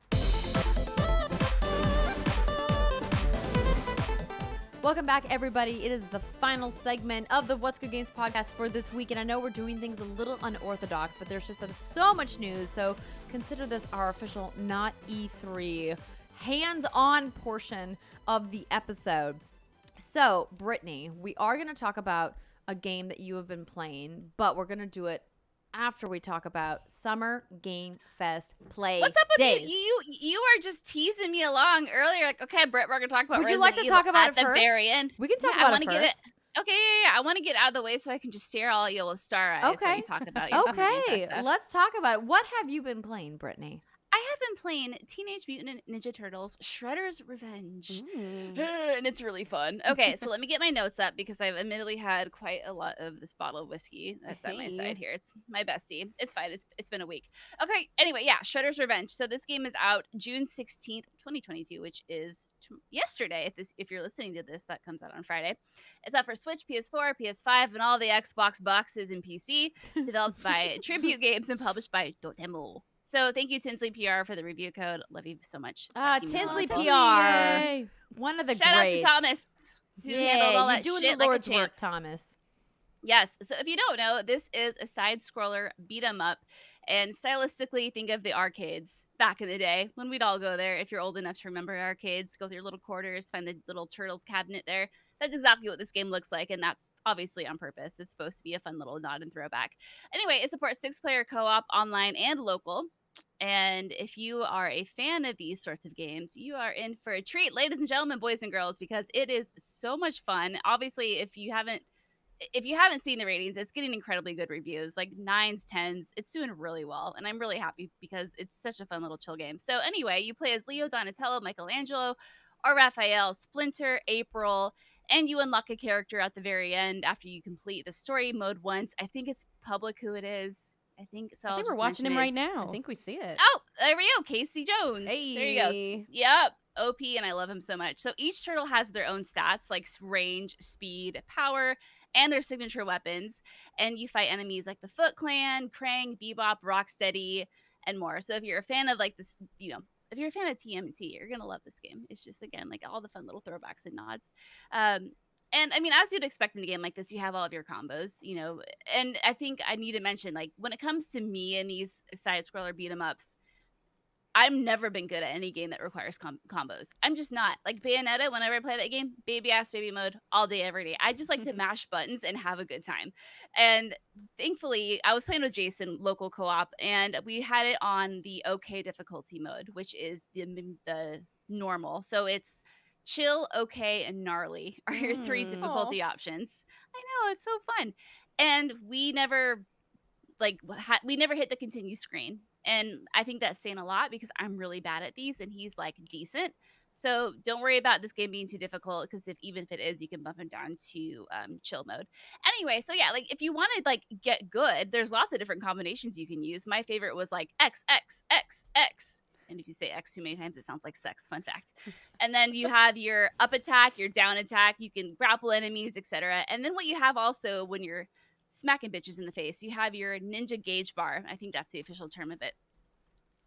Welcome back, everybody. It is the final segment of the What's Good Games podcast for this week, and I know we're doing things a little unorthodox, but there's just been so much news, so consider this our official not E3 hands-on portion of the episode. So, Brittany, we are going to talk about a game that you have been playing, but we're going to do it after we talk about Summer Game Fest play What's up with days. you are just teasing me along earlier. Like, okay, Britt, we're gonna talk about. Would you like to talk about it at the first? very end? We can talk about it first. Okay, yeah. I want to get out of the way so I can just stare all you with star eyes when you talk about your Summer Game Fest stuff. Let's talk about it. What have you been playing, Brittany? I have been playing Teenage Mutant Ninja Turtles Shredder's Revenge. And it's really fun. Okay, so let me get my notes up because I've admittedly had quite a lot of this bottle of whiskey that's at my side here. It's my bestie. It's fine. It's been a week. Okay, anyway, yeah, Shredder's Revenge. So this game is out June 16th, 2022, which is yesterday. If you're listening to this, that comes out on Friday. It's out for Switch, PS4, PS5, and all the Xbox boxes and PC. Developed by Tribute Games and published by Dotemu. So thank you, Tinsley PR, for the review code. Love you so much. Tinsley PR. Yay. One of the Shout greats. out to Thomas, who handled all that you're doing shit the like Lord's a champ. work, Thomas. Yes. So if you don't know, this is a side-scroller beat-em-up. And stylistically, think of the arcades back in the day when we'd all go there. If you're old enough to remember arcades, go through your little quarters, find the little Turtles cabinet there. That's exactly what this game looks like, and that's obviously on purpose. It's supposed to be a fun little nod and throwback. Anyway, it supports 6-player co-op, online, and local. And if you are a fan of these sorts of games, you are in for a treat, ladies and gentlemen, boys and girls, because it is so much fun. Obviously, if you haven't seen the ratings, it's getting incredibly good reviews, like 9s, 10s. It's doing really well, and I'm really happy because it's such a fun little chill game. So anyway, you play as Leo, Donatello, Michelangelo, or Raphael, Splinter, April, and you unlock a character at the very end after you complete the story mode once. I think it's public who it is. I think so. I think we're watching him right now. I think we see it. Oh, there we go. Casey Jones. Hey. There you go. Yep. OP, and I love him so much. So each turtle has their own stats, like range, speed, power, and their signature weapons. And you fight enemies like the Foot Clan, Krang, Bebop, Rocksteady, and more. So if you're a fan of like this, if you're a fan of TMNT, you're going to love this game. It's just, again, like all the fun little throwbacks and nods. And I mean, as you'd expect in a game like this, you have all of your combos, and I think I need to mention, like, when it comes to me and these side-scroller beat-em-ups, I've never been good at any game that requires combos. I'm just not. Like Bayonetta, whenever I play that game, baby-ass baby mode all day, every day. I just like to mash buttons and have a good time. And thankfully, I was playing with Jason, local co-op, and we had it on the okay difficulty mode, which is the normal. So it's chill, okay, and gnarly are your 3 difficulty options. I know, it's so fun. And we never hit the continue screen. And I think that's saying a lot because I'm really bad at these and he's like decent. So don't worry about this game being too difficult because even if it is, you can bump it down to chill mode. Anyway, so yeah, like if you want to like get good, there's lots of different combinations you can use. My favorite was like X, X, X, X. And if you say X too many times, it sounds like sex. Fun fact. And then you have your up attack, your down attack. You can grapple enemies, etc. And then what you have also when you're smacking bitches in the face, you have your ninja gauge bar. I think that's the official term of it.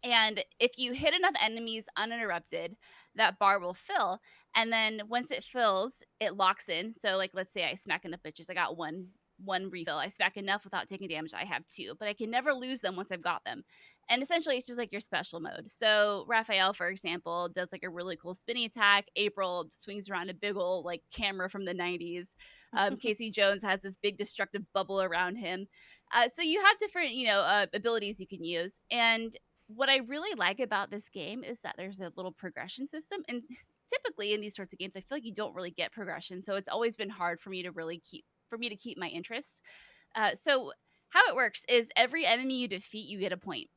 And if you hit enough enemies uninterrupted, that bar will fill. And then once it fills, it locks in. So like, let's say I smack enough bitches. I got one refill. I smack enough without taking damage. I have 2, but I can never lose them once I've got them. And essentially it's just like your special mode. So Raphael, for example, does like a really cool spinning attack. April swings around a big old like camera from the 90s. Casey Jones has this big destructive bubble around him. So you have different, abilities you can use. And what I really like about this game is that there's a little progression system. And typically in these sorts of games, I feel like you don't really get progression. So it's always been hard for me to really keep my interest. So how it works is every enemy you defeat, you get a point.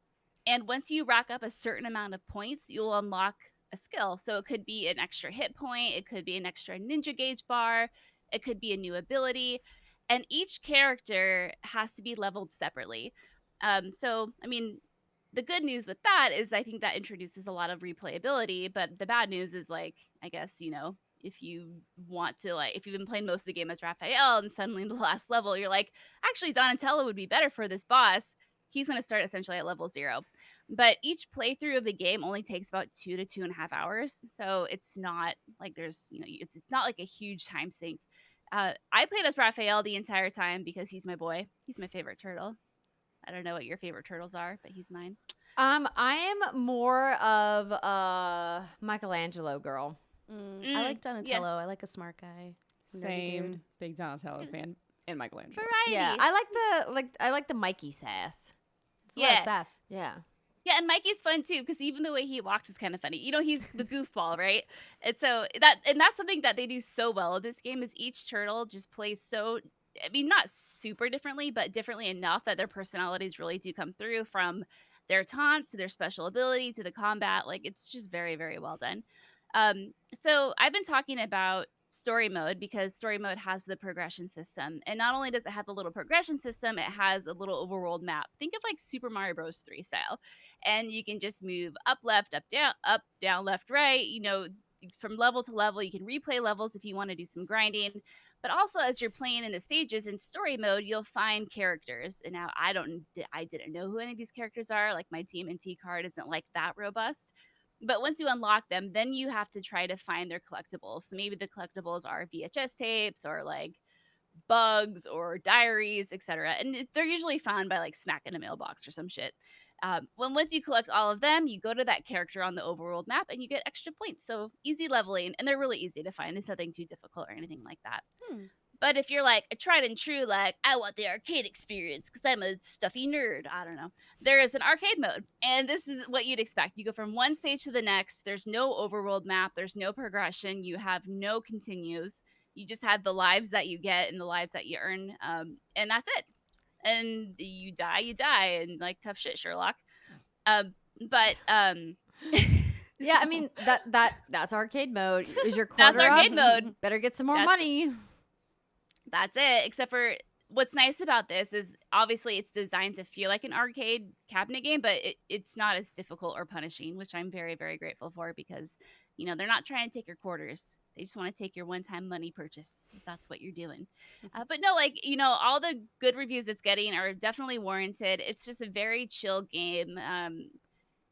And once you rack up a certain amount of points, you'll unlock a skill. So it could be an extra hit point. It could be an extra ninja gauge bar. It could be a new ability. And each character has to be leveled separately. The good news with that is I think that introduces a lot of replayability, but the bad news is like, I guess, if you want to if you've been playing most of the game as Raphael and suddenly in the last level, you're like, actually Donatello would be better for this boss. He's going to start essentially at level 0. But each playthrough of the game only takes about 2 to 2.5 hours. So it's not like there's, it's not like a huge time sink. I played as Raphael the entire time because he's my boy. He's my favorite turtle. I don't know what your favorite turtles are, but he's mine. I am more of Michelangelo girl. I like Donatello. Yeah. I like a smart guy. Same. Big Donatello fan and Michelangelo. Variety. Yeah, I like the Mikey sass. It's a lot of sass. Yeah. Yeah, and Mikey's fun too because even the way he walks is kind of funny. He's the goofball, right? And so that's something that they do so well in this game is each turtle just plays so. I mean, not super differently, but differently enough that their personalities really do come through from their taunts to their special ability to the combat. Like, it's just very, very well done. So I've been talking about story mode because story mode has the progression system. And not only does it have the little progression system, it has a little overworld map. Think of like Super Mario Bros. 3 style. And you can just move up, left, up, down, left, right. From level to level, you can replay levels if you want to do some grinding. But also, as you're playing in the stages in story mode, you'll find characters. And now I didn't know who any of these characters are. Like my TMNT card isn't like that robust. But once you unlock them, then you have to try to find their collectibles. So maybe the collectibles are VHS tapes or like bugs or diaries, etc. And they're usually found by like smacking a mailbox or some shit. Once you collect all of them, you go to that character on the overworld map and you get extra points. So easy leveling, and they're really easy to find. It's nothing too difficult or anything like that. But if you're like a tried and true, like I want the arcade experience because I'm a stuffy nerd, I don't know. There is an arcade mode, and this is what you'd expect. You go from one stage to the next. There's no overworld map. There's no progression. You have no continues. You just have the lives that you get and the lives that you earn, and that's it. And you die, and like tough shit, Sherlock. Yeah, I mean that's arcade mode. Is your quarter that's arcade up? mode? Better get some more money. That's it. Except for what's nice about this is obviously it's designed to feel like an arcade cabinet game, but it's not as difficult or punishing, which I'm very, very grateful for because they're not trying to take your quarters. They just want to take your one-time money purchase if that's what you're doing. But no, all the good reviews it's getting are definitely warranted. It's just a very chill game.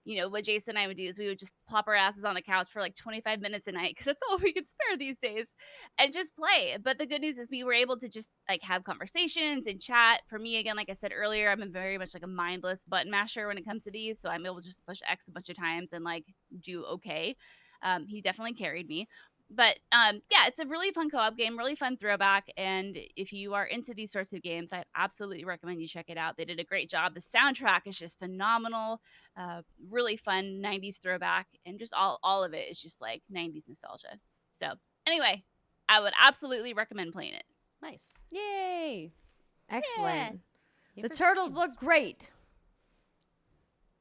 What Jason and I would do is we would just plop our asses on the couch for like 25 minutes a night because that's all we could spare these days and just play. But the good news is we were able to just like have conversations and chat. For me, again, like I said earlier, I'm very much like a mindless button masher when it comes to these. So I'm able to just push X a bunch of times and like do okay. He definitely carried me. But yeah, it's a really fun co-op game, really fun throwback. And if you are into these sorts of games, I absolutely recommend you check it out. They did a great job. The soundtrack is just phenomenal. Really fun 90s throwback. And just all of it is just like 90s nostalgia. So anyway, I would absolutely recommend playing it. Nice. Yay. Excellent. Yeah. The turtles look great.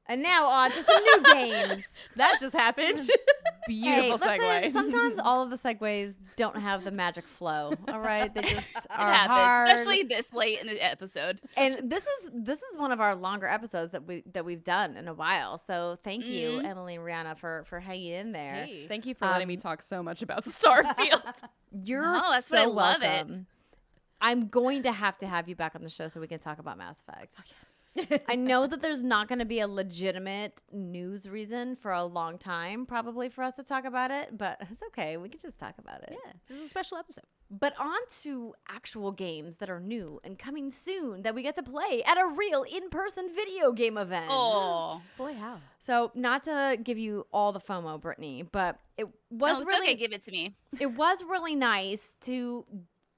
And now on to some new games. That just happened. Beautiful Hey, segue. listen, sometimes all of the segues don't have the magic flow. All right, they just are It happens, hard. especially this late in the episode. And this is one of our longer episodes that we've done in a while. So thank you, Emily and Rihanna, for hanging in there. Hey. Thank you for letting me talk so much about Starfield. You're No, that's so why I love it. welcome. I'm going to have you back on the show so we can talk about Mass Effect. I know that there's not going to be a legitimate news reason for a long time, probably, for us to talk about it, but it's okay. We can just talk about it. Yeah, this is a special episode. But on to actual games that are new and coming soon that we get to play at a real in-person video game event. Oh, Boy, how? So not to give you all the FOMO, Brittany, but it was no, it's really okay. Give it to me. it was really nice to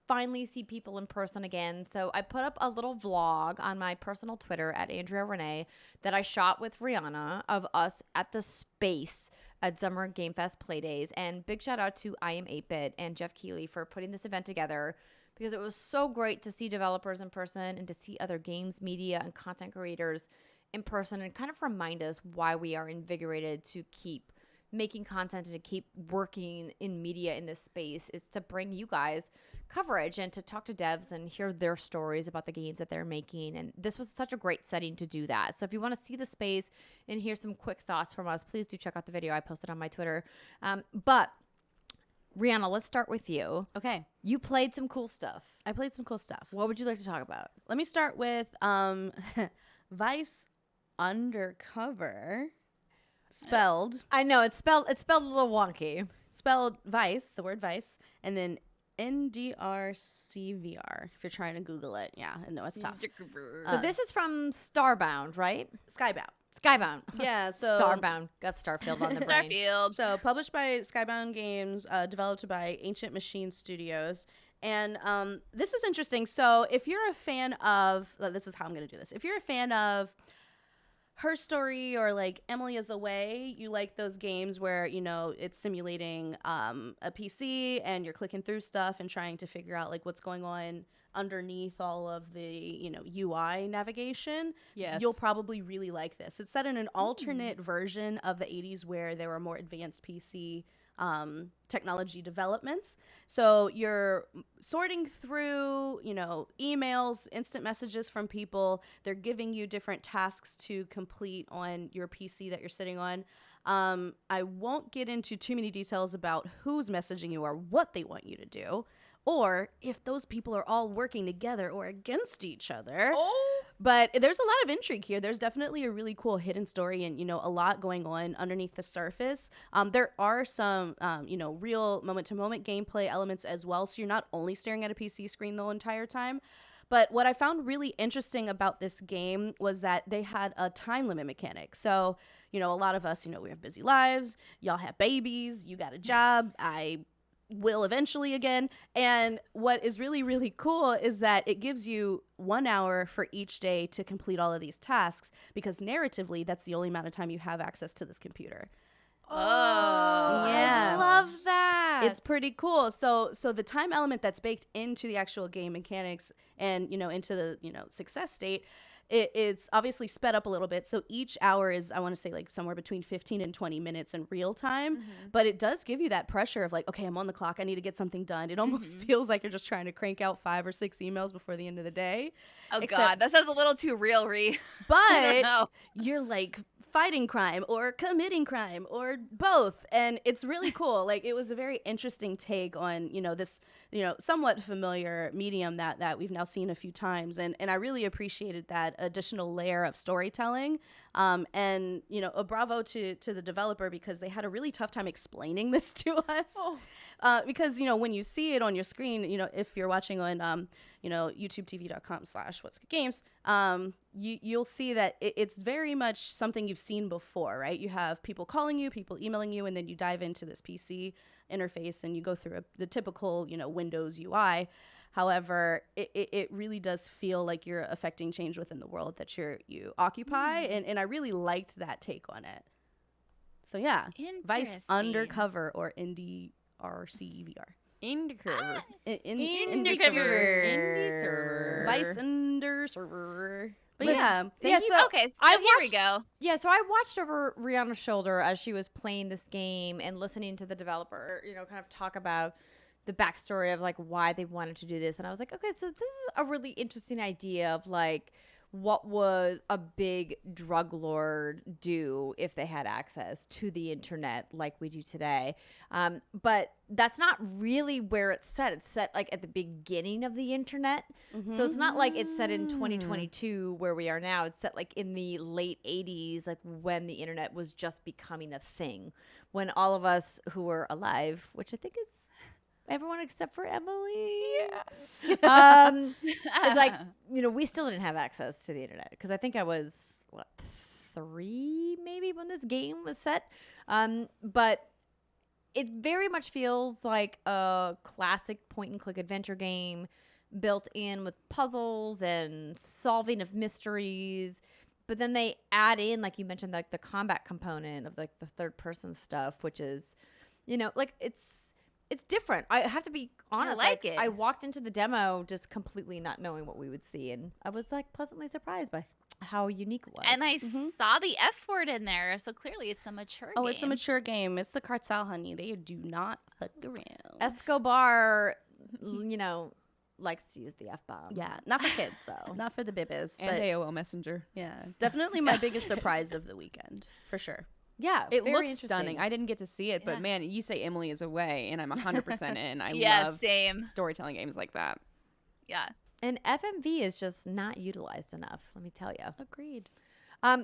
finally see people in person again. So I put up a little vlog on my personal Twitter at Andrea Renee that I shot with Rihanna of us at the space at Summer Game Fest Playdays. And big shout out to I Am 8-Bit and Jeff Keighley for putting this event together, because it was so great to see developers in person and to see other games, media, and content creators in person, and kind of remind us why we are invigorated to keep making content and to keep working in media in this space, is to bring you guys coverage and to talk to devs and hear their stories about the games that they're making. And this was such a great setting to do that. So if you want to see the space and hear some quick thoughts from us, please do check out the video I posted on my Twitter. But Rihanna, let's start with you. Okay. You played some cool stuff. I played some cool stuff. What would you like to talk about? Let me start with Vice Undercover. Spelled I know it's spelled a little wonky. Vice, the word Vice, and then NDRCVR. If you're trying to Google it, yeah, I know it's tough. So this is from Starbound, right? Skybound. Skybound. Yeah, so Starbound. Got Starfield on the brain. Starfield. So published by Skybound Games, developed by Ancient Machine Studios. And this is interesting. So if you're a fan of, this is how I'm going to do this. If you're a fan of Her Story or like Emily is Away, you like those games where, you know, it's simulating a PC and you're clicking through stuff and trying to figure out like what's going on underneath all of the, you know, UI navigation. Yes. You'll probably really like this. It's set in an alternate version of the 80s where there were more advanced PC technology developments. So you're sorting through, you know, emails, instant messages from people. They're giving you different tasks to complete on your PC that you're sitting on. I won't get into too many details about who's messaging you or what they want you to do, or if those people are all working together or against each other. But there's a lot of intrigue here. There's definitely a really cool hidden story and, you know, a lot going on underneath the surface. There are some, you know, real moment-to-moment gameplay elements as well. So you're not only staring at a PC screen the entire time. But what I found really interesting about this game was that they had a time limit mechanic. So, you know, a lot of us, you know, we have busy lives. Y'all have babies. You got a job. I will eventually again. And what is really, really cool is that it gives you 1 hour for each day to complete all of these tasks, because narratively, that's the only amount of time you have access to this computer. Oh, yeah. I love that. It's pretty cool. So the time element that's baked into the actual game mechanics and, you know, into the, you know, success state, it's obviously sped up a little bit. So each hour is, I want to say, like somewhere between 15 and 20 minutes in real time. But it does give you that pressure of like, okay, I'm on the clock. I need to get something done. It almost feels like you're just trying to crank out 5 or 6 emails before the end of the day. Oh, Except- God. That sounds a little too real, Ree. But I don't know. you're like fighting crime or committing crime or both, and it's really cool. Like, it was a very interesting take on, you know, this, you know, somewhat familiar medium that we've now seen a few times, and I really appreciated that additional layer of storytelling. And, you know, a bravo to the developer, because they had a really tough time explaining this to us. Because, you know, when you see it on your screen, you know, if you're watching on you know, youtubetv.com/whatsgoodgames, you'll see that it's very much something you've seen before, right? You have people calling you, people emailing you, and then you dive into this PC interface and you go through the typical, you know, Windows UI. However, it really does feel like you're affecting change within the world that you occupy, and I really liked that take on it. So yeah, Vice Undercover, or NDRCVR. Undercover. Indie Undercover. Indie server. Vice Under server. But Listen, yeah. So okay, so I here we go. Yeah, so I watched over Rihanna's shoulder as she was playing this game and listening to the developer, kind of talk about the backstory of like why they wanted to do this. And I was like, okay, so this is a really interesting idea of like what would a big drug lord do if they had access to the internet like we do today. But that's not really where it's set. It's set like at the beginning of the internet. So it's not like it's set in 2022 where we are now. It's set like in the late 80s, like when the internet was just becoming a thing. When all of us who were alive, which I think is everyone except for Emily. It's like, we still didn't have access to the internet because I think I was, 3 maybe when this game was set. But it very much feels like a classic point-and-click adventure game built in with puzzles and solving of mysteries. But then they add in, like you mentioned, like the combat component of like the third-person stuff, which is, like it's different. I have to be honest. I like it. I walked into the demo just completely not knowing what we would see, and I was like pleasantly surprised by how unique it was. And I saw the F word in there, so clearly it's a mature game. Oh, it's a mature game. It's the cartel, honey. They do not fuck around. Escobar, likes to use the F-bomb. Yeah, not for kids though. Not for the bibis. And But AOL Messenger. yeah, definitely my biggest surprise of the weekend for sure. Yeah, It very looks interesting. stunning. I didn't get to see it, Yeah. but man, you say Emily is away, and I'm 100% in. I Yeah, love same. storytelling games like that. Yeah. And FMV is just not utilized enough, let me tell you. Agreed.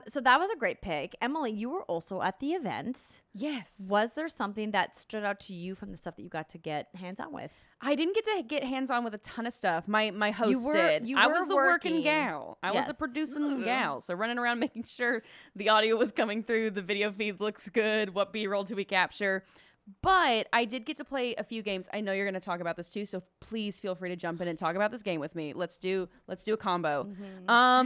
So that was a great pick. Emily, you were also at the event. Yes. Was there something that stood out to you from the stuff that you got to get hands-on with? I didn't get to get hands-on with a ton of stuff. My host were- did. you I were was the working working. gal. I was a Yes. producing gal. So running around making sure the audio was coming through, the video feed looks good, what B-roll do we capture. But I did get to play a few games. I know you're going to talk about this too, so please feel free to jump in and talk about this game with me. Let's do a combo.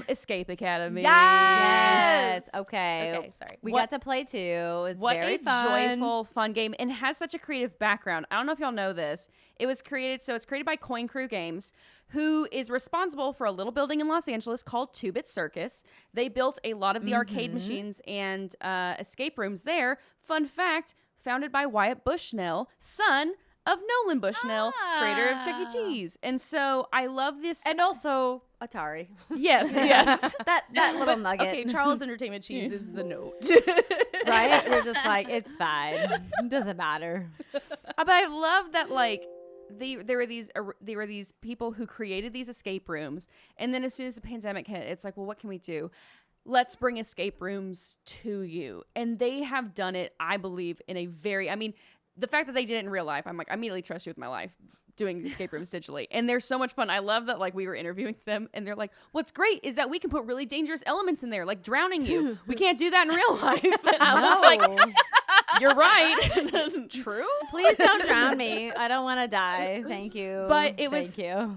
Escape Academy. Yes. Okay. Okay, sorry. We What- got to play too. It was What very a fun. joyful, fun game, and has such a creative background. I don't know if y'all know this. It's created by Coin Crew Games, who is responsible for a little building in Los Angeles called 2-Bit Circus. They built a lot of the arcade machines and escape rooms there. Fun fact, founded by Wyatt Bushnell, son of Nolan Bushnell, creator of Chuck E. Cheese. And so I love this. And also Atari. yes. that little nugget. Okay, Charles Entertainment Cheese is the note. Right? We're just like, it's fine. It doesn't matter. But I love that, like, there were these people who created these escape rooms, and then as soon as the pandemic hit, it's like, well, what can we do? Let's bring escape rooms to you. And they have done it, I believe, in a very, the fact that they did it in real life, I'm like, I immediately trust you with my life doing escape rooms digitally. And they're so much fun. I love that, like, we were interviewing them and they're like, what's great is that we can put really dangerous elements in there, like drowning you. We can't do that in real life. And I was like, you're right. True? Please don't drown me. I don't want to die. Thank you. But Thank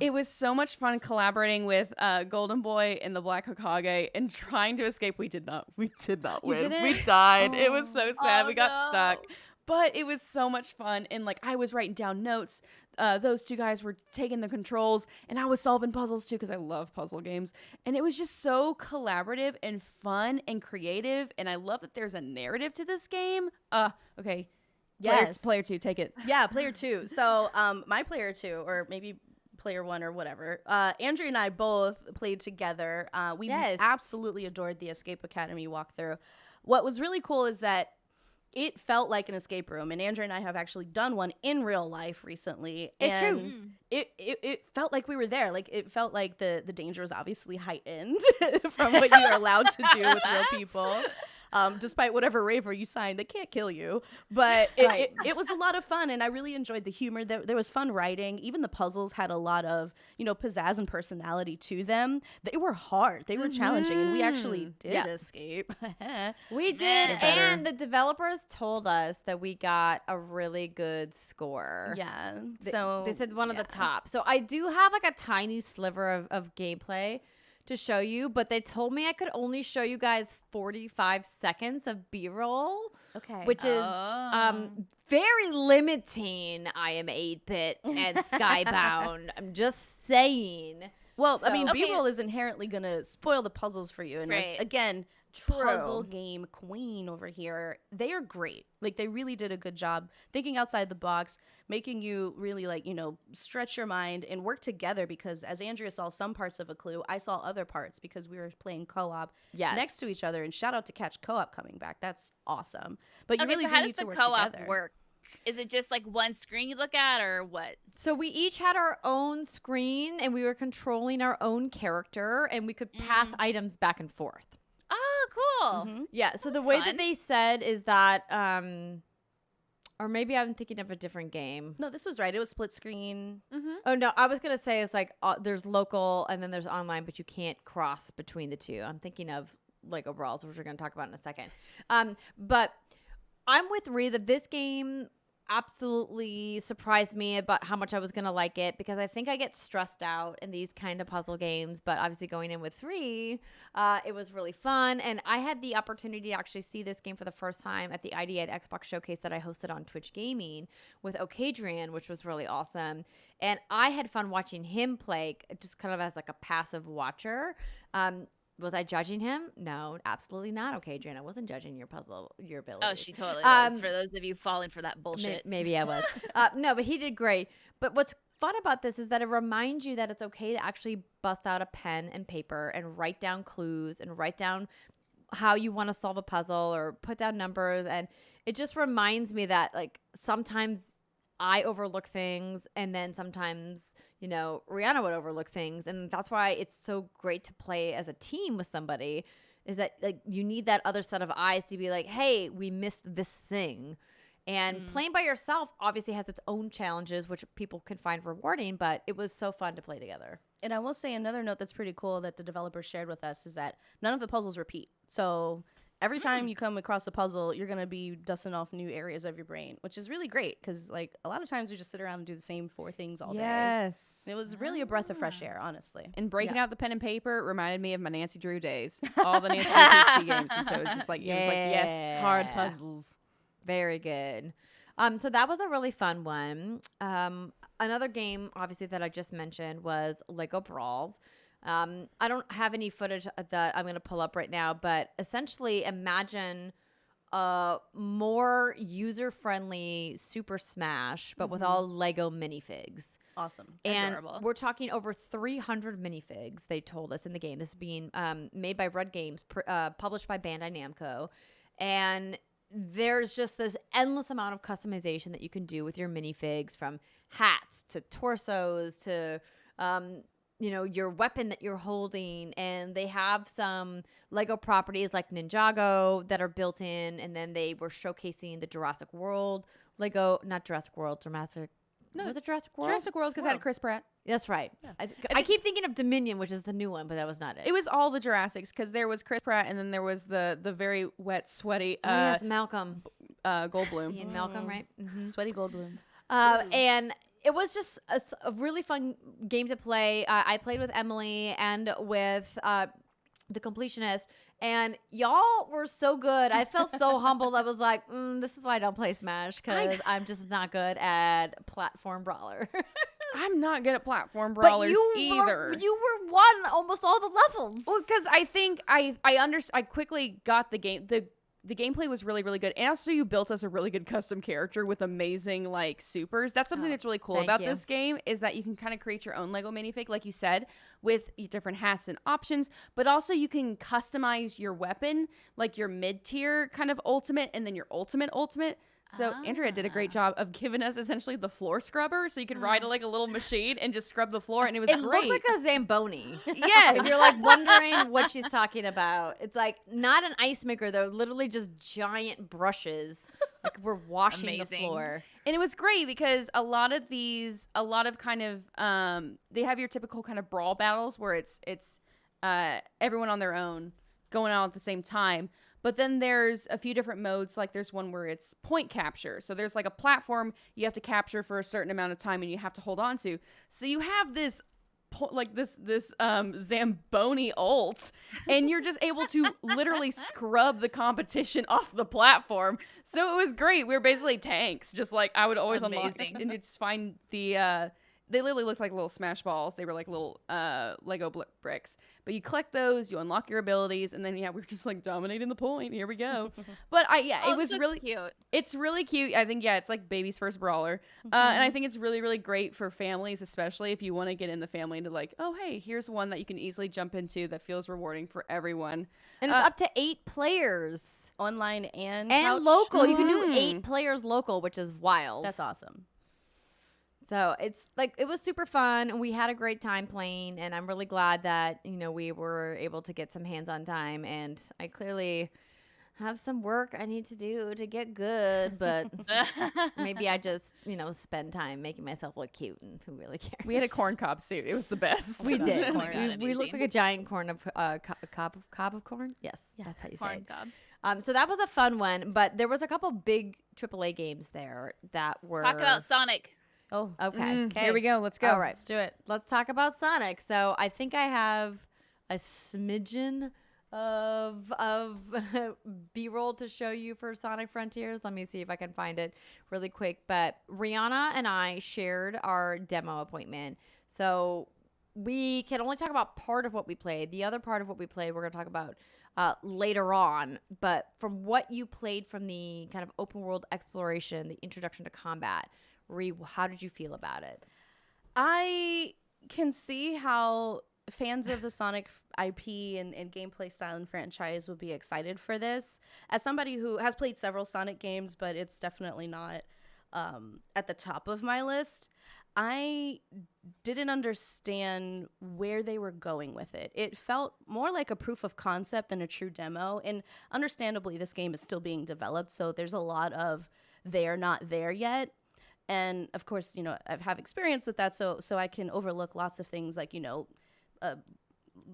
it was so much fun collaborating with Golden Boy and the Black Hokage and trying to escape. We did not win. didn't? We died. It was so sad. Oh, We got no. stuck. But it was so much fun. And like, I was writing down notes. Those two guys were taking the controls and I was solving puzzles too, because I love puzzle games. And it was just so collaborative and fun and creative. And I love that there's a narrative to this game. Okay. Yes. Player 2, take it. Yeah, player 2. So my player 2, or maybe player 1 or whatever, Andrea and I both played together. We Yes. absolutely adored the Escape Academy walkthrough. What was really cool is that it felt like an escape room, and Andrea and I have actually done one in real life recently. It's true. And it felt like we were there. Like, it felt like the danger was obviously heightened from what you are allowed to do with real people. Despite whatever waiver you signed, they can't kill you. But it was a lot of fun, and I really enjoyed the humor. There was fun writing. Even the puzzles had a lot of, pizzazz and personality to them. They were hard. They were challenging, and we actually did escape. We did, Better. and the developers told us that we got a really good score. Yeah. They- So they said one of the top. So I do have like a tiny sliver of gameplay to show you, but they told me I could only show you guys 45 seconds of B-roll, Okay. which is very limiting. I am 8-bit and Skybound. I'm just saying. Well, So- I mean, Okay. B-roll is inherently going to spoil the puzzles for you. And Right. again, True. puzzle game queen over here. They are great. Like, they really did a good job thinking outside the box, making you really, like, you know, stretch your mind and work together, because as Andrea saw some parts of a clue, I saw other parts because we were playing co-op Yes. next to each other. And shout out to Catch Co-op coming back. That's awesome. But you Okay, really so do how need does to the work co-op together. work? Is it just like one screen you look at, or what? So we each had our own screen, and we were controlling our own character, and we could pass items back and forth. Oh, cool. Mhm. Yeah. So the That's way fun. that they said is that, or maybe I'm thinking of a different game. No, this was right. It was split screen. Oh no, I was gonna say it's like there's local and then there's online, but you can't cross between the two. I'm thinking of Lego Brawls, which we're gonna talk about in a second. But I'm with Ree that this game absolutely surprised me about how much I was gonna like it, because I think I get stressed out in these kind of puzzle games. But obviously going in with Ree, it was really fun, and I had the opportunity to actually see this game for the first time at the ID at Xbox Showcase that I hosted on Twitch Gaming with Okadrian, which was really awesome. And I had fun watching him play, just kind of as like a passive watcher. Was I judging him? No, absolutely not. Okay, Adrian, I wasn't judging your ability. Oh, she totally was. For those of you falling for that bullshit. Maybe I was. No, but he did great. But what's fun about this is that it reminds you that it's okay to actually bust out a pen and paper and write down clues and write down how you want to solve a puzzle or put down numbers. And it just reminds me that, like, sometimes I overlook things, and then sometimes, you know, Rihanna would overlook things. And that's why it's so great to play as a team with somebody, is that, like, you need that other set of eyes to be like, hey, we missed this thing. And playing by yourself obviously has its own challenges, which people can find rewarding, but it was so fun to play together. And I will say another note that's pretty cool that the developers shared with us is that none of the puzzles repeat. So every time you come across a puzzle, you're going to be dusting off new areas of your brain, which is really great, because, like, a lot of times we just sit around and do the same 4 things all day. Yes. It was really a breath of fresh air, honestly. And breaking out the pen and paper reminded me of my Nancy Drew days. All the Nancy Drew PC games. And so it was just like, it was like, yes, hard Yeah. puzzles. Very good. So that was a really fun one. Another game, obviously, that I just mentioned was Lego Brawls. I don't have any footage that I'm going to pull up right now, but essentially imagine a more user-friendly Super Smash, but with all Lego minifigs. Awesome. And Adorable. we're talking over 300 minifigs, they told us in the game. This is being made by Red Games, published by Bandai Namco. And there's just this endless amount of customization that you can do with your minifigs, from hats to torsos to you know, your weapon that you're holding. And they have some Lego properties like Ninjago that are built in, and then they were showcasing the Jurassic World Lego, not Jurassic World, Jurassic. No, Was it Jurassic World? Jurassic World, because it had Chris Pratt. That's right. I keep thinking of Dominion, which is the new one, but that was not it. It was all the Jurassics, because there was Chris Pratt, and then there was the very wet, sweaty yes, Malcolm. Goldblum. Ian Malcolm, right? Mm-hmm. Sweaty Goldblum. And it was just a really fun game to play. I played with Emily and with the completionist, and y'all were so good. I felt so humbled. I was like, this is why I don't play Smash, because I'm just not good at platform brawler. I'm not good at platform But brawlers you either. you were won almost all the levels. Well, because I think I quickly got the game. The gameplay was really, really good. And also you built us a really good custom character with amazing, like, supers. That's something that's really cool thank about you. this game, is that you can kind of create your own Lego minifig, like you said, with different hats and options. But also you can customize your weapon, like your mid-tier kind of ultimate and then your ultimate. So Andrea did a great job of giving us essentially the floor scrubber, so you could ride like a little machine and just scrub the floor, and it was It great. looked like a Zamboni. Yes. If you're like wondering what she's talking about, it's like not an ice maker. They're literally just giant brushes. Like we're washing the Amazing. floor. And it was great because a lot of kind of they have your typical kind of brawl battles where it's everyone on their own going on at the same time. But then there's a few different modes. Like there's one where it's point capture. So there's like a platform you have to capture for a certain amount of time and you have to hold on to. So you have this Zamboni ult, and you're just able to literally scrub the competition off the platform. So it was great. We were basically tanks. Just like I would always unlock Amazing. and you just find the They literally looked like little smash balls. They were like little Lego bricks. But you collect those, you unlock your abilities, and then we're just like dominating the point. Here we go. But it was really cute. It's really cute. I think it's like baby's first brawler, and I think it's really really great for families, especially if you want to get in the family into like, oh hey, here's one that you can easily jump into that feels rewarding for everyone. And it's up to 8 players. Online and couch. Local. You can do 8 players local, which is wild. That's awesome. So it's like, it was super fun. We had a great time playing, and I'm really glad that, we were able to get some hands-on time, and I clearly have some work I need to do to get good, but maybe I just, spend time making myself look cute, and who really cares? We had a corn cob suit. It was the best. We did. Oh my God, we looked like a giant cob of corn. Yes, that's how you say it. Cob. So that was a fun one, but there was a couple big AAA games there that were... Talk about Sonic. Oh, okay. Here we go. Let's go. All right, let's do it. Let's talk about Sonic. So I think I have a smidgen of B-roll to show you for Sonic Frontiers. Let me see if I can find it really quick. But Rihanna and I shared our demo appointment. So we can only talk about part of what we played. The other part of what we played, we're going to talk about later on. But from what you played from the kind of open world exploration, the introduction to combat, how did you feel about it? I can see how fans of the Sonic IP and gameplay style and franchise would be excited for this. As somebody who has played several Sonic games, but it's definitely not at the top of my list, I didn't understand where they were going with it. It felt more like a proof of concept than a true demo. And understandably, this game is still being developed, so there's a lot of they're not there yet. And of course, I have experience with that, so I can overlook lots of things like, a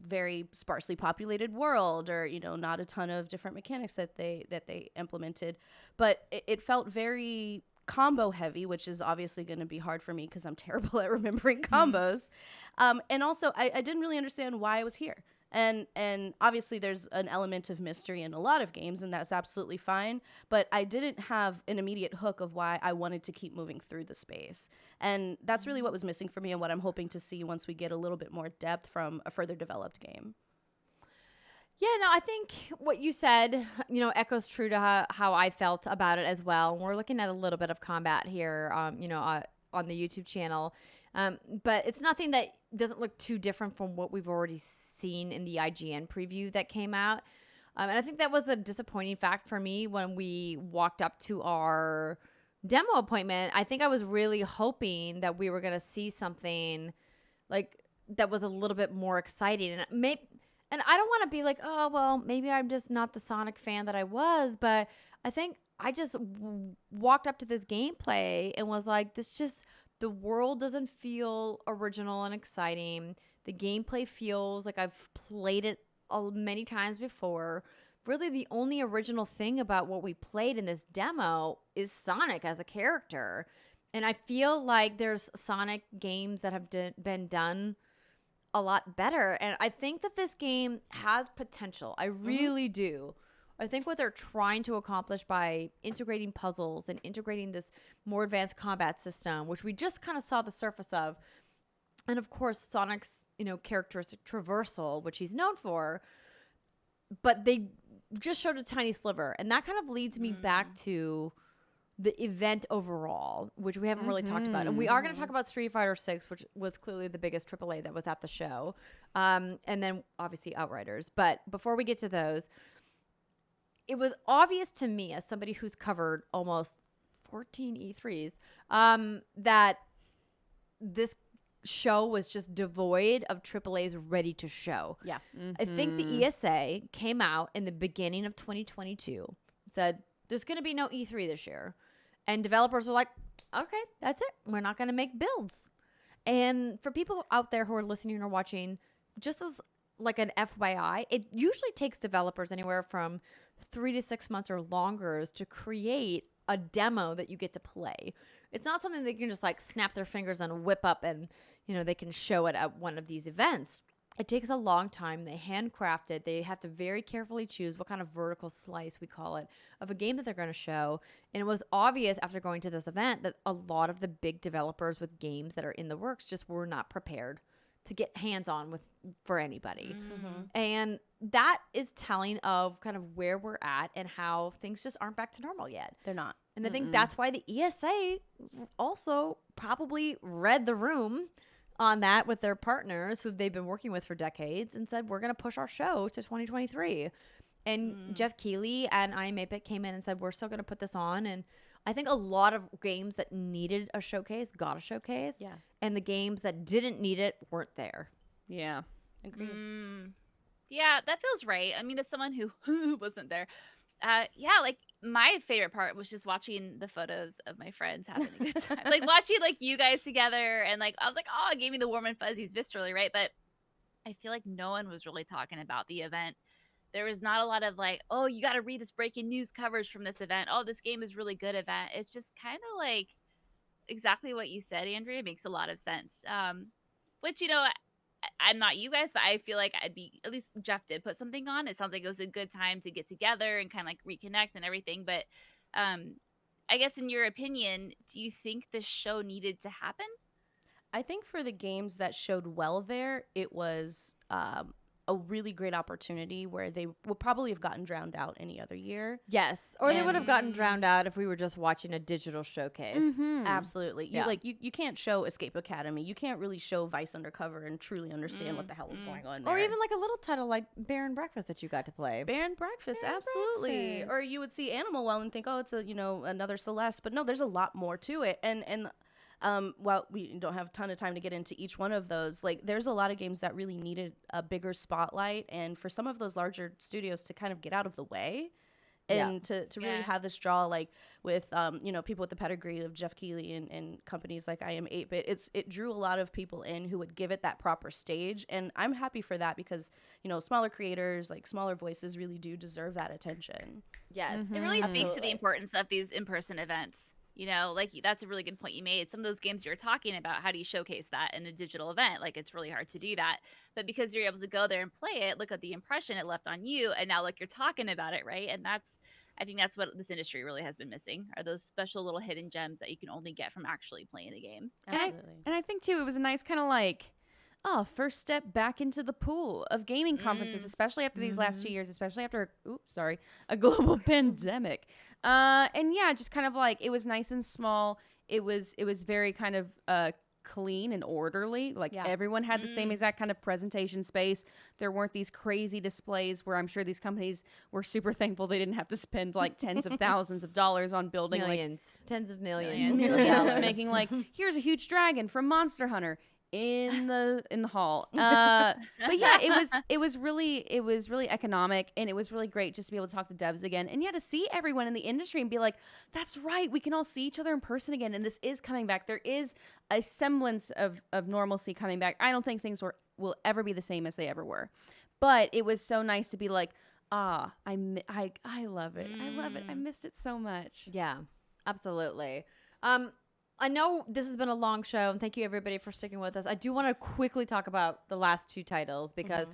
very sparsely populated world, or not a ton of different mechanics that they implemented. But it felt very combo heavy, which is obviously going to be hard for me because I'm terrible at remembering combos. And also, I didn't really understand why I was here. And obviously there's an element of mystery in a lot of games, and that's absolutely fine. But I didn't have an immediate hook of why I wanted to keep moving through the space. And that's really what was missing for me, and what I'm hoping to see once we get a little bit more depth from a further developed game. Yeah, no, I think what you said, echoes true to how I felt about it as well. And we're looking at a little bit of combat here, on the YouTube channel. But it's nothing that doesn't look too different from what we've already seen in the IGN preview that came out. And I think that was a disappointing fact for me when we walked up to our demo appointment. I think I was really hoping that we were going to see something like that was a little bit more exciting. And I don't want to be like, oh, well, maybe I'm just not the Sonic fan that I was. But I think I just walked up to this gameplay and was like, the world doesn't feel original and exciting. The gameplay feels like I've played it many times before. Really, the only original thing about what we played in this demo is Sonic as a character. And I feel like there's Sonic games that have been done a lot better. And I think that this game has potential. I really do. I think what they're trying to accomplish by integrating puzzles and integrating this more advanced combat system, which we just kind of saw the surface of, and of course Sonic's characteristic traversal, which he's known for, but they just showed a tiny sliver, and that kind of leads me back to the event overall, which we haven't really talked about. And we are going to talk about Street Fighter 6, which was clearly the biggest AAA that was at the show, and then obviously Outriders. But before we get to those, it was obvious to me, as somebody who's covered almost 14 E3s, that this show was just devoid of AAA's ready to show. Yeah. I think the ESA came out in the beginning of 2022, said there's going to be no E3 this year. And developers were like, okay, that's it. We're not going to make builds. And for people out there who are listening or watching, just as like an FYI, it usually takes developers anywhere from 3 to 6 months or longer to create a demo that you get to play. It's not something they can just like snap their fingers and whip up and, they can show it at one of these events. It takes a long time. They handcraft it. They have to very carefully choose what kind of vertical slice, we call it, of a game that they're going to show. And it was obvious after going to this event that a lot of the big developers with games that are in the works just were not prepared to get hands-on with for anybody. And that is telling of kind of where we're at and how things just aren't back to normal yet. They're not. And I think that's why the ESA also probably read the room on that with their partners who they've been working with for decades and said, we're going to push our show to 2023. And Jeff Keighley and I Mapit came in and said, we're still going to put this on. And I think a lot of games that needed a showcase got a showcase. Yeah. And the games that didn't need it weren't there. Yeah. Agreed. Yeah, that feels right. I mean, as someone who wasn't there, yeah, like my favorite part was just watching the photos of my friends having a good time. Like watching like you guys together, and like I was like, oh, it gave me the warm and fuzzies viscerally, right? But I feel like no one was really talking about the event. There was not a lot of like, oh, you got to read this breaking news coverage from this event. Oh, this game is really good event. It's just kind of like exactly what you said, Andrea. It makes a lot of sense. Which, you know, I'm not you guys, but I feel like I'd be, at least Jeff did put something on. It sounds like it was a good time to get together and kind of like reconnect and everything. But I guess in your opinion, do you think this show needed to happen? I think for the games that showed well there, it was a really great opportunity where they would probably have gotten drowned out any other year. Yes. Or they would have gotten drowned out if we were just watching a digital showcase. Absolutely. Yeah. You can't show Escape Academy. You can't really show Vice Undercover and truly understand what the hell is going on there. Or even like a little title like Bear and Breakfast that you got to play. Bear and Breakfast, absolutely. Breakfast. Or you would see Animal Well and think, oh, it's another Celeste. But no, there's a lot more to it. And while we don't have a ton of time to get into each one of those, like there's a lot of games that really needed a bigger spotlight, and for some of those larger studios to kind of get out of the way and to really have this draw, like with people with the pedigree of Jeff Keighley and companies like I Am 8-Bit, it drew a lot of people in who would give it that proper stage, and I'm happy for that because smaller creators, like smaller voices, really do deserve that attention. Yes. It really speaks to the importance of these in-person events. Like that's a really good point you made. Some of those games you're talking about, how do you showcase that in a digital event? Like it's really hard to do that. But because you're able to go there and play it, look at the impression it left on you, and now like you're talking about it, right? And I think that's what this industry really has been missing, are those special little hidden gems that you can only get from actually playing the game. Absolutely. And I think too, it was a nice kind of like, first step back into the pool of gaming conferences, especially after these last 2 years, especially after a global pandemic. And yeah, just kind of like, it was nice and small. It was very kind of clean and orderly. Like everyone had the same exact kind of presentation space. There weren't these crazy displays where I'm sure these companies were super thankful they didn't have to spend like tens of thousands of dollars on building Millions. Tens of millions. just making like, here's a huge dragon from Monster Hunter in the hall. But yeah, it was really economic, and it was really great just to be able to talk to devs again, and to see everyone in the industry and be like, that's right, we can all see each other in person again, and this is coming back. There is a semblance of normalcy coming back. I don't think things will ever be the same as they ever were, but it was so nice to be like, I love it. I love it. I missed it so much. Yeah, absolutely. I know this has been a long show, and thank you everybody for sticking with us. I do want to quickly talk about the last two titles because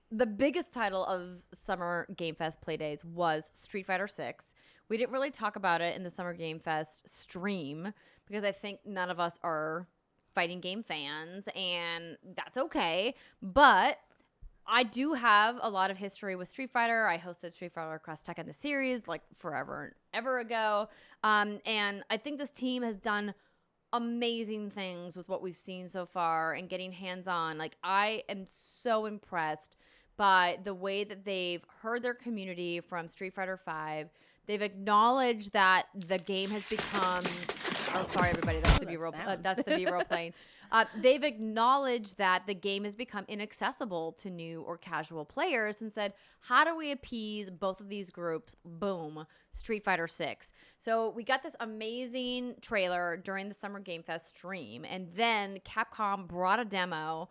the biggest title of Summer Game Fest Playdays was Street Fighter 6. We didn't really talk about it in the Summer Game Fest stream because I think none of us are fighting game fans, and that's okay. But I do have a lot of history with Street Fighter. I hosted Street Fighter Across Tech in the series like forever and ever ago. And I think this team has done amazing things with what we've seen so far and getting hands-on. Like, I am so impressed by the way that they've heard their community from Street Fighter V. They've acknowledged that the game has become... Oh, sorry, everybody. That's the B-roll. That's the B-roll playing. They've acknowledged that the game has become inaccessible to new or casual players and said, how do we appease both of these groups? Boom, Street Fighter 6. So we got this amazing trailer during the Summer Game Fest stream, and then Capcom brought a demo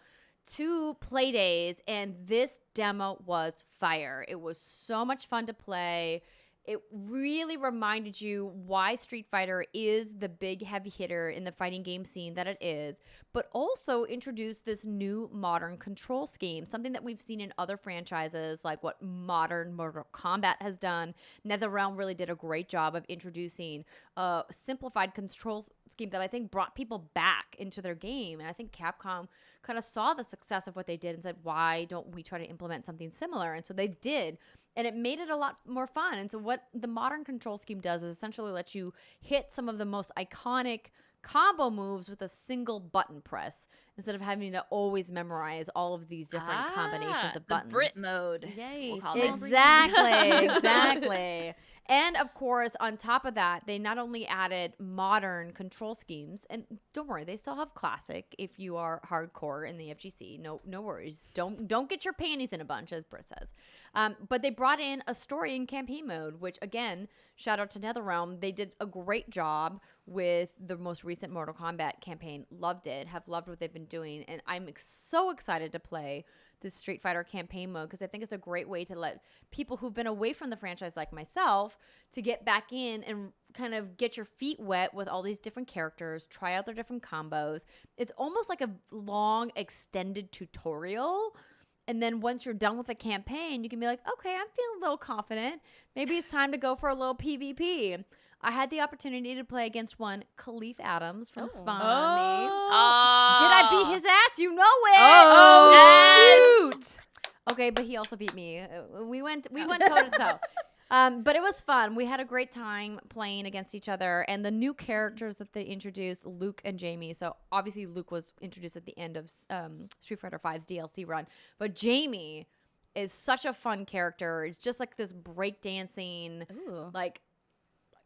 to Playdays, and this demo was fire. It was so much fun to play. it really reminded you why Street Fighter is the big heavy hitter in the fighting game scene that it is, but also introduced this new modern control scheme, something that we've seen in other franchises, like what modern Mortal Kombat has done. NetherRealm really did a great job of introducing a simplified control scheme that I think brought people back into their game. And I think Capcom kind of saw the success of what they did and said, why don't we try to implement something similar? And so they did. And it made it a lot more fun. And so what the modern control scheme does is essentially let you hit some of the most iconic combo moves with a single button press instead of having to always memorize all of these different combinations of buttons. The Britt mode. Yay. Exactly. And of course, on top of that, they not only added modern control schemes, and don't worry, they still have classic if you are hardcore in the FGC. No worries. Don't get your panties in a bunch, as Britt says. But they brought in a story and campaign mode, which again, shout out to NetherRealm. They did a great job with the most recent Mortal Kombat campaign. Loved it. Have loved what they've been doing, and I'm so excited to play this Street Fighter campaign mode because I think it's a great way to let people who've been away from the franchise like myself to get back in and kind of get your feet wet with all these different characters, try out their different combos. It's almost like a long extended tutorial. And then once you're done with the campaign, you can be like, okay, I'm feeling a little confident. Maybe it's time to go for a little PvP. I had the opportunity to play against one Khalif Adams from Spawn on Me. Did I beat his ass? You know it. Oh, shoot. Okay, but he also beat me. We went toe to toe. But it was fun. We had a great time playing against each other. And the new characters that they introduced, Luke and Jamie. So obviously Luke was introduced at the end of Street Fighter V's DLC run. But Jamie is such a fun character. It's just like this breakdancing, like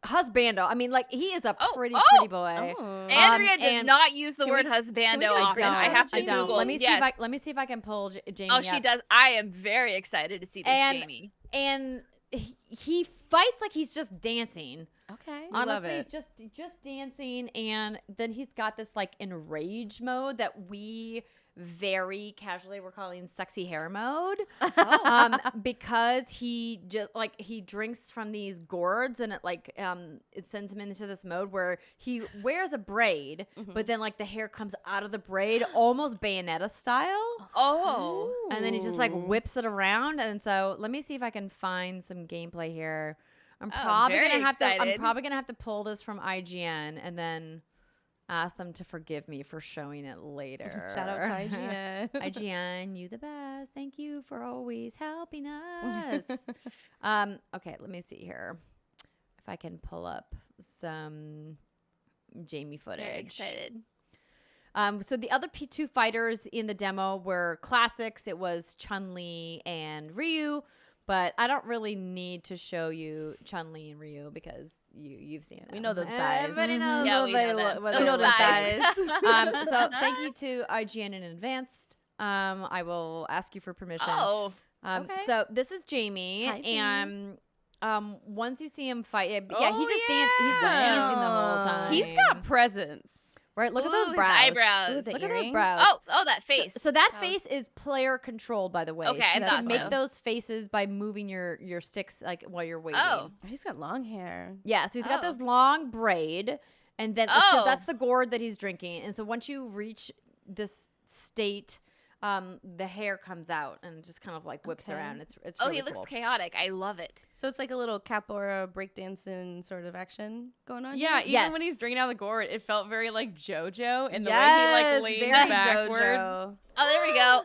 husbando. I mean, like he is a pretty boy. Andrea does not use the word husbando often. I have to Google. Let me see if I can pull Jamie. Oh, she does. I am very excited to see this Jamie. And he fights like he's just dancing. Okay. Honestly, just dancing, and then he's got this like enrage mode that we very casually we're calling sexy hair mode. Because he just like he drinks from these gourds and it sends him into this mode where he wears a braid, but then like the hair comes out of the braid almost Bayonetta style. And then he just like whips it around. And so let me see if I can find some gameplay here. I'm probably gonna have to pull this from IGN and then ask them to forgive me for showing it later. Shout out to IGN. IGN, you the best. Thank you for always helping us. Okay, let me see here if I can pull up some Jamie footage. Very excited. So the other two fighters in the demo were classics. It was Chun-Li and Ryu. But I don't really need to show you Chun-Li and Ryu because you've seen them. We know those guys. Everybody knows we know those guys. So thank you to IGN in advance. I will ask you for permission. Okay. So this is Jamie. Hi, Jamie. And once you see him fight, he's just dancing the whole time. He's got presence. Right, look at Ooh, those brows. Eyebrows. Look at those brows. Oh, that face. So that face is player controlled, by the way. Okay, so I you thought can make so. those faces by moving your sticks like while you're waiting. He's got long hair. Yeah, so he's got this long braid, and then so that's the gourd that he's drinking. And so once you reach this state, the hair comes out and just kind of like whips around. It's really he looks cool. chaotic. I love it. So it's like a little capoeira breakdancing sort of action going on. Yeah, here? even when he's drinking out of the gourd, it felt very like JoJo in the way Yes, he like leaned very backwards. JoJo. Oh, there we go.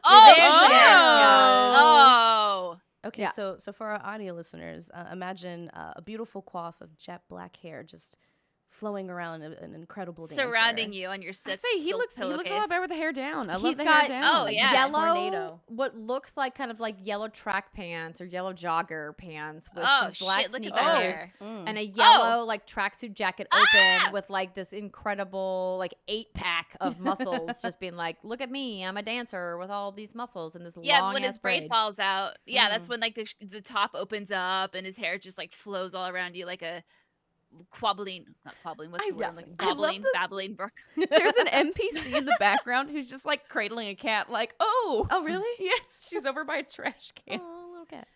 Okay, Yeah. so for our audio listeners, imagine a beautiful coif of jet black hair just flowing around an incredible dancer. Surrounding you on your I silk say he looks a lot better with the hair down. I love the hair down. Oh, yeah. Yellow, Tornado. what looks like kind of like yellow track pants or yellow jogger pants with Oh, some black shit, look at sneakers. that hair. And a yellow like tracksuit jacket open with like this incredible like 8-pack of muscles, just being like, look at me, I'm a dancer with all these muscles and this long when ass his braid falls out. Yeah, that's when like the top opens up and his hair just like flows all around you like a not quabbling, what's the word? Like babbling brook. There's an NPC in the background who's just like cradling a cat like, oh really? Yes, she's over by a trash can. Oh, little cat.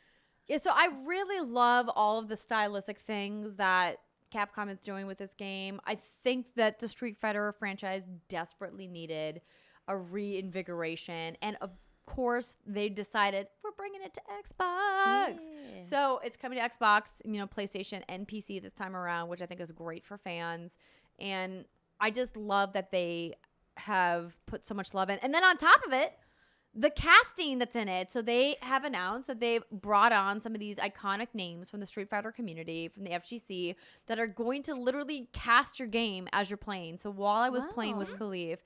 Yeah, so I really love all of the stylistic things that Capcom is doing with this game. I think that the Street Fighter franchise desperately needed a reinvigoration, and of course they decided we're bringing it to Xbox. Yeah. So it's coming to Xbox, PlayStation and PC this time around, which I think is great for fans. And I just love that they have put so much love in. And then on top of it, the casting that's in it. So they have announced that they've brought on some of these iconic names from the Street Fighter community, from the FGC, that are going to literally cast your game as you're playing. So while I was playing with Khalif,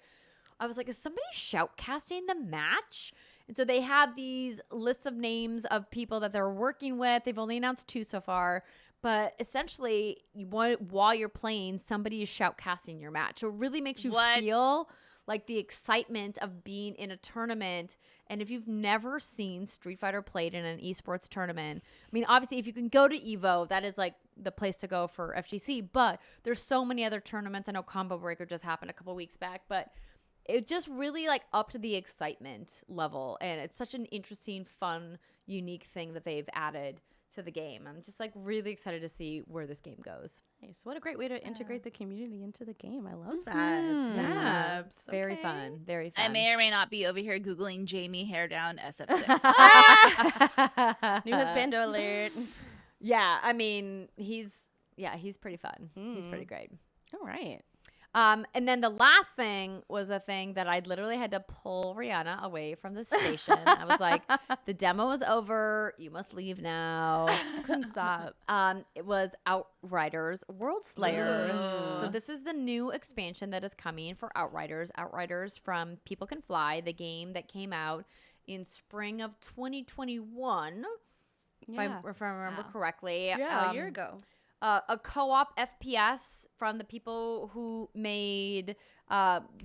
I was like, is somebody shoutcasting the match? And so they have these lists of names of people that they're working with. They've only announced 2 so far. But essentially, while you're playing, somebody is shoutcasting your match. So it really makes you feel like the excitement of being in a tournament. And if you've never seen Street Fighter played in an esports tournament, I mean, obviously, if you can go to EVO, that is like the place to go for FGC. But there's so many other tournaments. I know Combo Breaker just happened a couple weeks back, but it just really like upped the excitement level. And it's such an interesting, fun, unique thing that they've added to the game. I'm just like really excited to see where this game goes. Nice. What a great way to integrate the community into the game. I love that. Snaps. Very fun. Very fun. I may or may not be over here Googling Jamie Hair Down SF6. New husbando alert. Yeah, I mean, he's pretty fun. He's pretty great. All right. And then the last thing was a thing that I literally had to pull Rihanna away from the station. I was like, the demo is over. You must leave now. Couldn't stop. It was Outriders World Slayer. So this is the new expansion that is coming for Outriders. Outriders from People Can Fly, the game that came out in spring of 2021, if I remember correctly. Yeah, a year ago. A co-op FPS from the people who made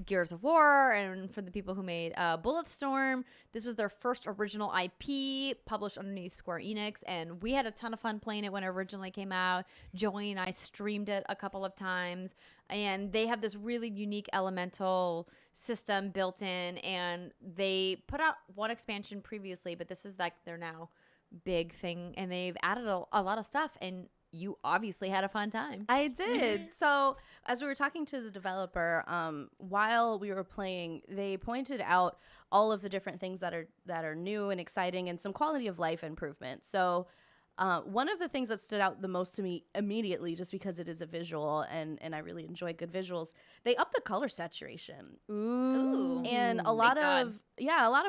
Gears of War and from the people who made Bulletstorm. This was their first original IP published underneath Square Enix, and we had a ton of fun playing it when it originally came out. Joey and I streamed it a couple of times, and they have this really unique elemental system built in, and they put out one expansion previously, but this is like their now big thing, and they've added a lot of stuff, and you obviously had a fun time. I did. So as we were talking to the developer, while we were playing, they pointed out all of the different things that are new and exciting and some quality of life improvements. So one of the things that stood out the most to me immediately, just because it is a visual and I really enjoy good visuals, they upped the color saturation. Ooh. And a lot of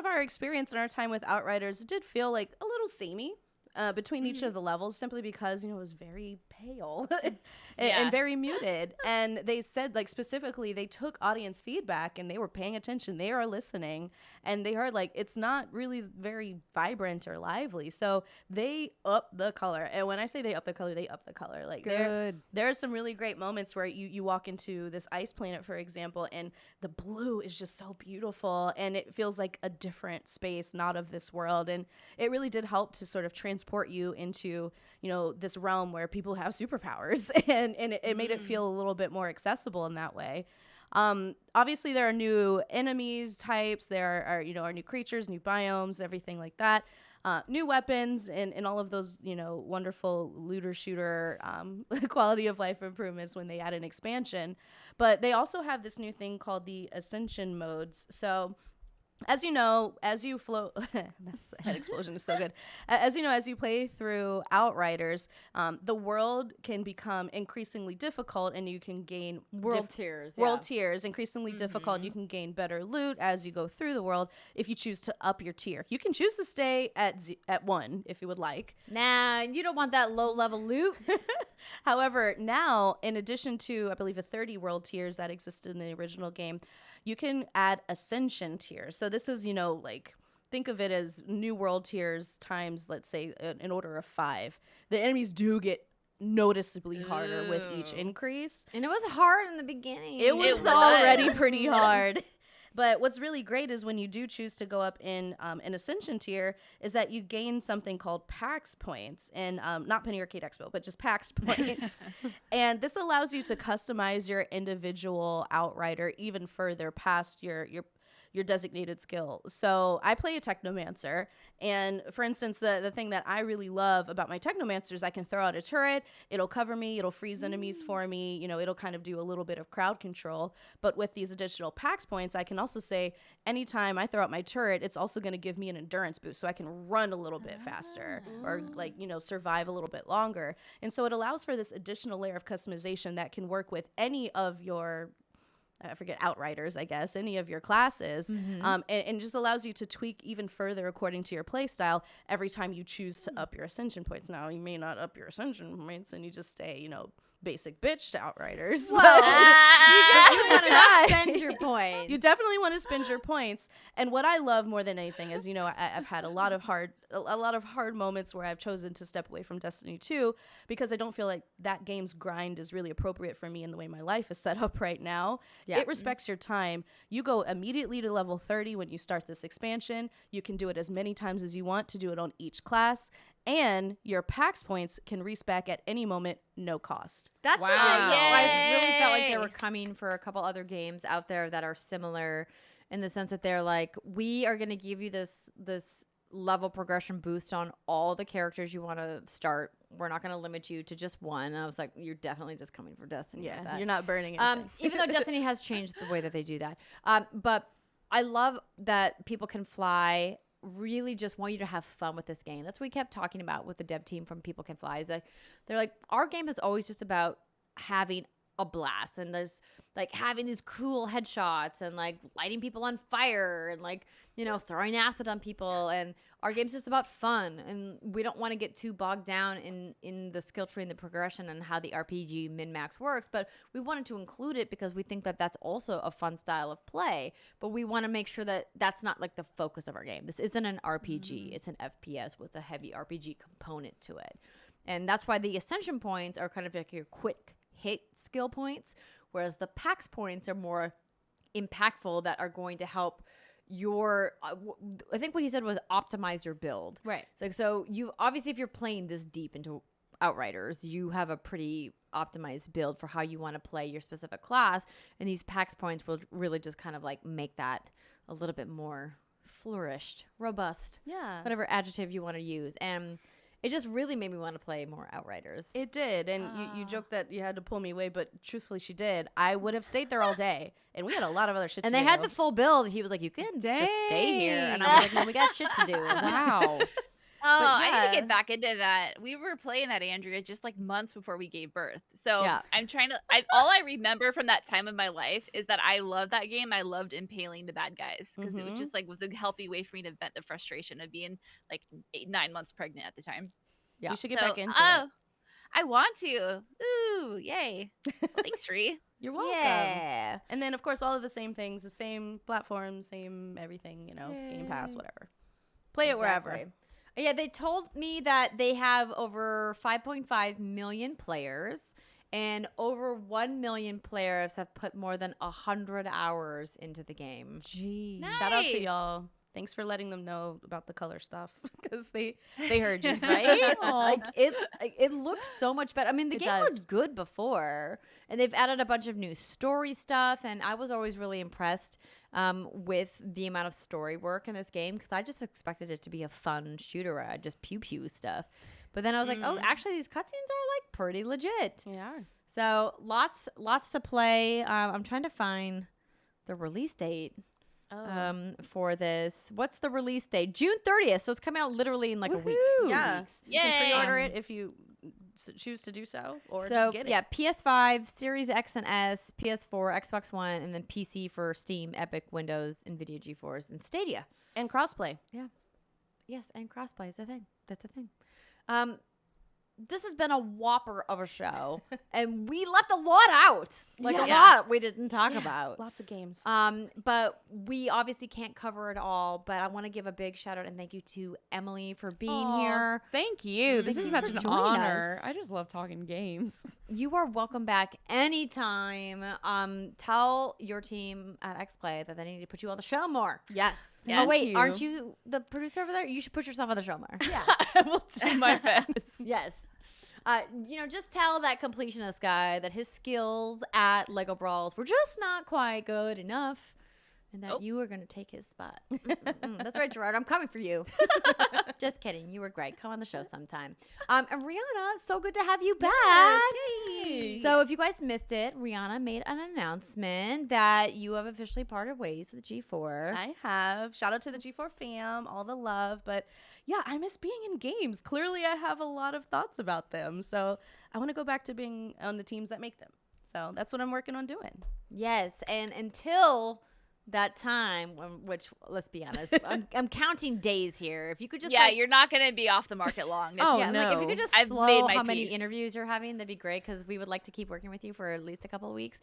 our experience in our time with Outriders did feel like a little samey. Between each of the levels, simply because, it was very pale and very muted. And they said, like, specifically, they took audience feedback and they were paying attention. They are listening. And they heard, like, it's not really very vibrant or lively. So they up the color. And when I say they up the color, they up the color. Like, there are some really great moments where you walk into this ice planet, for example, and the blue is just so beautiful. And it feels like a different space, not of this world. And it really did help to sort of transport you into, this realm where people have superpowers, and it made it feel a little bit more accessible in that way. Obviously there are new enemies types, there are new creatures, new biomes, everything like that. New weapons and all of those, wonderful looter shooter quality of life improvements when they add an expansion. But they also have this new thing called the Ascension modes. So as you know, as you float, this head explosion is so good. As you know, as you play through Outriders, the world can become increasingly difficult, and you can gain world tiers, increasingly difficult. And you can gain better loot as you go through the world if you choose to up your tier. You can choose to stay at 1 if you would like. Nah, you don't want that low level loot. However, now in addition to, I believe, the 30 world tiers that existed in the original game, you can add Ascension tiers. So this is, think of it as new world tiers times, let's say, an order of 5. The enemies do get noticeably harder with each increase. And it was hard in the beginning. It was already pretty hard. But what's really great is when you do choose to go up in an Ascension tier is that you gain something called PAX points, and not Penny Arcade Expo, but just PAX points. And this allows you to customize your individual Outrider even further past your your designated skill. So I play a Technomancer, and for instance, the thing that I really love about my Technomancer is I can throw out a turret, it'll cover me, it'll freeze enemies for me, you know, it'll kind of do a little bit of crowd control. But with these additional PAX points, I can also say anytime I throw out my turret, it's also going to give me an endurance boost, so I can run a little bit faster or like, you know, survive a little bit longer. And so it allows for this additional layer of customization that can work with any of your I forget, Outriders, I guess, any of your classes, and just allows you to tweak even further according to your play style every time you choose to up your ascension points. Now, you may not up your ascension points and you just stay, you know, basic bitch to Outriders. Well, you want to spend your points. You definitely want to spend your points. And what I love more than anything is, you know, I've had a lot of hard moments where I've chosen to step away from Destiny 2 because I don't feel like that game's grind is really appropriate for me in the way my life is set up right now. Yeah. It respects your time. You go immediately to level 30 when you start this expansion. You can do it as many times as you want to do it on each class. And your PAX points can respec at any moment, no cost. That's the thing. I really felt like they were coming for a couple other games out there that are similar in the sense that they're like, we are going to give you this level progression boost on all the characters you want to start. We're not going to limit you to just one. And I was like, you're definitely just coming for Destiny. Yeah, with that. You're not burning anything. Even though Destiny has changed the way that they do that. But I love that people can fly. Really just want you to have fun with this game. That's what we kept talking about with the dev team from People Can Fly. Is that they're like, our game is always just about having a blast, and there's like having these cool headshots and like lighting people on fire and like, you know, throwing acid on people, and our game's just about fun, and we don't want to get too bogged down in the skill tree and the progression and how the RPG min-max works, but we wanted to include it because we think that that's also a fun style of play, but we want to make sure that that's not like the focus of our game. This isn't an RPG, it's an FPS with a heavy RPG component to it. And that's why the ascension points are kind of like your quick hit skill points, whereas the PAX points are more impactful, that are going to help your I think what he said was optimize your build. Right. It's like, so you obviously, if you're playing this deep into Outriders, you have a pretty optimized build for how you want to play your specific class, and these PAX points will really just kind of like make that a little bit more flourished, robust, whatever adjective you want to use. And it just really made me want to play more Outriders. It did. And you joked that you had to pull me away, but truthfully, she did. I would have stayed there all day. And we had a lot of other shit to do. And they had the full build. He was like, you can just stay here. And I was like, no, we got shit to do. Wow. I need to get back into that. We were playing that, Andrea, just like months before we gave birth. So I'm trying to, all I remember from that time of my life is that I loved that game. I loved impaling the bad guys because it was just like, was a healthy way for me to vent the frustration of being like 9 months pregnant at the time. Yeah. You should get back into it. I want to. Ooh, yay. Well, thanks, Ree. You're welcome. Yeah. And then, of course, all of the same things, the same platform, same everything, you know, Game Pass, whatever. Play it wherever. Yeah, they told me that they have over 5.5 million players, and over 1 million players have put more than 100 hours into the game. Jeez. Nice. Shout out to y'all. Thanks for letting them know about the color stuff, because they heard you. Right? Like it looks so much better. I mean, the game was good before, and they've added a bunch of new story stuff, and I was always really impressed with the amount of story work in this game, because I just expected it to be a fun shooter, just pew stuff. But then I was like, oh, actually these cutscenes are like pretty legit. Yeah. So lots to play. I'm trying to find the release date for this. What's the release date? June 30th. So it's coming out literally in like a week. Yeah. Weeks. You can pre-order it if you choose to do so, or just get it. Yeah, PS5, Series X and S, PS4, Xbox One, and then PC for Steam, Epic, Windows, Nvidia GeForce, and Stadia. And crossplay. Yeah. Yes, and crossplay is a thing. That's a thing. This has been a whopper of a show, and we left a lot out. Like a lot we didn't talk about. Lots of games. But we obviously can't cover it all, but I want to give a big shout out and thank you to Emily for being here. Thank you. This is such an joining honor. us. I just love talking games. You are welcome back anytime. Tell your team at XPlay that they need to put you on the show more. Yes. Oh, wait, aren't you the producer over there? You should put yourself on the show more. Yeah. I will do my best. Yes. Just tell that completionist guy that his skills at Lego Brawls were just not quite good enough and that you were going to take his spot. That's right, Gerard. I'm coming for you. Just kidding. You were great. Come on the show sometime. And Rihanna, so good to have you back. Yes, So if you guys missed it, Rihanna made an announcement that you have officially parted ways with G4. I have. Shout out to the G4 fam, all the love. But yeah, I miss being in games. Clearly, I have a lot of thoughts about them. So I want to go back to being on the teams that make them. So that's what I'm working on doing. Yes, and until that time, which, let's be honest, I'm counting days here. If you could just you're not going to be off the market long. Oh, yeah, no. like if you could just I've slow made my how many peace. interviews you're having, that'd be great because we would like to keep working with you for at least a couple of weeks.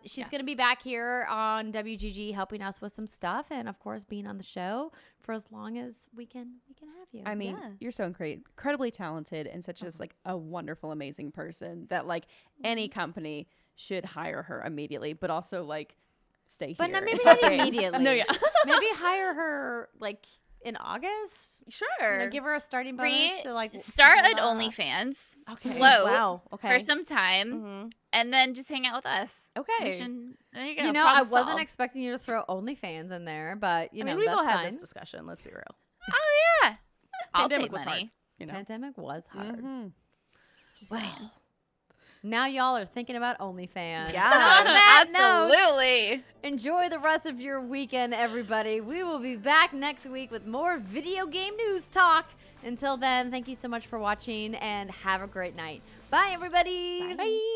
She's going to be back here on WGG helping us with some stuff and, of course, being on the show for as long as we can have you. I mean, you're so incredibly talented and such just like a wonderful, amazing person that like any company should hire her immediately, but also like stay here. But maybe and not talk games. immediately. No, yeah. Maybe hire her like in August. Sure. Give her a starting bonus Bree, to like start hold at up. OnlyFans, Okay. float Wow. Okay. for some time, Mhm. and then just hang out with us. Okay. There you go. You know, I Problem wasn't solved. expecting you to throw OnlyFans in there, but you I know, mean, we've that's all had fine. this discussion. Let's be real. Oh yeah, I'll Pandemic pay was money. hard. You know. Pandemic was hard. Mhm. Well, now y'all are thinking about OnlyFans. Yeah. And on that note, Absolutely. enjoy the rest of your weekend, everybody. We will be back next week with more video game news talk. Until then, thank you so much for watching and have a great night. Bye, everybody. Bye.